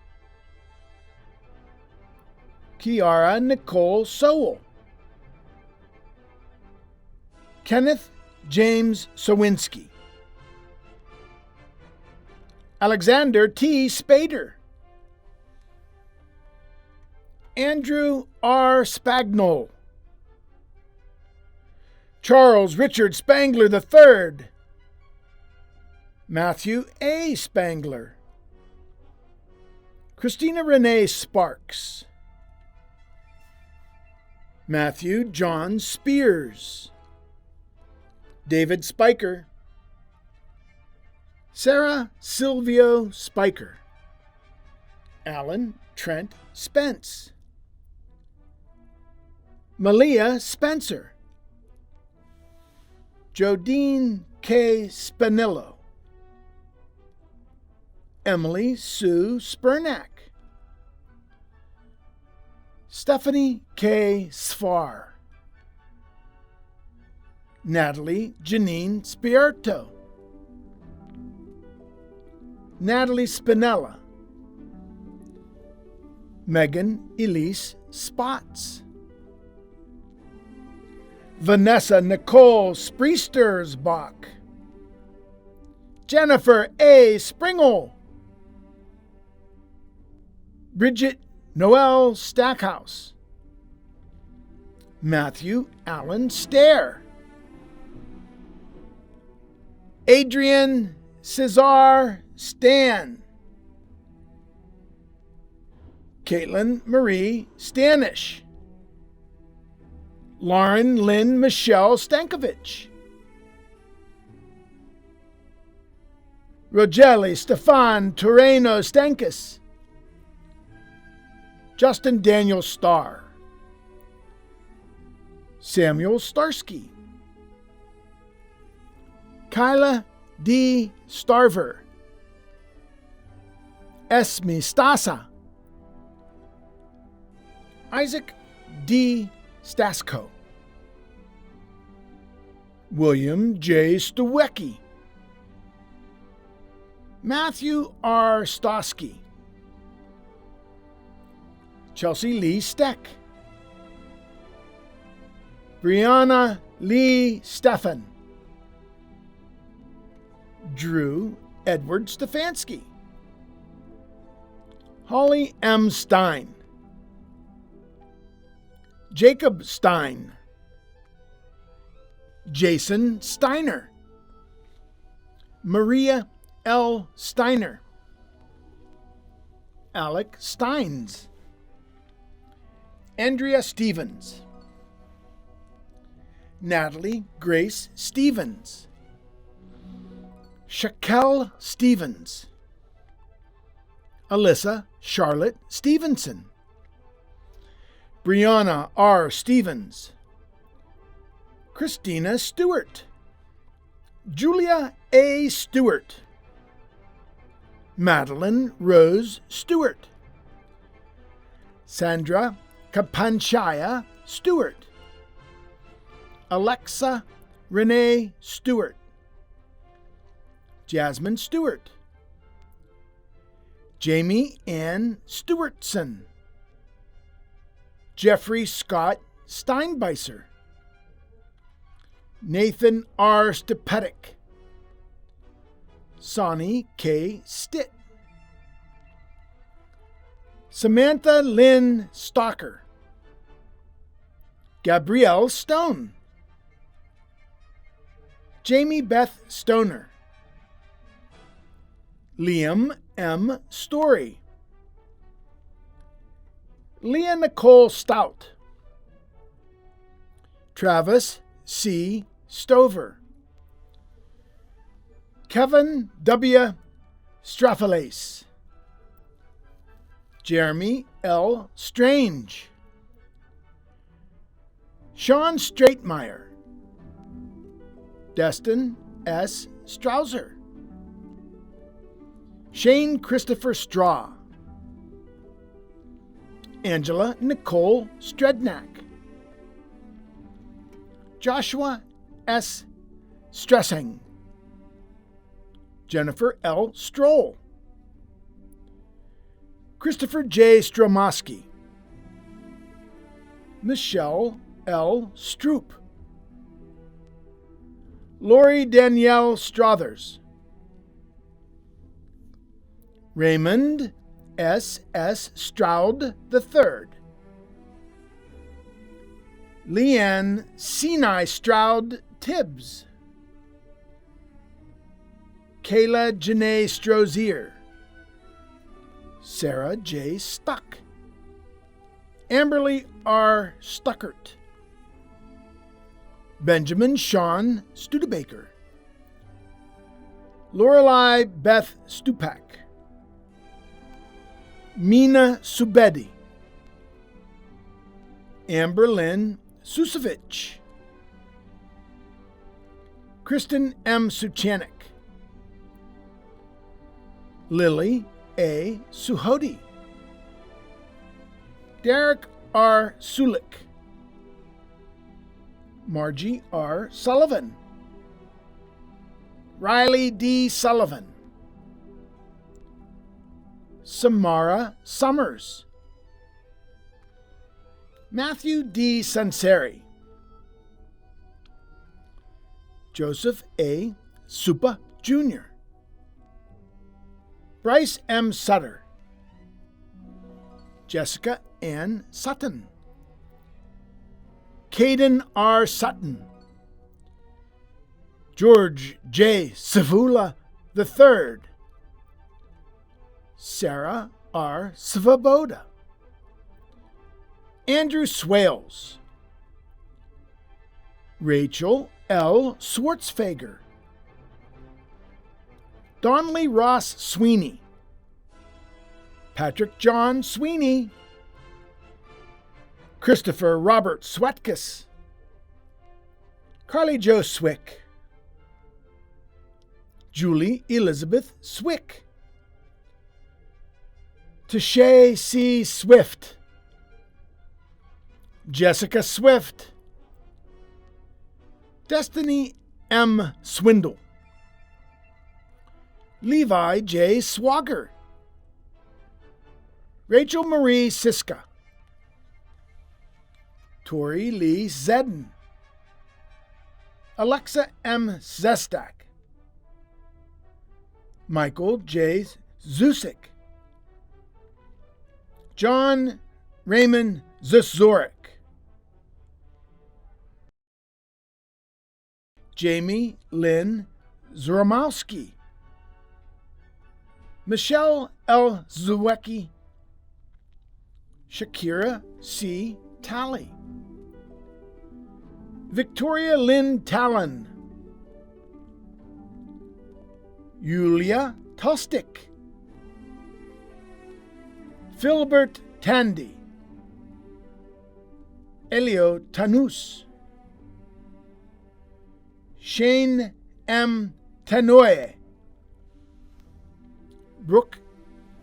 Kiara Nicole Sowell, Kenneth James Sowinski, Alexander T. Spader, Andrew R. Spagnol, Charles Richard Spangler III, Matthew A. Spangler, Christina Renee Sparks, Matthew John Spears, David Spiker, Sarah Silvio Spiker, Alan Trent Spence, Malia Spencer, Jodine K. Spinillo, Emily Sue Spurnack, Stephanie K. Sfar, Natalie Janine Spierto, Natalie Spinella, Megan Elise Spots, Vanessa Nicole Spriestersbach, Jennifer A. Springle, Bridget Noel Stackhouse, Matthew Allen Stair, Adrian Cesar Stan, Caitlin Marie Stanish, Lauren Lynn Michelle Stankovich, Rogeli Stefan Toreno Stankis, Justin Daniel Starr, Samuel Starsky, Kyla D. Starver, Esme Stasa, Isaac D. Stasko, William J. Stawecki, Matthew R. Stosky, Chelsea Lee Steck, Brianna Lee Stefan, Drew Edward Stefanski, Holly M. Stein, Jacob Stein, Jason Steiner, Maria L. Steiner, Alec Steins, Andrea Stevens, Natalie Grace Stevens, Shaquelle Stevens, Alyssa Charlotte Stevenson, Brianna R. Stevens, Christina Stewart, Julia A. Stewart, Madeline Rose Stewart, Sandra Kapanchaya Stewart, Alexa Renee Stewart, Jasmine Stewart, Jamie Ann Stewartson, Jeffrey Scott Steinbeiser, Nathan R. Stepetic, Sonny K. Stitt, Samantha Lynn Stalker, Gabrielle Stone, Jamie Beth Stoner, Liam M. Story, Leah Nicole Stout, Travis C. Stover, Kevin W. Straffalace, Jeremy L. Strange, Sean Straightmeyer, Destin S. Strouser, Shane Christopher Straw, Angela Nicole Strednak, Joshua S. Stressing, Jennifer L. Stroll, Christopher J. Stromoski, Michelle L. Stroop, Lori Danielle Strothers, Raymond S. S. Stroud III, Leanne Sinai Stroud Tibbs, Kayla Janae Strozier, Sarah J. Stuck, Amberly R. Stuckert, Benjamin Sean Studebaker, Lorelei Beth Stupak, Mina Subedi, Amber Lynn Susevich, Kristen M. Suchanik, Lily A. Suhodi, Derek R. Sulik, Margie R. Sullivan, Riley D. Sullivan, Samara Summers, Matthew D. Sanseri, Joseph A. Supa, Jr., Bryce M. Sutter, Jessica Ann Sutton, Caden R. Sutton, George J. Savula III, Sarah R. Svoboda, Andrew Swales, Rachel L. Swartzfager, Donley Ross Sweeney, Patrick John Sweeney, Christopher Robert Swetkus, Carly Jo Swick, Julie Elizabeth Swick, Tashay C. Swift, Jessica Swift, Destiny M. Swindle, Levi J. Swagger, Rachel Marie Siska, Tori Lee Zedden, Alexa M. Zestak, Michael J. Zusik, John Raymond Zuzorik, Jamie Lynn Zoromowski, Michelle L. Zwiecki, Shakira C. Talley, Victoria Lynn Talon, Yulia Tostik, Philbert Tandy, Elio Tanus, Shane M. Tanoe, Brooke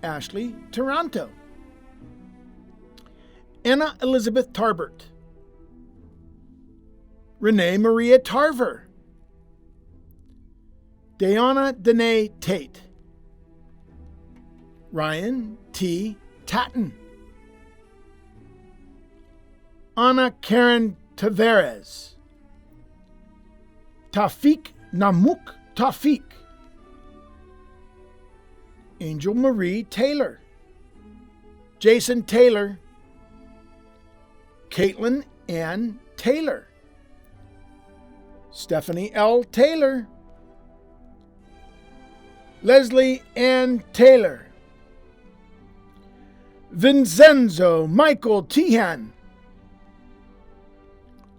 Ashley Taranto, Anna Elizabeth Tarbert, Renee Maria Tarver, Dayana Danae Tate, Ryan T. Tatton, Anna Karen Tavares, Tafik Namuk Tafik, Angel Marie Taylor, Jason Taylor, Caitlin Ann Taylor, Stephanie L. Taylor, Leslie Ann Taylor, Vincenzo Michael Tehan,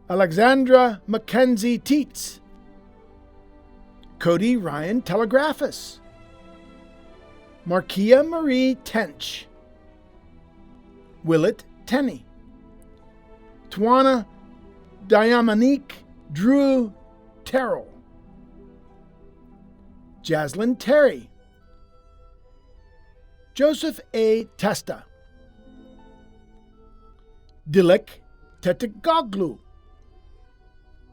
Alexandra Mackenzie Teets, Cody Ryan Telegraphus, Markia Marie Tench, Willett Tenney, Tawana Diamonique Drew Terrell, Jaslyn Terry, Joseph A. Testa, Dilek Tetegoglu,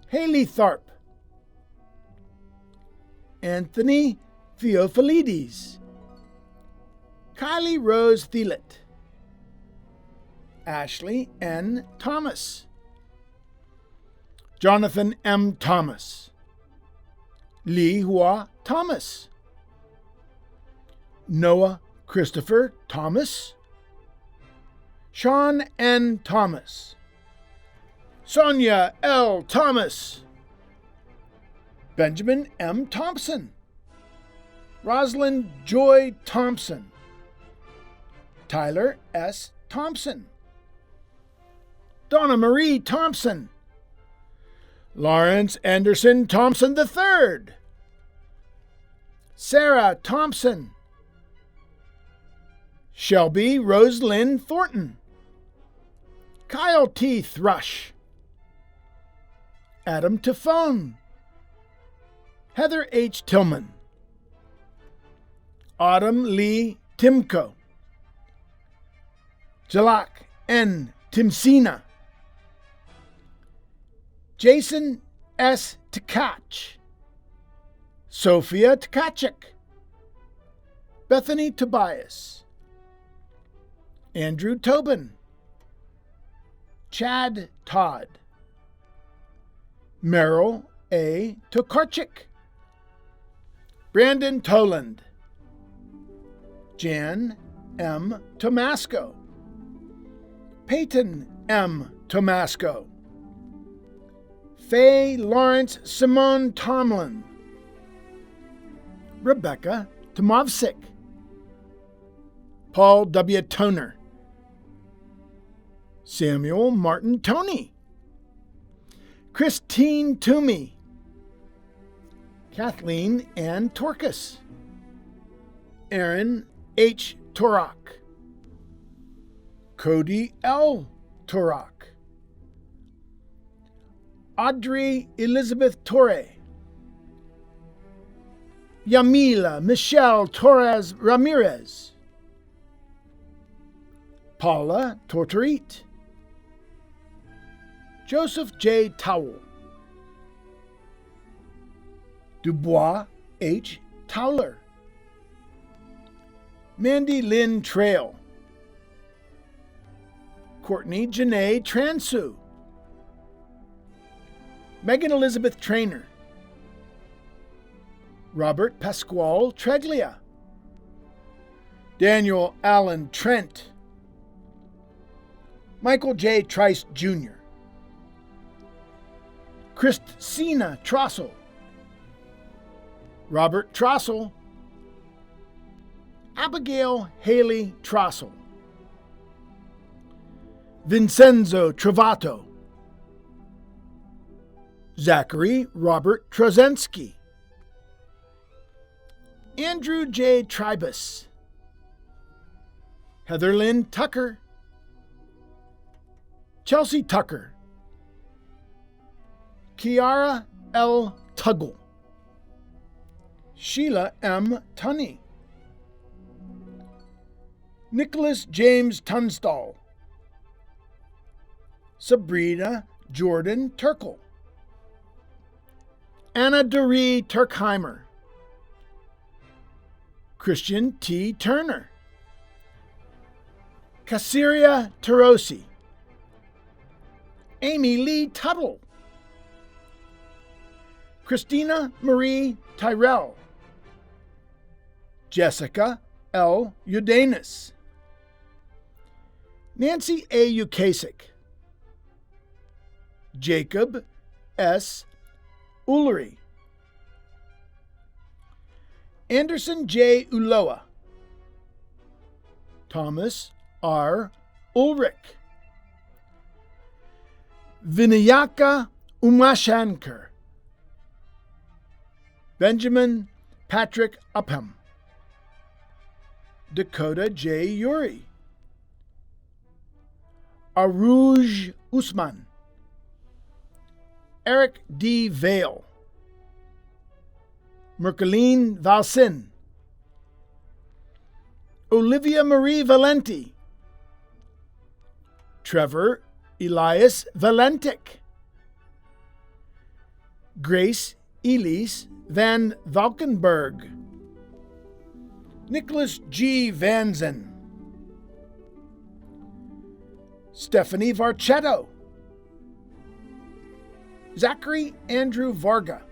Haley Tharp, Anthony Theophilides, Kylie Rose Thielet, Ashley N. Thomas, Jonathan M. Thomas, Li Hua Thomas, Noah Christopher Thomas, Sean N. Thomas, Sonia L. Thomas, Benjamin M. Thompson, Rosalind Joy Thompson, Tyler S. Thompson, Donna Marie Thompson, Lawrence Anderson Thompson III, Sarah Thompson, Shelby Roselyn Thornton, Kyle T. Thrush, Adam Tafone, Heather H. Tillman, Autumn Lee Timko, Jalak N. Timsina, Jason S. Tkach, Sophia Tkachik, Bethany Tobias, Andrew Tobin, Chad Todd, Merrill A. Tokarczyk, Brandon Toland, Jan M. Tomasco, Peyton M. Tomasco, Faye Lawrence Simone Tomlin, Rebecca Tomovsik, Paul W. Toner, Samuel Martin Toney, Christine Toomey, Kathleen Ann Torkas, Aaron H. Torak, Cody L. Torak, Audrey Elizabeth Torre, Yamila Michelle Torres Ramirez, Paula Tortorit, Joseph J. Towell, Dubois H. Towler, Mandy Lynn Trail, Courtney Janae Transu, Megan Elizabeth Trainer, Robert Pasquale Treglia, Daniel Allen Trent, Michael J. Trice Jr., Christina Trossel, Robert Trossel, Abigail Haley Trossel, Vincenzo Travato, Zachary Robert Trozensky, Andrew J. Tribus, Heather Lynn Tucker, Chelsea Tucker, Kiara L. Tuggle, Sheila M. Tunney, Nicholas James Tunstall, Sabrina Jordan Turkle, Anna Doree Turkheimer, Christian T. Turner, Cassiria Tarosi, Amy Lee Tuttle, Christina Marie Tyrell, Jessica L. Udanis, Nancy A. Ukasik, Jacob S. Ullery, Anderson J. Uloa, Thomas R. Ulrich, Vinayaka Umashankar, Benjamin Patrick Upham, Dakota J. Uri, Aruj Usman, Eric D. Vale, Merkeline Valsin, Olivia Marie Valenti, Trevor Elias Valentic, Grace Elise Van Valkenburg, Nicholas G. Vanzen, Stephanie Varchetto, Zachary Andrew Varga,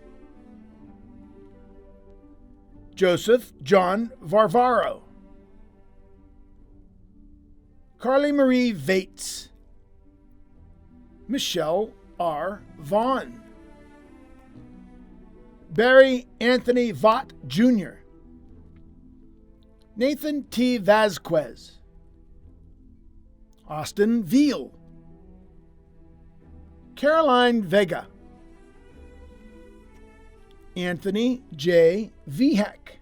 Joseph John Varvaro, Carly Marie Vates, Michelle R. Vaughn, Barry Anthony Vaught Jr., Nathan T. Vasquez, Austin Veal, Caroline Vega, Anthony J. Vihek,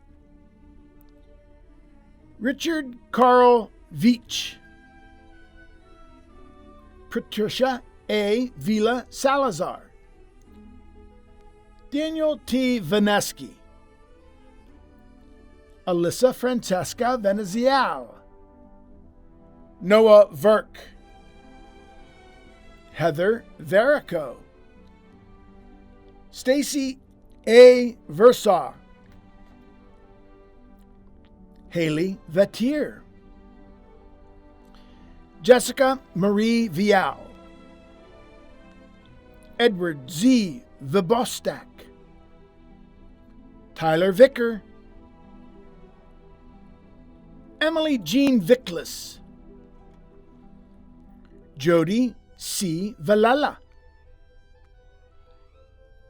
Richard Carl Veach, Patricia A. Vila Salazar, Daniel T. Vaneski, Alyssa Francesca Venezial, Noah Verk, Heather Verico, Stacy A. Versaw, Haley Vatier, Jessica Marie Vial, Edward Z. Vibostak, Tyler Vicker, Emily Jean Vickless, Jody C. Valella,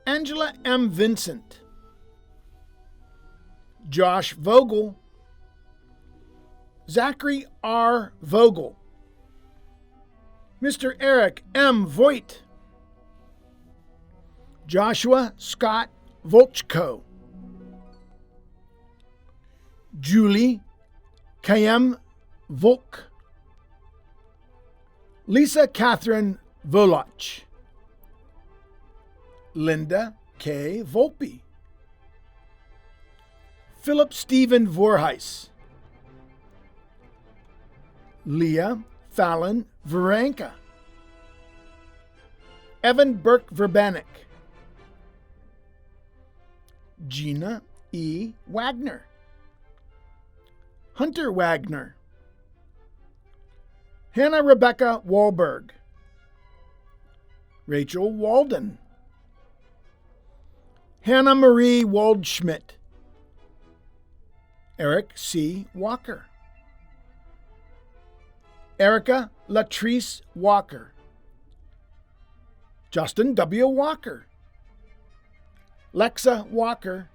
Angela M. Vincent, Josh Vogel, Zachary R. Vogel, Mr. Eric M. Voigt, Joshua Scott Volchko, Julie Kayem Volk, Lisa Catherine Volach, Linda K. Volpe, Philip Stephen Voorheis, Leah Fallon Varanka, Evan Burke Verbanek, Gina E. Wagner, Hunter Wagner, Hannah Rebecca Wahlberg, Rachel Walden, Hannah Marie Waldschmidt, Eric C. Walker, Erica Latrice Walker, Justin W. Walker, Lexa Walker,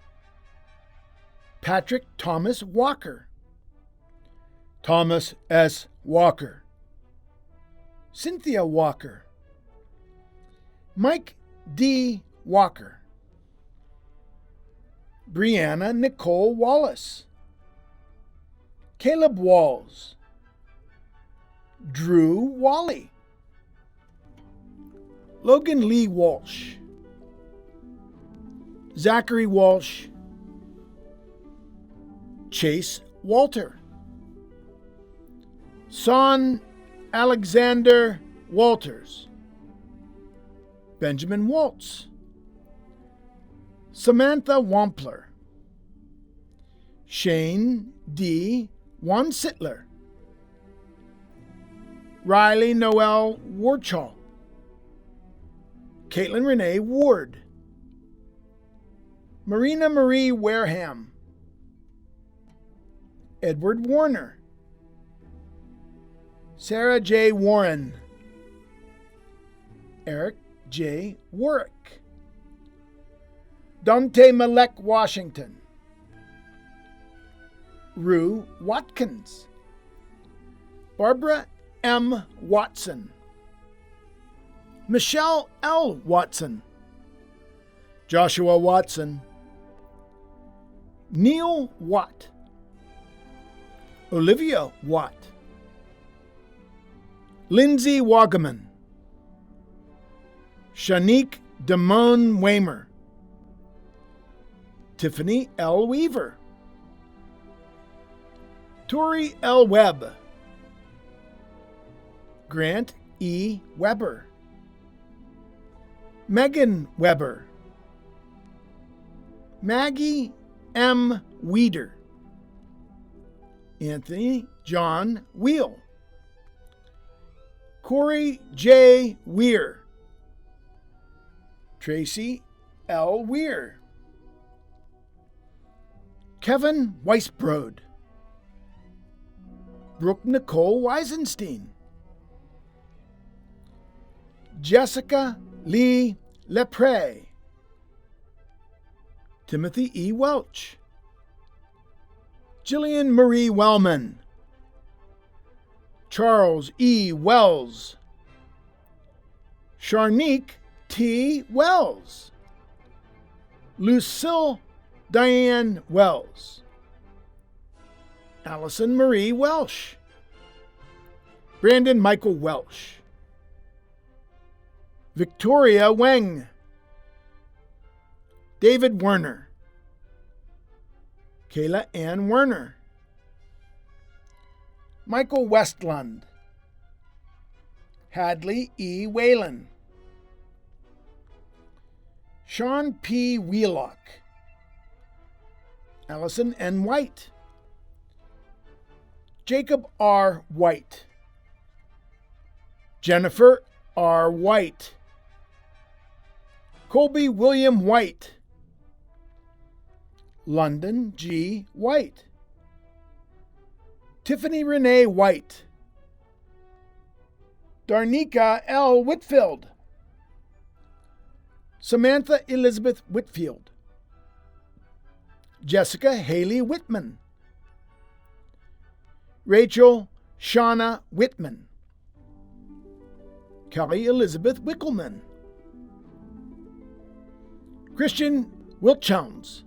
Patrick Thomas Walker, Thomas S. Walker, Cynthia Walker, Mike D. Walker, Brianna Nicole Wallace, Caleb Walls, Drew Wally, Logan Lee Walsh, Zachary Walsh, Chase Walter, Son Alexander Walters, Benjamin Waltz, Samantha Wampler, Shane D. Wansittler, Riley Noel Warchall, Caitlin Renee Ward, Marina Marie Wareham, Edward Warner, Sarah J. Warren, Eric J. Warwick, Dante Malek Washington, Rue Watkins, Barbara M. Watson, Michelle L. Watson, Joshua Watson, Neil Watt, Olivia Watt, Lindsay Wagaman, Shanique Damone Wamer, Tiffany L. Weaver, Tori L. Webb, Grant E. Weber, Megan Weber, Maggie M. Weeder, Anthony John Wheel, Corey J. Weir, Tracy L. Weir, Kevin Weisbrod, Brooke Nicole Weisenstein, Jessica Lee Lepre, Timothy E. Welch, Jillian Marie Wellman, Charles E. Wells, Sharnique T. Wells, Lucille Diane Wells, Allison Marie Welsh, Brandon Michael Welsh, Victoria Weng, David Werner, Kayla Ann Werner, Michael Westlund, Hadley E. Whalen, Sean P. Wheelock, Allison N. White, Jacob R. White, Jennifer R. White, Colby William White. London G. White. Tiffany Renee White. Darnika L. Whitfield. Samantha Elizabeth Whitfield. Jessica Haley Whitman. Rachel Shauna Whitman. Kelly Elizabeth Wickelman. Christian Wiltjones.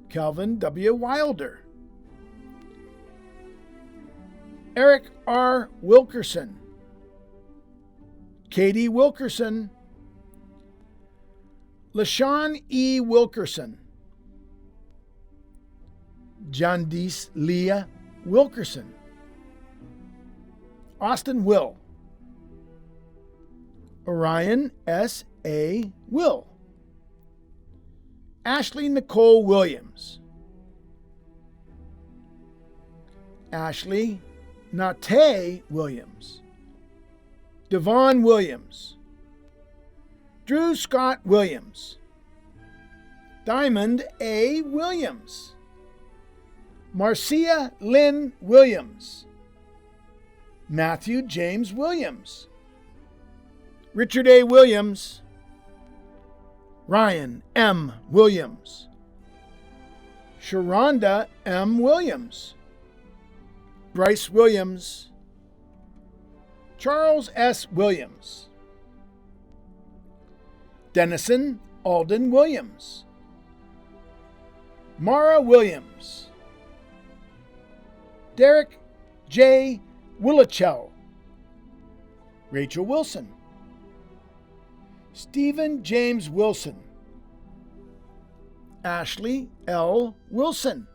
Calvin W. Wilder. Eric R. Wilkerson. Katie Wilkerson. LaShawn E. Wilkerson. Jandice Leah Wilkerson. Austin Will. Orion S. A. Will. Ashley Nicole Williams. Ashley Nate Williams. Devon Williams. Drew Scott Williams. Diamond A. Williams. Marcia Lynn Williams. Matthew James Williams. Richard A. Williams. Ryan M. Williams. Sharonda M. Williams. Bryce Williams. Charles S. Williams. Dennison Alden Williams. Mara Williams. Derek J. Willichell. Rachel Wilson. Stephen James Wilson. Ashley L. Wilson.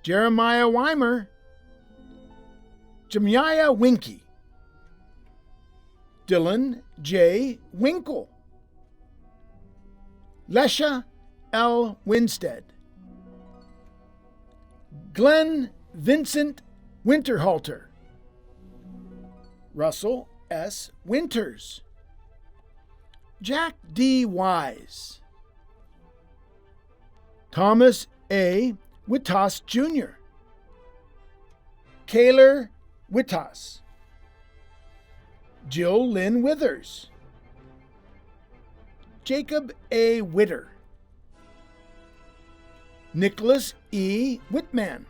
Jeremiah Weimer. Jemiah Winky. Dylan J. Winkle. Lesha L. Winstead. Glenn Vincent Winterhalter. Russell S. Winters. Jack D. Wise. Thomas A. Wittas Jr. Kaylor Wittas. Jill Lynn Withers. Jacob A. Witter. Nicholas E. Whitman.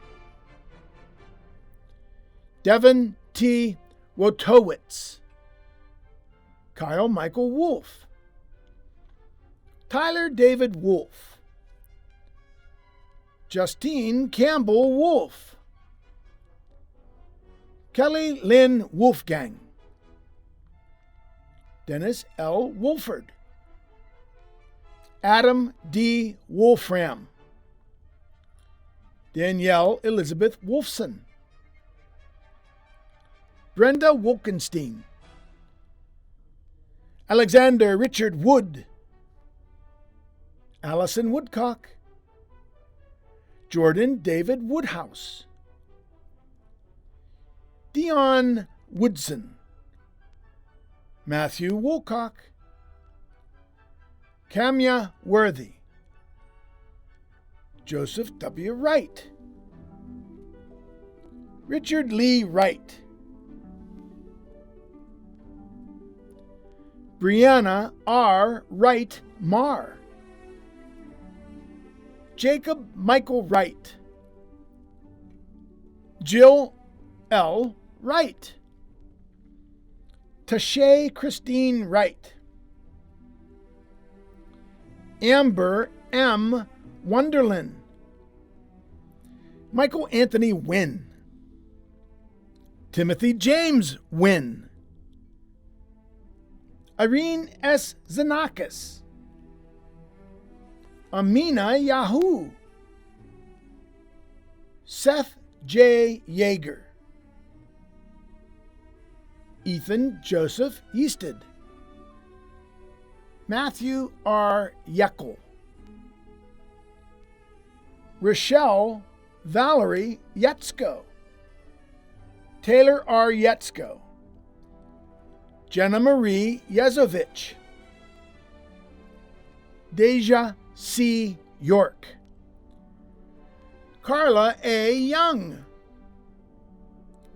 Devin T. Wotowitz. Kyle Michael Wolf. Tyler David Wolf. Justine Campbell Wolf. Kelly Lynn Wolfgang. Dennis L. Wolford. Adam D. Wolfram. Danielle Elizabeth Wolfson. Brenda Wolkenstein. Alexander Richard Wood. Allison Woodcock. Jordan David Woodhouse. Dion Woodson. Matthew Woolcock. Camya Worthy. Joseph W. Wright. Richard Lee Wright. Brianna R. Wright Marr. Jacob Michael Wright. Jill L. Wright. Tashay Christine Wright. Amber M. Wonderland. Michael Anthony Wynn. Timothy James Wynn. Irene S. Zanakis. Amina Yahoo. Seth J. Yeager. Ethan Joseph Easted. Matthew R. Yeckel. Rochelle Valerie Yetzko. Taylor R. Yetzko. Jenna Marie Yezovich, Deja C. York, Carla A. Young,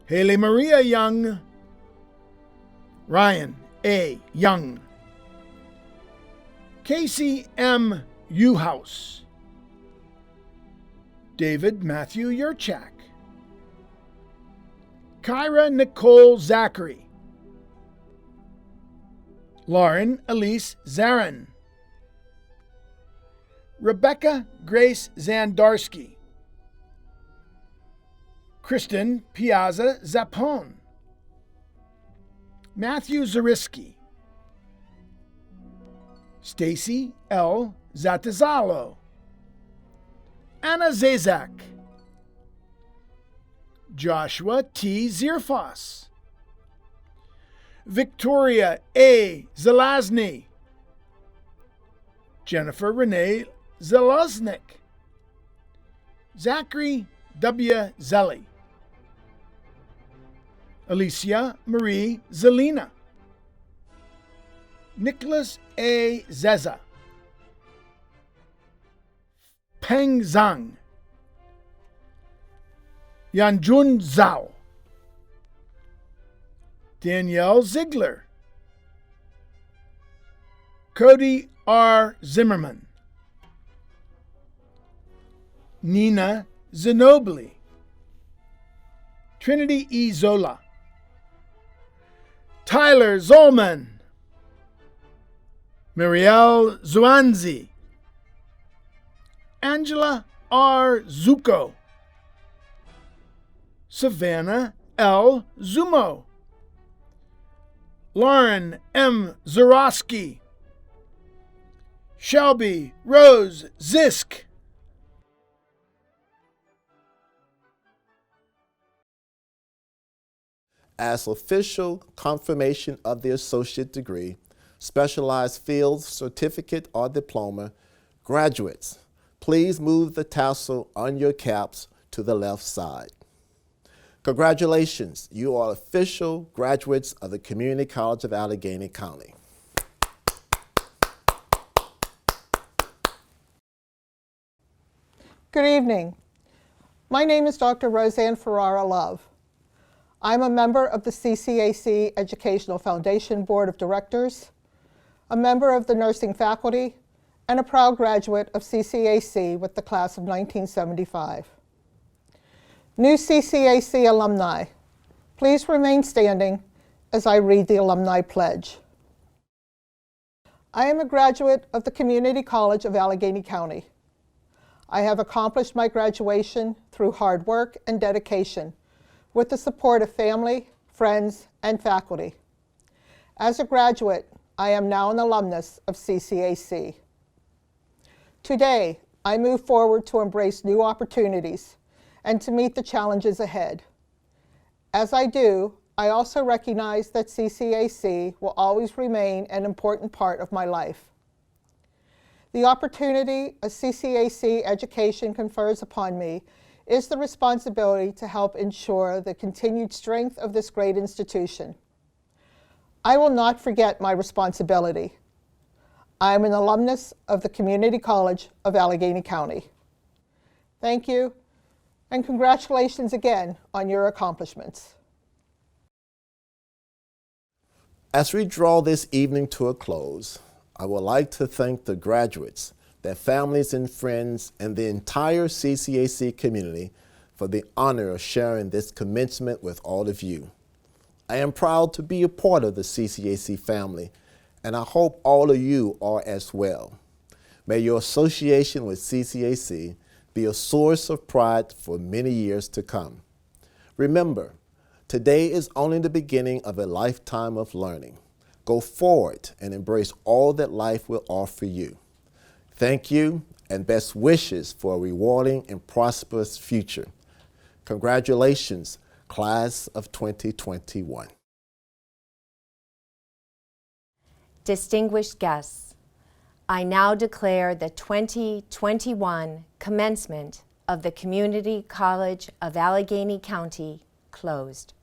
Haley Maria Young, Ryan A. Young, Casey M. Uhouse, David Matthew Yurchak, Kyra Nicole Zachary, Lauren Elise Zarin, Rebecca Grace Zandarsky, Kristen Piazza Zapone, Matthew Zariski, Stacy L. Zatizalo, Anna Zazak, Joshua T. Zirfos, Victoria A. Zelazny, Jennifer Renee Zeloznik, Zachary W. Zelli, Alicia Marie Zelina, Nicholas A. Zeza, Peng Zhang, Yanjun Zhao, Danielle Ziegler, Cody R. Zimmerman, Nina Zinobili, Trinity E. Zola, Tyler Zolman, Muriel Zuanzi, Angela R. Zuko, Savannah L. Zumo, Lauren M. Zarowski, Shelby Rose Zisk, as official confirmation of the associate degree, specialized field certificate or diploma, graduates, please move the tassel on your caps to the left side. Congratulations, you are official graduates of the Community College of Allegheny County. Good evening. My name is Dr. Roseanne Ferrara Love. I'm a member of the CCAC Educational Foundation Board of Directors, a member of the nursing faculty, and a proud graduate of CCAC with the class of 1975. New CCAC alumni, please remain standing as I read the alumni pledge. I am a graduate of the Community College of Allegheny County. I have accomplished my graduation through hard work and dedication with the support of family, friends, and faculty. As a graduate, I am now an alumnus of CCAC. Today, I move forward to embrace new opportunities and to meet the challenges ahead. As I do, I also recognize that CCAC will always remain an important part of my life. The opportunity a CCAC education confers upon me is the responsibility to help ensure the continued strength of this great institution. I will not forget my responsibility. I am an alumnus of the Community College of Allegheny County. Thank you, and congratulations again on your accomplishments. As we draw this evening to a close, I would like to thank the graduates, their families and friends, and the entire CCAC community for the honor of sharing this commencement with all of you. I am proud to be a part of the CCAC family, and I hope all of you are as well. May your association with CCAC be a source of pride for many years to come. Remember, today is only the beginning of a lifetime of learning. Go forward and embrace all that life will offer you. Thank you, and best wishes for a rewarding and prosperous future. Congratulations, Class of 2021. Distinguished guests, I now declare the 2021 commencement of the Community College of Allegheny County closed.